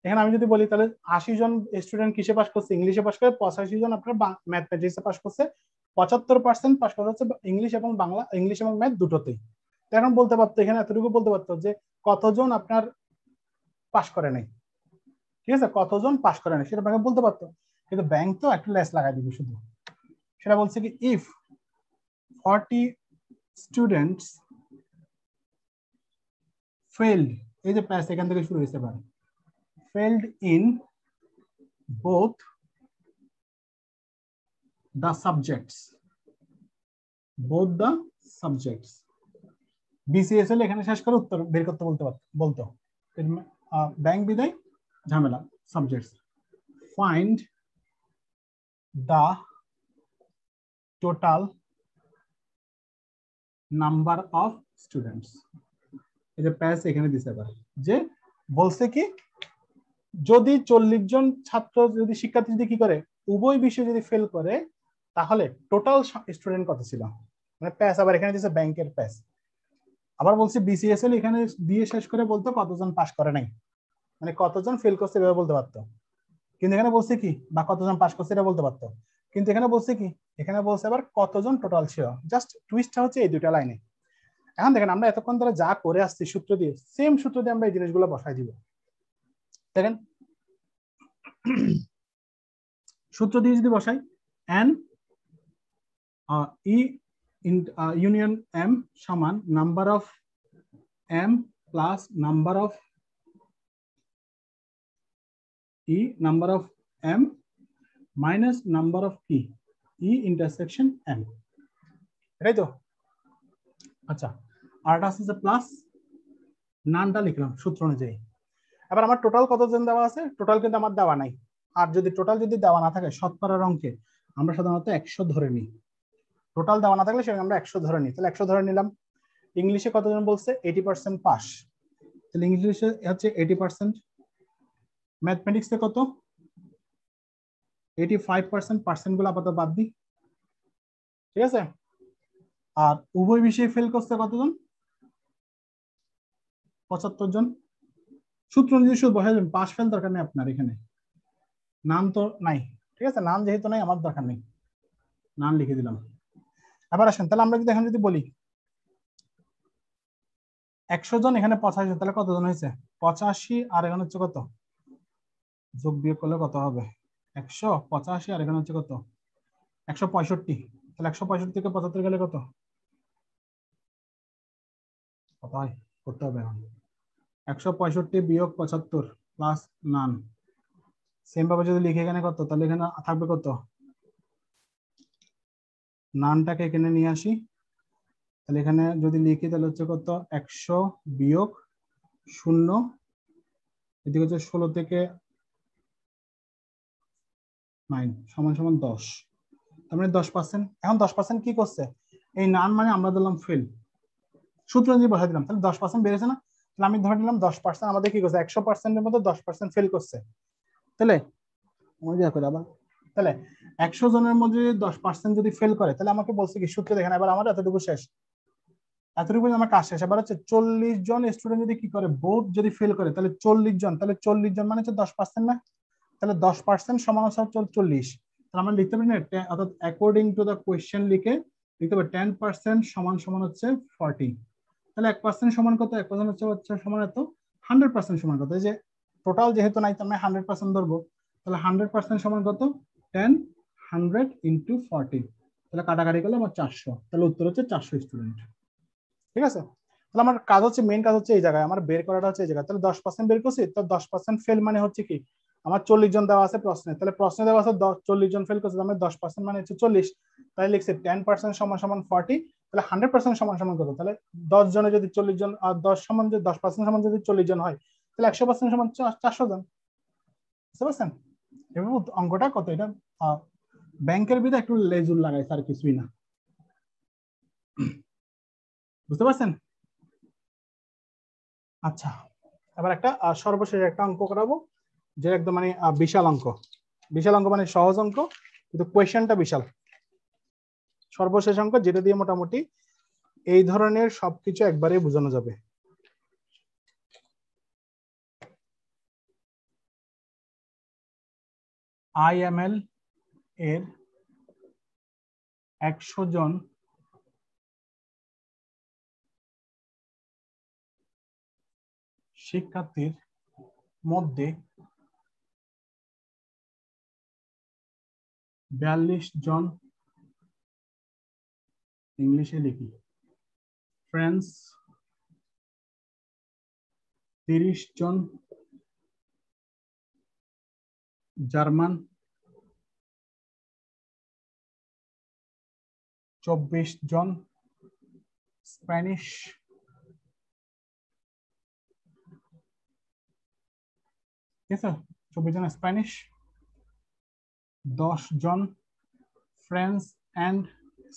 এখানে আমি যদি বলি তাহলে 80 জন স্টুডেন্ট কিসে পাস করছে, ইংলিশে পাস করে, 85 জন আপনার ম্যাথমেটিক্সে পাস করছে, 75% পাস করা হচ্ছে ইংলিশ এবং বাংলা, ইংলিশ এবং ম্যাথ দুটোতেই। এখন বলতে পারতো, এখানে এতটুকু বলতে পারতো যে কতজন আপনার পাস করে নাই, ঠিক আছে, কতজন পাস করে নাই সেটা ব্যাংক বলতে পারতো। কিন্তু ব্যাংক তো একটা লেস লাগাই দিবে শুধু, সেটা বলছে কি ইফ 40 students failed, এই যে প্যাস এখান থেকে শুরু হয়েছে এবার, failed in both the subjects, both the subjects. BCSL এখানে শেষ করে উত্তর বের করতে বলতো ব্যাংক বিদায় ঝামেলা। Subjects, find the total number of students, এই যে প্যাস এখানে দিছে এবার, যে বলছে কি যদি 40 জন ছাত্র যদি শিক্ষার্থী যদি কি করে উভয় বিষয়ে যদি ফেল করে তাহলে টোটাল স্টুডেন্ট কত ছিল, মানে প্যাস আবার এখানে দিছে ব্যাংকের প্যাস। আবার বলছি বিসিএসএল এখানে দিয়ে শেষ করে বলতো কতজন পাস করে নাই, মানে কতজন ফেল করছে এভাবে বলতে পারতো, কিন্তু এখানে বলছে কি বা কতজন পাস করছে এটা বলতে পারতো, কিন্তু এখানে বলছে কি, এখানে বলছে আবার কতজন টোটাল ছিল। জাস্ট টুইস্টটা হচ্ছে এই দুইটা লাইনে। এখন দেখেন আমরা এতক্ষণ ধরে যা করে আসছি সূত্র দিয়ে, সেম সূত্র দিয়ে আমরা এই জিনিসগুলো বসাই দিব। দেখেন সূত্র দিয়ে যদি বসাই n e ইউনিয়ন m সমান number of m plus number of e number of m minus number of e intersection m, এটাই তো। আচ্ছা আরটা আছে যে প্লাস নানটা লিখলাম সূত্র অনুযায়ী। এবার আমার টোটাল কতজন দেওয়া আছে, টোটাল কিন্তু আমার দেওয়া নাই। আর যদি টোটাল যদি দেওয়া না থাকে শতকরার অঙ্কে আমরা সাধারণত 100 ধরে নিই, টোটাল দেওয়া না থাকলে সেখানে আমরা 100 ধরে নিই। তাহলে 100 ধরে নিলাম। ইংলিশে কতজন বলছে 80% পাস, তাহলে ইংলিশে হচ্ছে 80%। ম্যাথমেটিক্সে কত 85%, পার্সেন্ট গুলো আপাতত বাদ দিই, ঠিক আছে। আর উভয় বিষয়ে ফেল করছে কতজন, 75 জন। সূত্র অনুযায়ী শুধু বসাই দেবেন, পাস ফেল দরকার নেই আপনার, এখানে নাম তো নাই, ঠিক আছে, নাম যেহেতু নাই আমার দরকার নেই, নাম লিখে দিলাম। এবার আসেন তাহলে আমরা যদি এখন যদি বলি 100 জন এখানে 85 জন, তাহলে কতজন হয়েছে 85, আর এখানে হচ্ছে কত যোগ বিয়োগ করলে কত হবে 185, আর এখানে হচ্ছে কত 165, তাহলে 165 থেকে 75 গেলে কত কত হয় করতে হবে এখন 165 বিয়োগ 75 প্লাস নান, সেম ভাবে যদি লিখে এখানে কত, তাহলে এখানে থাকবে কত, নানটাকে এখানে নিয়ে আসি, তাহলে এখানে যদি লিখি তাহলে হচ্ছে কত 100 বিয়োগ 0, এদিকে হচ্ছে 16 থেকে 9 সমান সমান 10, তার মানে 10%। এখন 10% কি করছে, এই নান মানে আমরা দিলাম ফেল, সূত্র অনুযায়ী বসাই দিলাম, তাহলে 10% বেড়েছে না, তাহলে আমি ধরে নিলাম 10% আমাদের কি করছে 100% এর মধ্যে 10% ফেল করছে। তাহলে তাহলে 100 জনের মধ্যে 10% যদি ফেল করে তাহলে আমাকে বলছে কি সূত্র দেখেন, এবার আমার এতটুকু শেষ, এতটুকু আমার কাজ শেষ। এবার হচ্ছে 40 জন স্টুডেন্ট যদি কি করে বোথ যদি ফেল করে তাহলে 40 জন, তাহলে 40 জন মানে হচ্ছে 10% না, তাহলে 10% সমান হচ্ছে 40, তাহলে আমরা লিখতে পারি না, অর্থাৎ অ্যাকর্ডিং টু দ্য কোয়েশ্চেন লিখে লিখতে পারি 10% সমান সমান হচ্ছে 40, তাহলে 1% সমান কত, 1% হচ্ছে সমান এত, 100% সমান কত, এই যে টোটাল যেহেতু নাই তার মানে 100% ধরবো, তাহলে 100% সমান কত 10 100 ইন্টু 40, তাহলে কাটাকাটি করলে আমার 400, তাহলে উত্তর হচ্ছে 400 স্টুডেন্ট, ঠিক আছে। তাহলে আমার কাজ হচ্ছে মেইন কাজ হচ্ছে এই জায়গায়, আমার বের করাটা হচ্ছে এই জায়গায়। তাহলে 10% বের করছি, তো 10% ফেল মানে হচ্ছে কি, আমার 40 জন দেওয়া আছে প্রশ্নে, তাহলে প্রশ্নে দেওয়া আছে 40 জন ফেল করছে, মানে 10% মানে হচ্ছে 40, তাহলে লিখছে 10% সমান সমান 40, তাহলে 100% সমান সমান কত, তাহলে 10 জনে যদি 40 জন আর 10 সমান যদি 10% সমান যদি 40 জন হয় তাহলে 100% সমান 400 জন, বুঝতে পারছেন। এবার অঙ্কটা কত, এটা ব্যাংকের বিধা একটু লেজুর লাগাইছে আর কিছুই না, বুঝতে পারছেন। আচ্ছা এবার একটা সর্বশেষ একটা অঙ্ক করাবো, যে একদম মানে বিশাল অঙ্ক, বিশাল অঙ্ক মানে সহজ অঙ্ক কিন্তু কোয়েশ্চেনটা বিশাল, সর্বশেষ অঙ্ক যেটা দিয়ে মোটামুটি এই ধরনের সবকিছু একবারে বোঝানো যাবে। IML এর 100 জন শিক্ষার্থীর মধ্যে 42 জন ইংলিশে লিখি ফ্রেন্স 30 জন, জার্মান 24 জন, স্প্যানিশ 24 জন, স্প্যানিশ 10 জন, ফ্রেঞ্চ এন্ড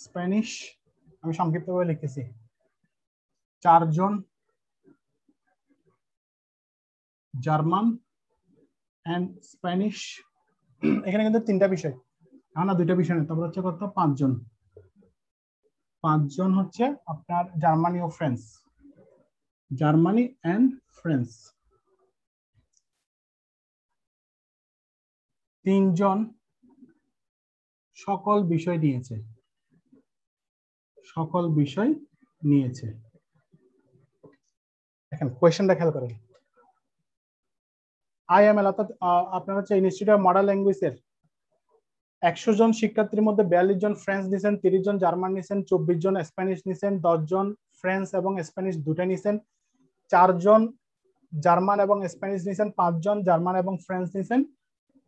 স্প্যানিশ আমি সংক্ষিপ্তভাবে লিখেছি 4 জন, জার্মান এন্ড স্প্যানিশ এখানে কিন্তু 3টা বিষয়, না 2টা বিষয় নেই, তারপর হচ্ছে কত 5 জন, 5 জন হচ্ছে আপনার জার্মানি ও ফ্রান্স, জার্মানি এন্ড ফ্রান্স। 3 জন সকল বিষয় নিয়েছে, সকল বিষয় নিয়েছে। দেখেন কোয়েশ্চেনটা খেয়াল করেন, IML অর্থাৎ আপনার হচ্ছে ইনস্টিটিউট অফ মডার্ন ল্যাঙ্গুয়েজের 100 জন শিক্ষার্থীর মধ্যে 42 জন ফ্রেঞ্চ নিছেন, 30 জন জার্মান নিছেন, 24 জন স্প্যানিশ নিছেন, 10 জন ফ্রেঞ্চ এবং স্প্যানিশ দুটো নিছেন, 4 জন জার্মান এবং স্প্যানিশ নিছেন, 5 জন জার্মান এবং ফ্রেঞ্চ নিছেন,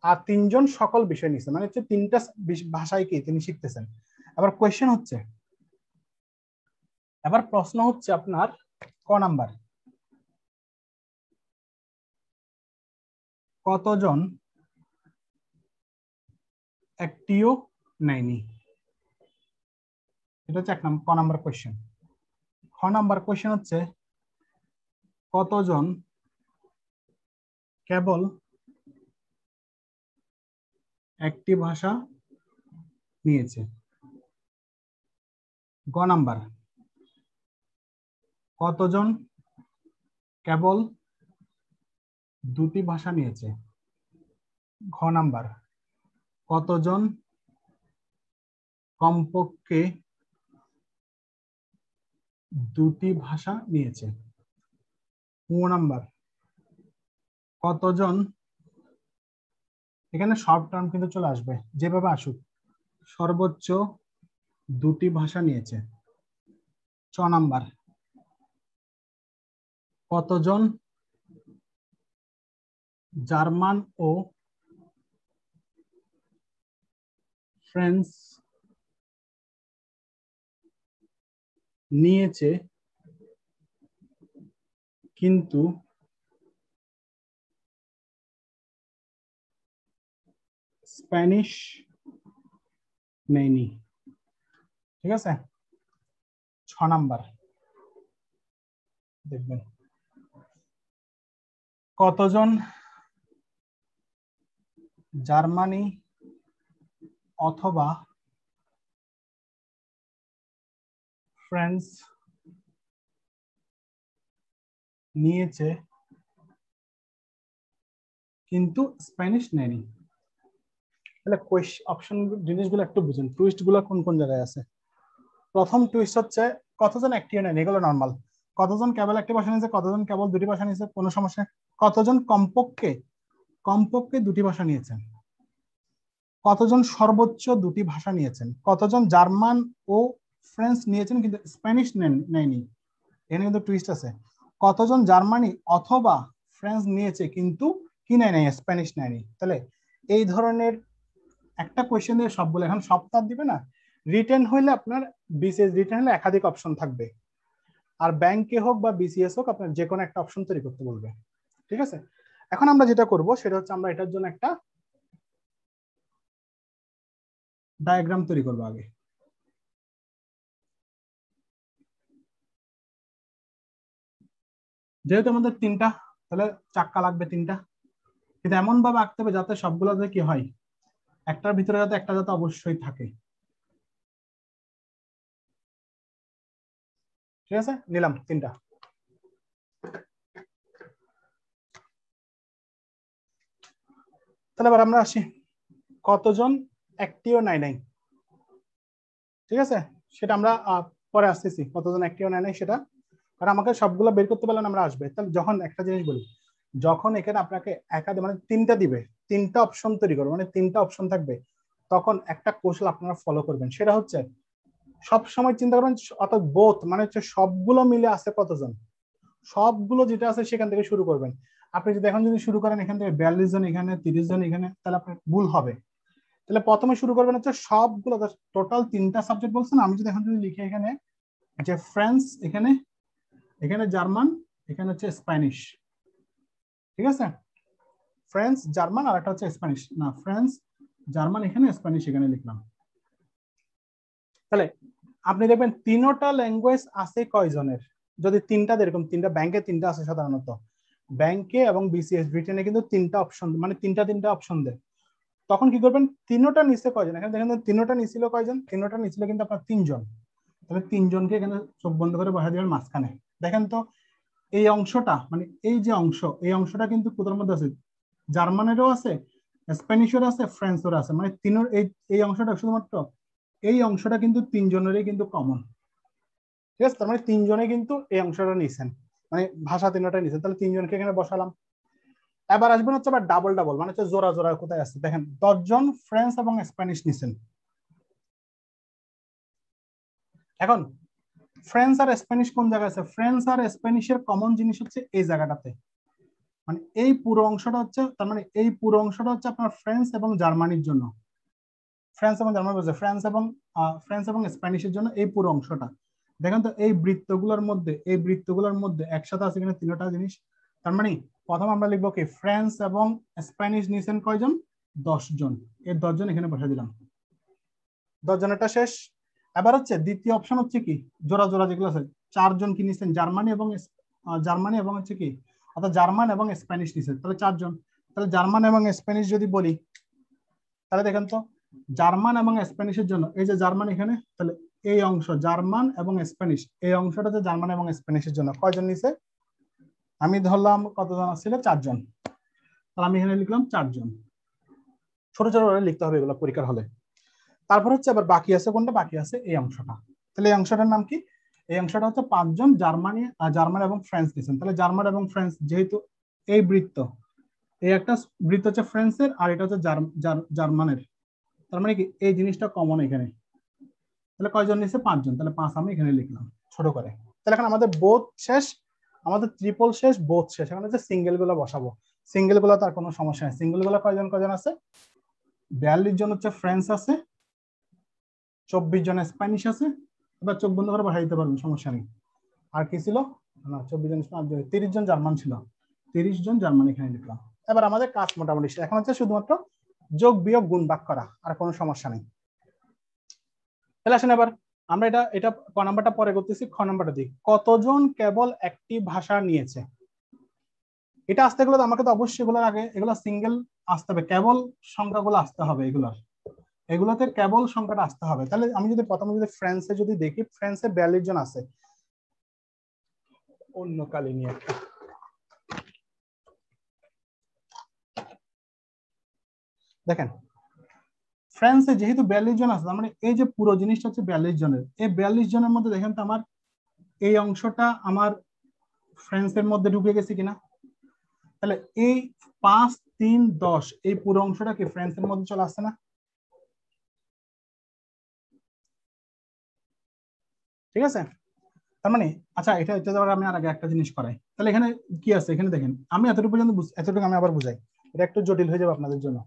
আর 3 জন সকল বিষয় নিছেন। মানে হচ্ছে 3টা ভাষায় কি তিনি শিখতেছেন। এবার কোয়েশ্চেন হচ্ছে, এবার প্রশ্ন হচ্ছে আপনার ক নাম্বার, কতজন একটিও নেয়নি? এটা হচ্ছে ক নাম্বার কোয়েশ্চেন। খ নাম্বার কোয়েশ্চেন হচ্ছে কতজন কেবল একটি ভাষা নিয়েছে? গ নাম্বার কতজন কেবল দুটি ভাষা নিয়েছে? ঘ নাম্বার কতজন কমপক্ষে দুটি ভাষা নিয়েছে? ও নাম্বার কতজন, এখানে শর্ট টার্ম কিন্তু চলে আসবে যেভাবে আসুক, সর্বোচ্চ দুটি ভাষা নিয়েছে। চ নাম্বার কতজন জার্মান ও ফ্রেঞ্চ নিয়েছে কিন্তু স্প্যানিশ নেয়নি। ঠিক আছে, 6 নাম্বার দেখবেন কতজন জার্মানি অথবা ফ্রেঞ্চ নিয়েছে কিন্তু স্প্যানিশ নেয়নি। তাহলে অপশন জিনিসগুলো একটু বুঝুন, টুইস্ট গুলো কোন কোন জায়গায় আছে। প্রথম টুইস্ট হচ্ছে কতজন একটিও নেয়নি, এগুলো নর্মাল। কতজন কেবল একটি ভাষা নিয়েছে, কতজন কেবল দুটি ভাষা নিয়েছে, কোনো সমস্যা। কতজন কমপক্ষে দুটি ভাষা নিয়েছেন, কতজন সর্বোচ্চ দুটি ভাষা নিয়েছেন, কতজন জার্মান ও ফ্রেঞ্চ নিয়েছেন কিন্তু স্প্যানিশ নেয়নি, এখানে কিন্তু টুইস্ট আছে। কতজন জার্মানি অথবা ফ্রেঞ্চ নিয়েছে কিন্তু কি নেয় নাই, স্প্যানিশ নেয়নি। তাহলে এই ধরনের একটা কোয়েশ্চেন দিয়ে সবগুলো, এখন সপ্তাহ দিবে না, রিটেন হইলে আপনার বিসিএস রিটেন হলে একাধিক অপশন থাকবে, আর ব্যাংকে হোক বা বিসিএস হোক আপনার যে কোনো একটা অপশন তৈরি করতে বলবে। ঠিক আছে, এখন আমরা যেটা করব সেটা হচ্ছে আমরা এটার জন্য একটা ডায়াগ্রাম তৈরি করবো আগে। যেহেতু আমাদের 3টা, তাহলে চাক্কা লাগবে 3টা, কিন্তু এমন ভাবে আঁকতে হবে যাতে সবগুলো কি হয়, একটার ভিতরে যাতে একটা যাতে অবশ্যই থাকে। ঠিক আছে, নিলাম 3টা। তাহলে এবার আমরা আসি কতজন একটিও নাই। ঠিক আছে, সেটা আমরা পরে আসতেছি, কতজন একটিও নাই সেটা, কারণ আমাকে সবগুলো বের করতে পারলে আমরা আসবে। তাহলে যখন একটা জিনিস বলি, যখন এখানে আপনাকে একাধিক মানে 3টা দিবে, 3টা অপশন তৈরি করবে, মানে 3টা অপশন থাকবে, তখন একটা কৌশল আপনারা ফলো করবেন, সেটা হচ্ছে সব সময় চিন্তা করবেন অর্থাৎ বোথ মানে হচ্ছে সবগুলো মিলে আছে কতজন, সবগুলো যেটা আছে সেখান থেকে শুরু করবেন। আপনি যদি এখন যদি শুরু করেন এখান থেকে 42 জন এখানে 30 জন এখানে, তাহলে আপনার ভুল হবে। তাহলে প্রথমে শুরু করবেন হচ্ছে সবগুলো, টোটাল 3টা সাবজেক্ট বলছেন, আমি যদি এখন যদি লিখি এখানে যে ফ্রেঞ্চ, এখানে এখানে জার্মান, এখানে হচ্ছে স্প্যানিশ, ঠিক আছে, ফ্রেঞ্চ জার্মান আর একটা হচ্ছে স্প্যানিশ, না ফ্রেঞ্চ জার্মান এখানে স্প্যানিশ এখানে লিখলাম। তাহলে আপনি দেখবেন তিনটা ল্যাঙ্গুয়েজ আছে কয়জনের, যদি তিনটা এরকম তিনটা ব্যাংকে তিনটা আছে সাধারণত, ব্যাংকে এবং বিসিএস ব্রিটেনে কিন্তু তিনটা অপশন মানে তিনটা অপশন দেয়, তখন কি করবেন তিনটা নিচে কয়জন, এখানে দেখেন তিনটা নিছিল কয়জন, তিনটা নিছিল কিন্তু আপনার 3 জন, তাহলে 3 জনকে এখানে চোখ বন্ধ করে বসা দিবেন মাঝখানে। দেখেন তো এই অংশটা মানে এই যে অংশ, এই অংশটা কিন্তু কোথার মধ্যে আছে, জার্মানেরও আছে, স্প্যানিশেরও আছে, ফ্রেঞ্চেরও আছে, মানে তিনের এই অংশটা শুধুমাত্র এই অংশটা কিন্তু 3 জনেরই কিন্তু কমন, ঠিক আছে, তার মানে 3 জনে কিন্তু এই অংশটা নিছেন, মানে ভাষা তিনটাই নিছেন, তাহলে 3 জনকে এখানে বসালাম। এবার আসবেন হচ্ছে আবার ডাবল ডাবল মানে হচ্ছে জোড়া জোড়া কোথায় আছে, দেখেন 10 জন ফ্রেঞ্চ এবং স্প্যানিশ নিছেন। এখন ফ্রেঞ্চ আর স্প্যানিশ কোন জায়গায় আছে, ফ্রেঞ্চ আর স্প্যানিশের কমন জিনিস হচ্ছে এই জায়গাটাতে, মানে এই পুরো অংশটা হচ্ছে, তার মানে এই পুরো অংশটা হচ্ছে আপনার ফ্রেঞ্চ এবং জার্মানির জন্য, ফ্রেঞ্চ এবং জার্মানি বলছে, ফ্রেঞ্চ এবং স্প্যানিশের জন্য এই পুরো অংশটা। দেখেন তো এই বৃত্তগুলোর মধ্যে একসাথে আছে কিনা তিনটা জিনিস, তার মানে প্রথম আমরা লিখবো কি ফ্রেঞ্চ এবং স্প্যানিশ নিছেন কয়জন, 10 জন, এই 10 জন এখানে বসে দিলাম, 10 জনেরটা শেষ। এবার হচ্ছে দ্বিতীয় অপশন হচ্ছে কি জোড়া জোড়া যেগুলো আছে, 4 জন কি নিছেন জার্মানি এবং হচ্ছে কি অর্থাৎ জার্মান এবং স্প্যানিশ নিছেন, তাহলে 4 জন। তাহলে জার্মান এবং স্প্যানিশ যদি বলি, তাহলে দেখেন তো জার্মান এবং স্প্যানিশের জন্য এই যে জার্মান এখানে, তাহলে এই অংশ জার্মান এবং স্প্যানিশ, এই অংশটা যে জার্মান এবং স্প্যানিশের জন্য কয়জন নিছে, আমি ধরলাম কতজন ছিল 4 জন, তাহলে আমি এখানে লিখলাম 4 জন, ছোট ছোট করে লিখতে হবে এগুলো পরীক্ষার হলে। তারপর হচ্ছে আবার বাকি আছে কোনটা, বাকি আছে এই অংশটা, তাহলে এই অংশটার নাম কি, এই অংশটা হচ্ছে 5 জন জার্মান এবং ফ্রেঞ্চ নিছেন, তাহলে জার্মান এবং ফ্রেঞ্চ যেহেতু এই বৃত্ত, এই একটা বৃত্ত হচ্ছে ফ্রেঞ্চের আর এটা হচ্ছে জার্মানের, তার মানে কি এই জিনিসটা কমন এখানে, তাহলে কয়জন নিছে 5 জন, তাহলে 5 আমি এখানে লিখলাম ছোট করে। তাহলে এখন আমাদের বোথ শেষ, আমাদের ট্রিপল শেষ, বোথ শেষ, এখন হচ্ছে সিঙ্গেল গুলো বসাবো। সিঙ্গেল গুলো তার কোনো সমস্যা নেই, সিঙ্গেল গুলো কয়জন কয়জন আছে, 42 জন হচ্ছে ফ্রেঞ্চ আছে, 24 জন স্প্যানিশ আছে, এবার চোখ বন্ধ করে বসাই দিতে পারবেন সমস্যা নেই। আর কি ছিল না 24 জন 30 জন জার্মান ছিল, 30 জন জার্মান এখানে লিখলাম। এবার আমাদের কাজ মোটামুটি এখন হচ্ছে শুধুমাত্র যোগ বিয়োগ গুণ ভাগ করা, আর কোনো সমস্যা নেই। তাহলে আসেন এবার আমরা এটা ক নাম্বারটা পরে করতেছি, খ নাম্বারটা দিই, কতজন কেবল একটি ভাষা নিয়েছে, এটা আসতে গেলে আমাকে তো অবশ্যই এগুলোর আগে এগুলো সিঙ্গেল আসতে হবে, কেবল সংখ্যাগুলো আসতে হবে, এগুলোতে কেবল সংখ্যাটা আসতে হবে। তাহলে আমি যদি প্রথমে যদি ফ্রান্সে যদি দেখি, ফ্রান্সে 42 জন আছে, অন্য কালি নিয়ে একটা দেখেন, ফ্রান্সে যেহেতু 42 জন আছে, মানে এই যে পুরো জিনিসটা হচ্ছে 42 জনের, এই 42 জনের মধ্যে দেখেন তো আমার এই অংশটা আমার ফ্রান্সের মধ্যে ঢুকে গেছে কিনা, তাহলে এই 5 3 10 এই পুরো অংশটা কি ফ্রান্সের মধ্যে চলে আসছে না, ঠিক আছে, তার মানে আচ্ছা এটা যাওয়ার আমি আর আগে একটা জিনিস করাই, তাহলে এখানে কি আছে, এখানে দেখেন আমি এতটুকু পর্যন্ত এতটুকু আমি আবার বুঝাই, এটা একটু জটিল হয়ে যাবে আপনাদের জন্য।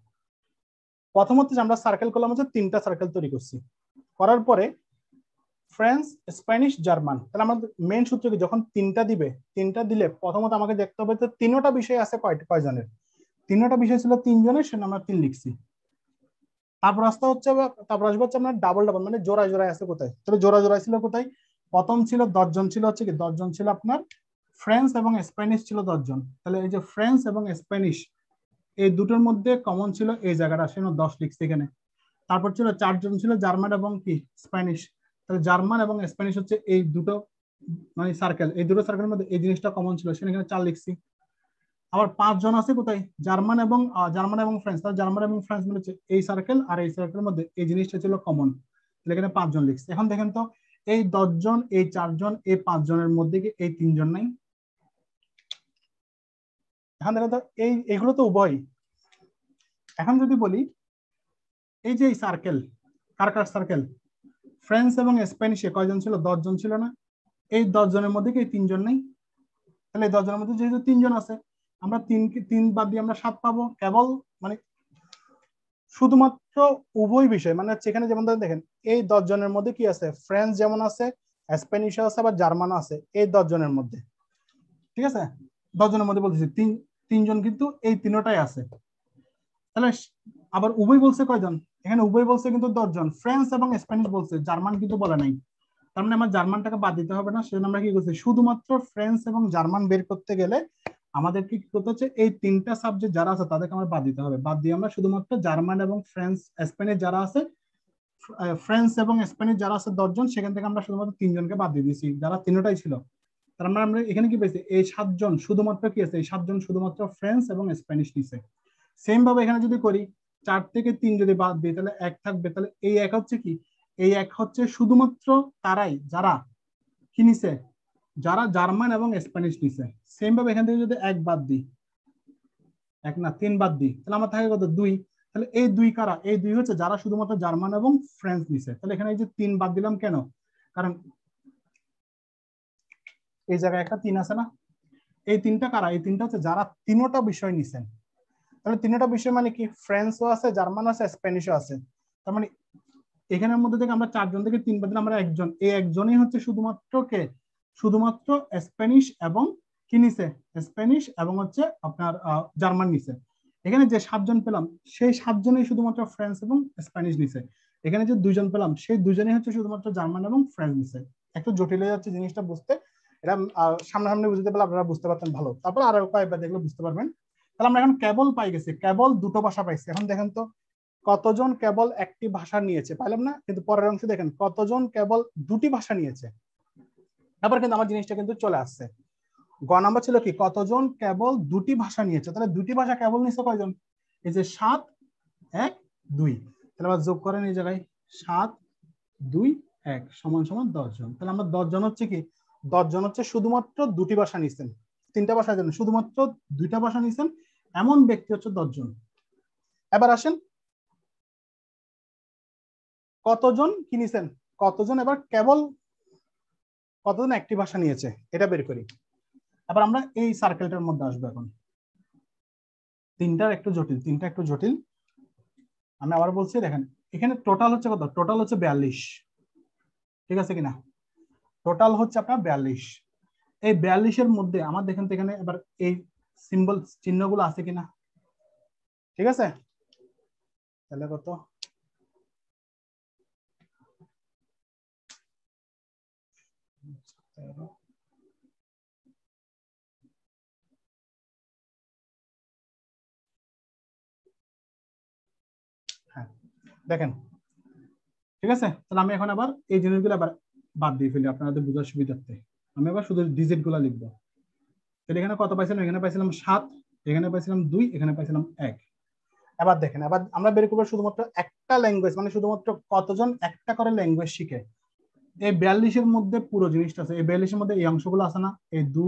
প্রথমত যে আমরা সার্কেল করলাম হচ্ছে 3টা সার্কেল তৈরি করছি, করার পরে ফ্রেঞ্চ স্প্যানিশ জার্মান, তাহলে আমাদের মেইন সূত্র কি, যখন 3টা দিবে, 3টা দিলে প্রথমত আমাকে দেখতে হবে যে 3টা বিষয় আছে কয়জনের, 3টা বিষয় ছিল 3 জনের, সেটা আমরা 3 লিখছি। তারপর আসতে হচ্ছে তারপর আসবে হচ্ছে আপনার ডাবল ডাবল মানে জোড়ায় জোড়ায় আছে কোথায়, তাহলে জোড়ায় ছিল কোথায়, প্রথম ছিল 10 জন ছিল হচ্ছে কি 10 জন ছিল আপনার ফ্রেঞ্চ এবং স্প্যানিশ ছিল 10 জন, তাহলে এই যে ফ্রেঞ্চ এবং স্প্যানিশ এই দুটোর মধ্যে কমন ছিল এই জায়গাটা, সেজন্য 10 লিখছি এখানে। তারপর ছিল 4 জন ছিল জার্মান এবং কি স্প্যানিশ, তাহলে জার্মান এবং স্প্যানিশ হচ্ছে এই দুটো মানে সার্কেল, এই দুটো সার্কেলের মধ্যে এই জিনিসটা কমন ছিল, সেখানে 4 লিখছি। আবার 5 জন আছে কোথায়, জার্মান এবং ফ্রান্স, তাহলে জার্মান এবং ফ্রান্স মিলে এই সার্কেল আর এই সার্কেলের মধ্যে এই জিনিসটা ছিল কমন, তাহলে এখানে 5 জন লিখছি। এখন দেখেন তো এই 10 জন, এই 4 জন, এই 5 জনের মধ্যে কি এই 3 জন নাই, এখন দেখেন তো এইগুলো তো উভয়। এখন যদি বলি এই যে এই সার্কেল, কার সার্কেল, ফ্রেঞ্চ এবং স্প্যানিশে কয়জন ছিল? 10 জন ছিল না? এই 10 জনের মধ্যে কি 3 জন নেই? তাহলে এই 10 জনের মধ্যে যেহেতু 3 জন আছে, আমরা 3 বাদ দিয়ে আমরা 7 পাবো। কেবল মানে শুধুমাত্র উভয় বিষয় মানে হচ্ছে এখানে যেমন দেখেন এই 10 জনের মধ্যে কি আছে? ফ্রেঞ্চ যেমন আছে, স্প্যানিশ আছে, আবার জার্মানও আছে এই 10 জনের মধ্যে। ঠিক আছে, 10 জনের মধ্যে বলতেছি 3 জন কিন্তু এই তিনটাই আছে। তাহলে আবার উভয় বলছে কয়জন? এখানে উভয় বলছে কিন্তু 10 জন, ফ্রেঞ্চ এবং স্প্যানিশ বলছে, জার্মান কিন্তু বলে নাই। তার মানে আমার জার্মানটাকে বাদ দিতে হবে না, সেজন্য আমরা কি করছি শুধুমাত্র ফ্রেঞ্চ এবং জার্মান বের করতে গেলে আমাদের কি করতে হচ্ছে এই 3টা সাবজেক্ট যারা আছে তাদেরকে আমরা বাদ দিতে হবে। বাদ দিয়ে আমরা শুধুমাত্র জার্মান এবং ফ্রেঞ্চ স্প্যানিশ যারা আছে, ফ্রেঞ্চ এবং স্প্যানিশ যারা আছে 10 জন, সেখান থেকে আমরা শুধুমাত্র 3 জনকে বাদ দিয়ে দিয়েছি যারা তিনটাই ছিল। তার মানে আমরা এখানে কি পেয়েছি? এই 7 জন শুধুমাত্র কি আছে? এই 7 জন শুধুমাত্র ফ্রেঞ্চ এবং স্প্যানিশ নিছে। সেম ভাবে এখানে যদি করি 4 থেকে 3 যদি বাদ দিই তাহলে 1 থাকবে। তাহলে এই 1 হচ্ছে কি? এই 1 হচ্ছে শুধুমাত্র তারাই যারা কি নিছে? যারা জার্মান এবং স্প্যানিশ নিছে। সেম ভাবে এখান থেকে যদি 1 বাদ দিই, 1 না 3 বাদ দিই, তাহলে আমার থাকে কত? 2। তাহলে এই 2 কারা? এই 2 হচ্ছে যারা শুধুমাত্র জার্মান এবং ফ্রেঞ্চ নিছে। তাহলে এখানে এই যে 3 বাদ দিলাম কেন? কারণ এই জায়গায় একটা 3 আছে না? এই 3টা কারা? এই 3টা হচ্ছে যারা তিনটা বিষয় নিছেন। তাহলে তিনটা বিষয় মানে কি? ফ্রেঞ্চও আছে, জার্মান আছে, স্প্যানিশও আছে। তার মানে এখানের মধ্যে থেকে আমরা 4 জন থেকে 3 বাদ দিলে আমরা 1 জন, এই একজনই হচ্ছে শুধুমাত্র কে? শুধুমাত্র স্প্যানিশ এবং কি নিছে? স্প্যানিশ এবং হচ্ছে আপনার জার্মান নিছে। এখানে যে 7 জন পেলাম সেই 7 জনই শুধুমাত্র ফ্রেঞ্চ এবং স্প্যানিশ নিছে। এখানে যে 2 জন পেলাম সেই 2 জনই হচ্ছে শুধুমাত্র জার্মান এবং ফ্রেঞ্চ নিছে। একটু জটিল হয়ে যাচ্ছে জিনিসটা বুঝতে, এটা সামনাসামনি বুঝতে পারলে আপনারা বুঝতে পারতেন ভালো। তারপর আরো কয়েকবার দেখলে বুঝতে পারবেন। তাহলে আমরা এখন কেবল পাই গেছি, কেবল দুটো ভাষা পাইছি। এখন দেখেন তো কতজন কেবল একটি ভাষা নিয়েছে? পাইলাম না? কিন্তু পরের অংশে দেখেন কতজন কেবল দুটি ভাষা নিয়েছে। তারপর কিন্তু আমার জিনিসটা কিন্তু চলে আসছে। গ নাম্বার ছিল কি? কতজন কেবল দুটি ভাষা নিয়েছে। তাহলে দুটি ভাষা কেবল নিয়েছে কয়জন? এই যে 7, 1, 2। তাহলে আবার যোগ করেন এই জায়গায় 7, 2, 1 সমান সমান 10 জন। তাহলে আমরা 10 জন হচ্ছে কি? 10 জন হচ্ছে শুধুমাত্র দুটি ভাষা নিছেন, 3টা ভাষার জন্য শুধুমাত্র 2টা ভাষা নিছেন এমন ব্যক্তি হচ্ছে 10 জন। এবার আসেন কতজন কি নিছেন? কতজন এবার কেবল কতজন একটি ভাষা নিয়েছে এটা বের করি। এবার আমরা এই সার্কেলটার মধ্যে আসবো। এখন তিনটা একটু জটিল। আমি আবার বলছি, দেখেন এখানে টোটাল হচ্ছে কত? টোটাল হচ্ছে 42। ঠিক আছে কিনা? টোটাল হচ্ছে আপনার 42। এই 42-এর মধ্যে আমার দেখেন তো এখানে এবার এই সিম্বল চিহ্নগুলো আছে কিনা? ঠিক আছে, তাহলে কত? হ্যাঁ দেখেন, ঠিক আছে। তাহলে আমি এখন আবার এই জিনিসগুলো আবার বাদ দিয়ে ফেলি আপনাদের বোঝার সুবিধার্থে। আমি আবার শুধু ডিজিট গুলা লিখবো। তাহলে এখানে কত পাইছিলাম? এখানে পাইছিলাম 7, এখানে পাইছিলাম 2, এখানে পাইছিলাম 1। এবার দেখেন, এবার আমরা বের করবো শুধুমাত্র একটা ল্যাঙ্গুয়েজ, মানে শুধুমাত্র কতজন একটা করে ল্যাঙ্গুয়েজ শিখে। এই 42-এর মধ্যে পুরো জিনিসটা আছে। এই 42-এর মধ্যে এই অংশগুলো আছে না? এই 2,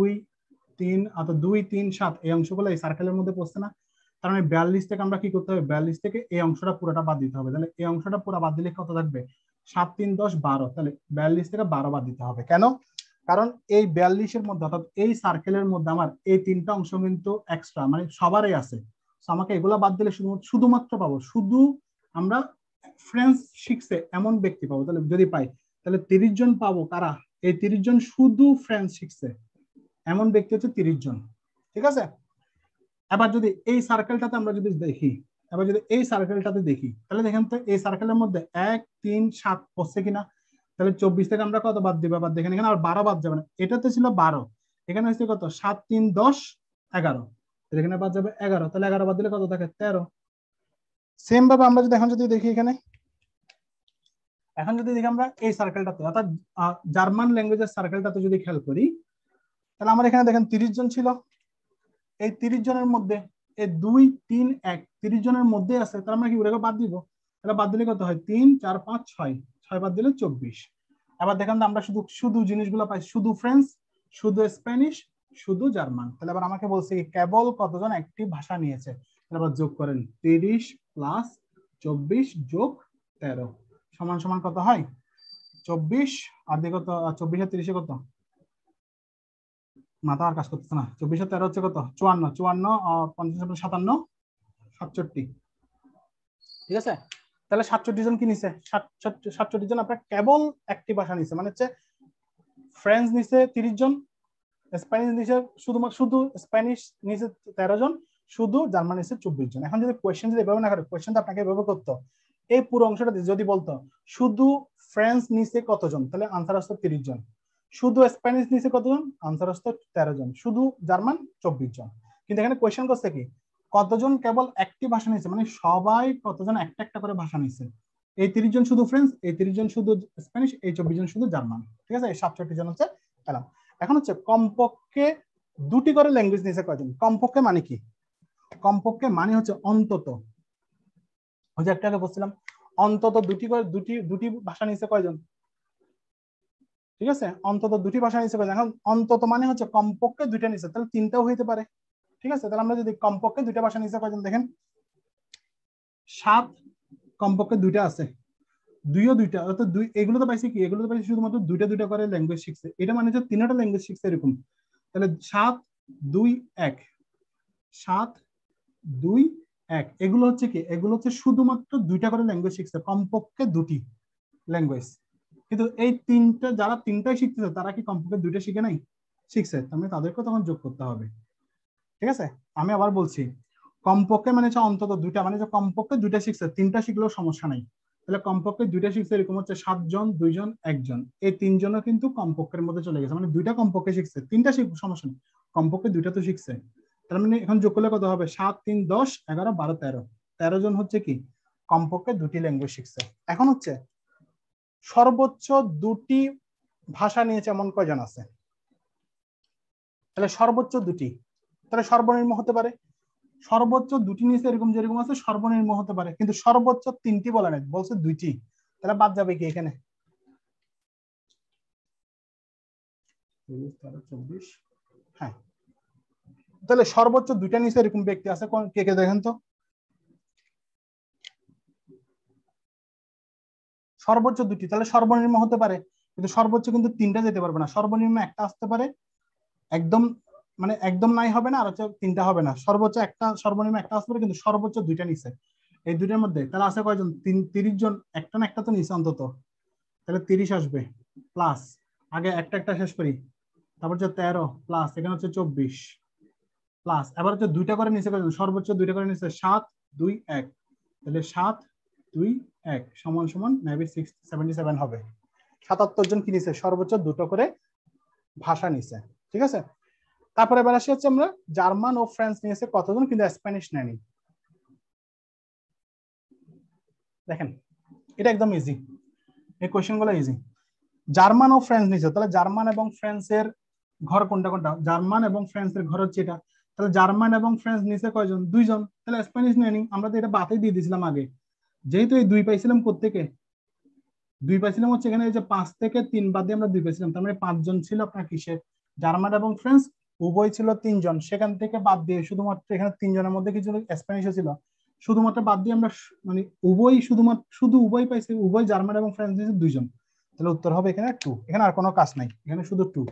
3 অথবা 2, 3, 7 এই অংশগুলো এই সার্কেলের মধ্যে পড়ছে না? তার মানে 42 থেকে আমরা কি করতে হবে? 42 থেকে এই অংশটা পুরোটা বাদ দিতে হবে। তাহলে এই অংশটা পুরো বাদ দিলে কত থাকবে? 7, 3, 10, 12। তাহলে 42 থেকে 12 বাদ দিতে হবে। কেন? কারণ এই 42-এর মধ্যে অর্থাৎ এই সার্কেলের মধ্যে আমার এই 3টা অংশ কিন্তু এক্সট্রা, মানে সবারই আছে। আমাকে এগুলা বাদ দিলে শুধুমাত্র পাবো শুধু আমরা ফ্রেঞ্চ শিখছে এমন ব্যক্তি পাবো। তাহলে যদি পাই তাহলে 30 জন পাবো। কারা? এই 30 জন শুধু ফ্রেঞ্চ শিখছে এমন ব্যক্তি হচ্ছে 30 জন। ঠিক আছে। এবার যদি এই সার্কেলটাতে আমরা যদি দেখি, তাহলে দেখেন তো এই সার্কেলের মধ্যে 1, 3, 7 পড়ছে কিনা? তাহলে 24 থেকে আমরা কত বাদ দিব? আবার দেখেন এখানে আর 12 বাদ যাবে না। এটাতে ছিল 12, এখানে হচ্ছে কত? 7, 3, 10, 11। এখানে বাদ যাবে 11। তাহলে 11 বাদ দিলে কত থাকে? 13। সেম ভাবে আমরা যদি এখন যদি দেখি এখানে, এখন যদি দেখি আমরা এই সার্কেলটাতে অর্থাৎ জার্মান ল্যাঙ্গুয়েজের সার্কেলটাতে যদি খেয়াল করি, তাহলে আমার এখানে দেখেন 30 জন ছিল। এই 30 জনের মধ্যে এই 2, 3, 1 30 জনের মধ্যে আছে। তাহলে আমরা কি ওটাকে বাদ দিব? তাহলে বাদ দিলে কত হয়? 3, 4, 5, 6 বাদ দিলে 24। এবার দেখেন আমরা শুধু জিনিসগুলো পাই, শুধু ফ্রেঞ্চ, শুধু স্প্যানিশ, শুধু জার্মান। তাহলে আবার আমাকে বলছে কেবল কতজন একটি ভাষা নিয়েছে। তাহলে আবার যোগ করেন 30 + 24 + 13 সমান সমান কত হয়? 24 আর দিকে কত 24 আর 30 কত মাথা আর কাজ করতেছে না 24 আর 13 হচ্ছে কত 54 54 50 57 67 ঠিক আছে তাহলে 67 জন কি নিছে 67 জন আপনার কেবল একটি ভাষা নিছে মানে হচ্ছে ফ্রেঞ্চ নিছে 30 জন স্প্যানিশ নিছে শুধু স্প্যানিশ নিছে 13 জন শুধু জার্মান নিছে 24 জন এখন যদি কোশ্চেন যদি এভাবে না করে কোশ্চেনটা আপনাকে এভাবে করতে এই পুরো অংশটা যদি বলতো শুধু ফ্রেঞ্চ নিছে কতজন তাহলে আনসার আসতো 30 জন শুধু স্প্যানিশ নিছে কতজন আনসার আসতো 13 জন শুধু জার্মান 24 জন কিন্তু এখানে কোশ্চেন করছে কি কতজন কেবল একটি ভাষা নিছে মানে সবাই কতজন একটা একটা করে ভাষা নিছে এই 30 জন শুধু ফ্রেঞ্চ এই 30 জন শুধু স্প্যানিশ এই 24 জন শুধু জার্মান ঠিক আছে এই 67 জন হচ্ছে পেলাম এখন হচ্ছে কমপক্ষে দুটি করে ল্যাঙ্গুয়েজ নিছে কয়জন কমপক্ষে মানে কি কমপক্ষে মানে হচ্ছে অন্তত ওই যে একটা আগে বলছিলাম অন্তত দুটি ভাষা নিছে কয়জন ঠিক আছে অন্তত দুটি ভাষা নিছে কয়জন এখন অন্তত মানে হচ্ছে কমপক্ষে দুইটা নিছে তাহলে তিনটাও হইতে পারে ঠিক আছে তাহলে আমরা যদি কমপক্ষে দুইটা ভাষা নিছে কয়জন দেখেন 7 কমপক্ষে দুইটা আছে দুইটা অর্থাৎ এগুলো তো পাইছি কি এগুলো তো পাইছি শুধুমাত্র দুইটা করে ল্যাঙ্গুয়েজ শিখছে এটা মানে হচ্ছে তিনটা ল্যাঙ্গুয়েজ শিখছে এরকম তাহলে 7 2 1 7 2 1 এগুলো হচ্ছে কি এগুলো হচ্ছে শুধুমাত্র দুইটা করে ল্যাঙ্গুয়েজ শিখছে কমপক্ষে দুটি ল্যাঙ্গুয়েজ কিন্তু এই তিনটা যারা তিনটাই শিখতেছে তারা কি কমপক্ষে দুইটা শিখে নাই শিখছে তাহলে তাদেরকে তখন যোগ করতে হবে ঠিক আছে আমি আবার বলছি কমপক্ষে মানে হচ্ছে অন্তত দুইটা মানে হচ্ছে কমপক্ষে দুইটা শিখছে তিনটা শিখলেও সমস্যা নাই তাহলে কমপক্ষে দুইটা শিখছে এরকম হচ্ছে 7 জন 2 জন 1 জন এই তিনজনও কিন্তু কমপক্ষের মধ্যে চলে গেছে মানে দুইটা কমপক্ষে শিখছে তিনটা শিখবে সমস্যা নেই কমপক্ষে দুইটা তো শিখছে তার মানে এখন যোগ করলে কত হবে 7 3 10 11 12 13 13 জন হচ্ছে কি কমপক্ষে দুটি ল্যাঙ্গুয়েজ শিখছে এখন হচ্ছে সর্বোচ্চ দুটি ভাষা নিয়েছে এমন কয়জন আছে তাহলে সর্বোচ্চ দুটি তাহলে সর্বনিম্ন হতে পারে সর্বোচ্চ দুটি নিচে এরকম যেরকম আছে সর্বনিম্ন হতে পারে কিন্তু সর্বোচ্চ তিনটি বলা নেই বলছে দুইটি তাহলে বাদ যাবে কি এখানে 24 হ্যাঁ তাহলে সর্বোচ্চ দুইটা নিচে এরকম ব্যক্তি আছে কে কে দেখেন তো সর্বোচ্চ দুটি তাহলে সর্বনিম্ন হতে পারে কিন্তু সর্বোচ্চ কিন্তু তিনটা যেতে পারবে না সর্বনিম্ন একটা আসতে পারে একদম মানে একদম নাই হবে না আর হচ্ছে তিনটা হবে না সর্বোচ্চ একটা সর্বনিম্ন একটা আসতে পারে কিন্তু সর্বোচ্চ দুইটা নিচে এই দুইটার মধ্যে তাহলে আছে কয়জন 30 জন একটা না একটা তো নিচে অন্তত তাহলে 30 আসবে প্লাস আগে একটা শেষ করি তারপর হচ্ছে 13 প্লাস এখানে হচ্ছে 24 প্লাস এবার হচ্ছে দুইটা করে নিচে কয়জন সর্বোচ্চ দুইটা করে নিচে 7 2 1 তাহলে 7 2 1 সমান সমান মেবি 77 হবে 77 জন কি নিচে সর্বোচ্চ দুটো করে ভাষা নিচে ঠিক আছে তারপরে এবার আসি হচ্ছে আমরা জার্মান ও ফ্রেঞ্চ নিয়েছে কতজন কিন্তু স্প্যানিশ নেয়নি দেখেন এটা একদম ইজি এই কোশ্চেন গুলো ইজি জার্মান ও ফ্রেঞ্চ নিয়েছে তাহলে জার্মান এবং ফ্রেঞ্চের ঘর কোনটা কোনটা জার্মান এবং ফ্রেঞ্চের ঘর হচ্ছে এটা তাহলে জার্মান এবং ফ্রেঞ্চ নিচে কয়জন 2 জন তাহলে স্প্যানিশ নেয়নি আমরা তো এটা বাতিল দিয়ে দিয়েছিলাম আগে যেহেতু এই 2 পাইছিলাম কোত্থেকে 2 পাইছিলাম হচ্ছে এখানে এই যে 5 থেকে 3 বাদ দিয়ে আমরা 2 পাইছিলাম তার মানে 5 জন ছিল আপনার কিসের জার্মান এবং ফ্রেঞ্চ উভয় ছিল 3 জন সেখান থেকে বাদ দিয়ে শুধুমাত্র এখানে 3 জনের মধ্যে কিছু স্প্যানিশও ছিল শুধুমাত্র বাদ দিয়ে আমরা মানে উভয় শুধু উভয় পাইছি উভয় জার্মান এবং ফ্রেঞ্চ নিয়েছে 2 জন তাহলে উত্তর হবে এখানে 2 এখানে আর কোনো কাজ নাই এখানে শুধু 2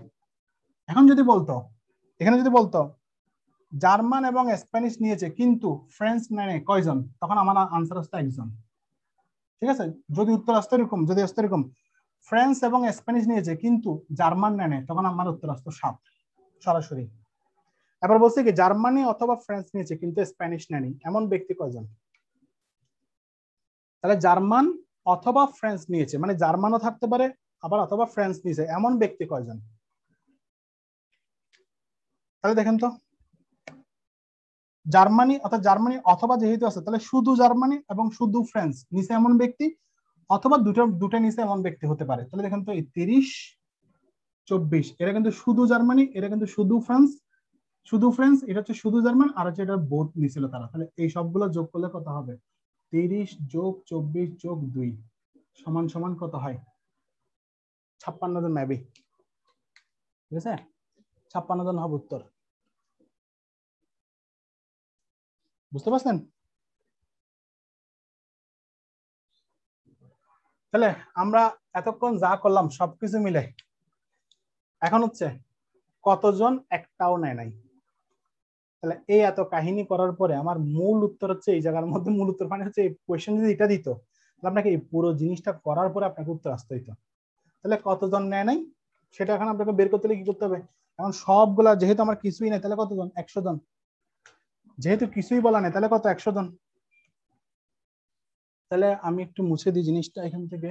এখন যদি বলতো এখানে যদি বলতো জার্মান এবং স্প্যানিশ নিয়েছে কিন্তু ফ্রেঞ্চ নেয় কয়জন তখন আমার আনসার আসতো 1 জন ঠিক আছে যদি উত্তর আসতো এরকম যদি আসতো এরকম ফ্রেঞ্চ এবং স্প্যানিশ নিয়েছে কিন্তু জার্মান নেয় তখন আমার উত্তর আসতো 7 সরাসরি এবার বলছে কি জার্মানি অথবা ফ্রেঞ্চ নিয়েছে কিন্তু স্প্যানিশ নেয়নি এমন ব্যক্তি কয়জন তাহলে জার্মান অথবা ফ্রেঞ্চ নিয়েছে মানে জার্মানও থাকতে পারে আবার অথবা ফ্রেঞ্চ নিয়েছে এমন ব্যক্তি কয়জন তাহলে দেখেন তো জার্মানি জার্মানি অথবা যেহেতু আছে তাহলে শুধু জার্মানি এবং শুধু ফ্রেঞ্চ নিচে এমন ব্যক্তি অথবা দুটো নিচে এমন ব্যক্তি হতে পারে তাহলে দেখেন তো এই 30 24 এরা কিন্তু শুধু জার্মানি এরা কিন্তু শুধু ফ্রেঞ্চ এটা হচ্ছে শুধু জার্মান আর হচ্ছে এটা বোথ নিছিল তারা তাহলে এই সবগুলো যোগ করলে কত হবে 30 যোগ 24 যোগ 2 সমান সমান কত হয় 56 জন মেবি ঠিক আছে 56 জন হবে উত্তর বুঝতে পারছেন তাহলে আমরা এতক্ষণ যা করলাম সবকিছু মিলে এখন হচ্ছে কতজন একটাও নেয় নাই। তাহলে এই এত কাহিনী করার পরে আমার মূল উত্তর হচ্ছে এই জায়গার মধ্যে মূল উত্তর মানে হচ্ছে এই কোয়েশ্চেন যদি এটা দিত তাহলে আপনাকে এই পুরো জিনিসটা করার পরে আপনাকে উত্তর আসতে হইতো। তাহলে কতজন নেয় নাই সেটা এখন আপনাকে বের করতে হলে কি করতে হবে, এখন সবগুলা যেহেতু আমার কিছুই নেই তাহলে কতজন, 100 জন। যেহেতু কিছুই বলা নেই তাহলে কত, 100 জন। তাহলে আমি একটু মুছে দিই জিনিসটা এখান থেকে।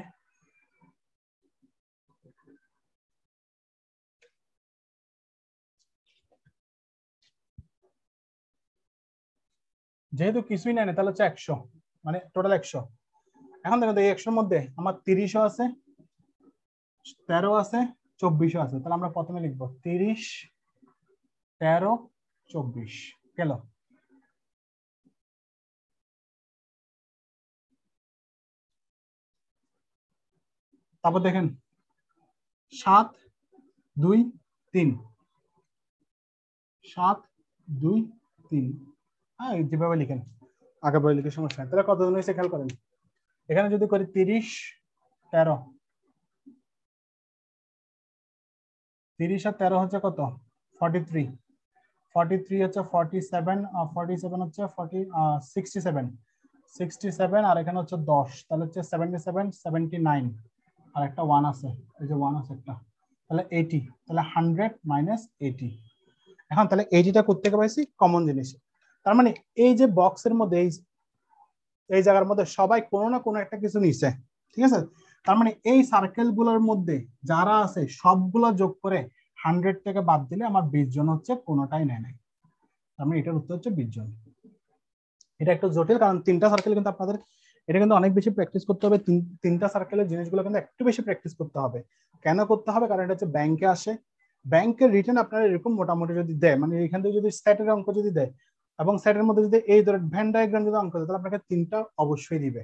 যেহেতু কিছুই নেই তাহলে হচ্ছে 100, মানে টোটাল 100। এখন দেখো এই 100 মধ্যে আমার 30ও আছে, 13 আছে, 24ও আছে। তাহলে আমরা প্রথমে লিখবো 30, 13, 24 গেল। তারপর দেখেন 7, 2, 3, 7, 2, 3। হ্যাঁ যেভাবে লিখেন আগে বলে লিখে সমস্যা নেই। তাহলে কতজন হয়েছে খেয়াল করেন, এখানে যদি করি 30, 13, 30 আর 13 হচ্ছে কত, 43, 43 হচ্ছে 47, 47 হচ্ছে 67, 67 আর এখানে হচ্ছে 10, তাহলে হচ্ছে 77, 79 আর একটা 1 আছে, এই যে 1 আছে একটা, তাহলে 80, তাহলে 100 মাইনাস 80। এখন তাহলে 80টা করতে পারছি কমন জিনিস। তার মানে এই যে বক্সের মধ্যে এই জায়গার মধ্যে সবাই কোনো না কোনো একটা কিছু নিছে, ঠিক আছে। তার মানে এই সার্কেল গুলোর মধ্যে যারা আছে সবগুলো যোগ করে 100 থেকে বাদ দিলে আমার 20 জন হচ্ছে কোনোটাই নেয় নাই। তার মানে এটার উত্তর হচ্ছে 20 জন। এটা একটু জটিল কারণ তিনটা সার্কেল কিন্তু আপনাদের এটা কিন্তু অনেক বেশি প্র্যাকটিস করতে হবে। তিনটা সার্কেলের জিনিসগুলো কিন্তু একটু বেশি প্র্যাকটিস করতে হবে। কেন করতে হবে, কারণ এটা হচ্ছে ব্যাংকে আসে, ব্যাংকের রিটার্ন আপনারা এরকম মোটামুটি যদি দেয়, মানে এখান থেকে যদি সেটের অঙ্ক যদি দেয় এবং সেটের মধ্যে যদি এই ধরনের ভেন ডায়াগ্রাম যদি অঙ্ক দেয় তাহলে আপনাকে তিনটা অবশ্যই দিবে।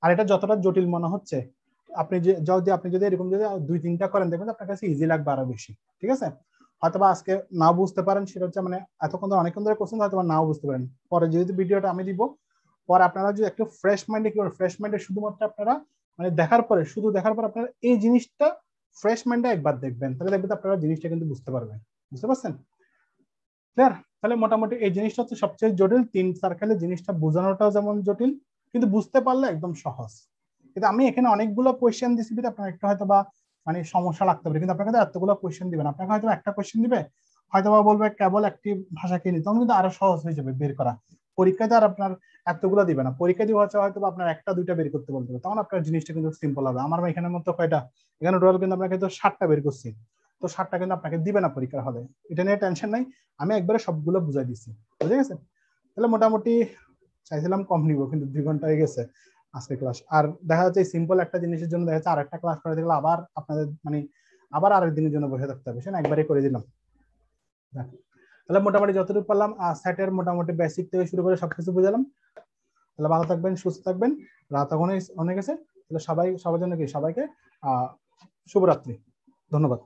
আর এটা যতটা জটিল মনে হচ্ছে আপনি যদি এরকম যদি 2-3টা করেন দেখবেন আপনার কাছে ইজি লাগবে আরো বেশি, ঠিক আছে। হয়তোবা আজকে নাও বুঝতে পারেন, সেটা হচ্ছে মানে এতক্ষণ অনেকক্ষণ ধরে কোশ্চেন হয়তো নাও বুঝতে পারেন, পরে যেহেতু ভিডিওটা আমি দিব পরে আপনারা যদি একটু ফ্রেশ মাইন্ডে কি করবেন, ফ্রেশ মাইন্ডে শুধুমাত্র আপনারা মানে দেখার পর আপনারা এই জিনিসটা ফ্রেশ মাইন্ডে একবার দেখবেন, তাহলে দেখবেন আপনারা জিনিসটা কিন্তু বুঝতে পারবেন। বুঝতে পারছেন? ক্লিয়ার? তাহলে মোটামুটি এই জিনিসটা হচ্ছে সবচেয়ে জটিল। 3 সার্কেলের জিনিসটা বোঝানোটাও যেমন জটিল, কিন্তু বুঝতে পারলে একদম সহজ। কিন্তু আমি এখানে অনেকগুলো কোয়েশ্চেন দিছি, আপনার একটু হয়তো বা মানে সমস্যা লাগতে পারে, কিন্তু আপনাকে এতগুলো কোয়েশ্চেন দিবেন, আপনাকে হয়তো একটা কোয়েশ্চেন দিবে হয়তো বা বলবে কেবল একটি ভাষা কিনি, তখন কিন্তু আরো সহজ হয়ে যাবে বের করা। পরীক্ষাতে আর আপনার এতগুলো দিবে না, পরীক্ষা দিয়ে হয়তো আপনার 1টা 2টা বের করতে বলতে হবে, তখন আপনার জিনিসটা কিন্তু সিম্পল হবে। আমার এখানের মতো কয়টা, এখানে টোটাল কিন্তু আপনাকে তো 7টা বের করছি, তো 7টা কিন্তু আপনাকে দিবে না পরীক্ষার হলে, এটা নিয়ে টেনশন নাই, আমি একবারে সবগুলো বুঝাই দিচ্ছি। বুঝে গেছে? তাহলে মোটামুটি চাইছিলাম কম নিব, কিন্তু 2 ঘন্টা হয়ে গেছে আজকে ক্লাস। আর দেখা যাচ্ছে সিম্পল একটা জিনিসের জন্য দেখা যাচ্ছে আরেকটা ক্লাস করে দিলে আবার আপনাদের মানে আবার আরেক দিনের জন্য বসে থাকতে হবে, সেটা একবারে করে দিলাম। তাহলে মোটামুটি যতটুকু পারলাম সেটের মোটামুটি বেসিক থেকে শুরু করে সবকিছু বুঝালাম। তাহলে ভালো থাকবেন, সুস্থ থাকবেন, রাত অনেক গেছে। তাহলে সবার জন্য কি সবাইকে শুভরাত্রি, ধন্যবাদ।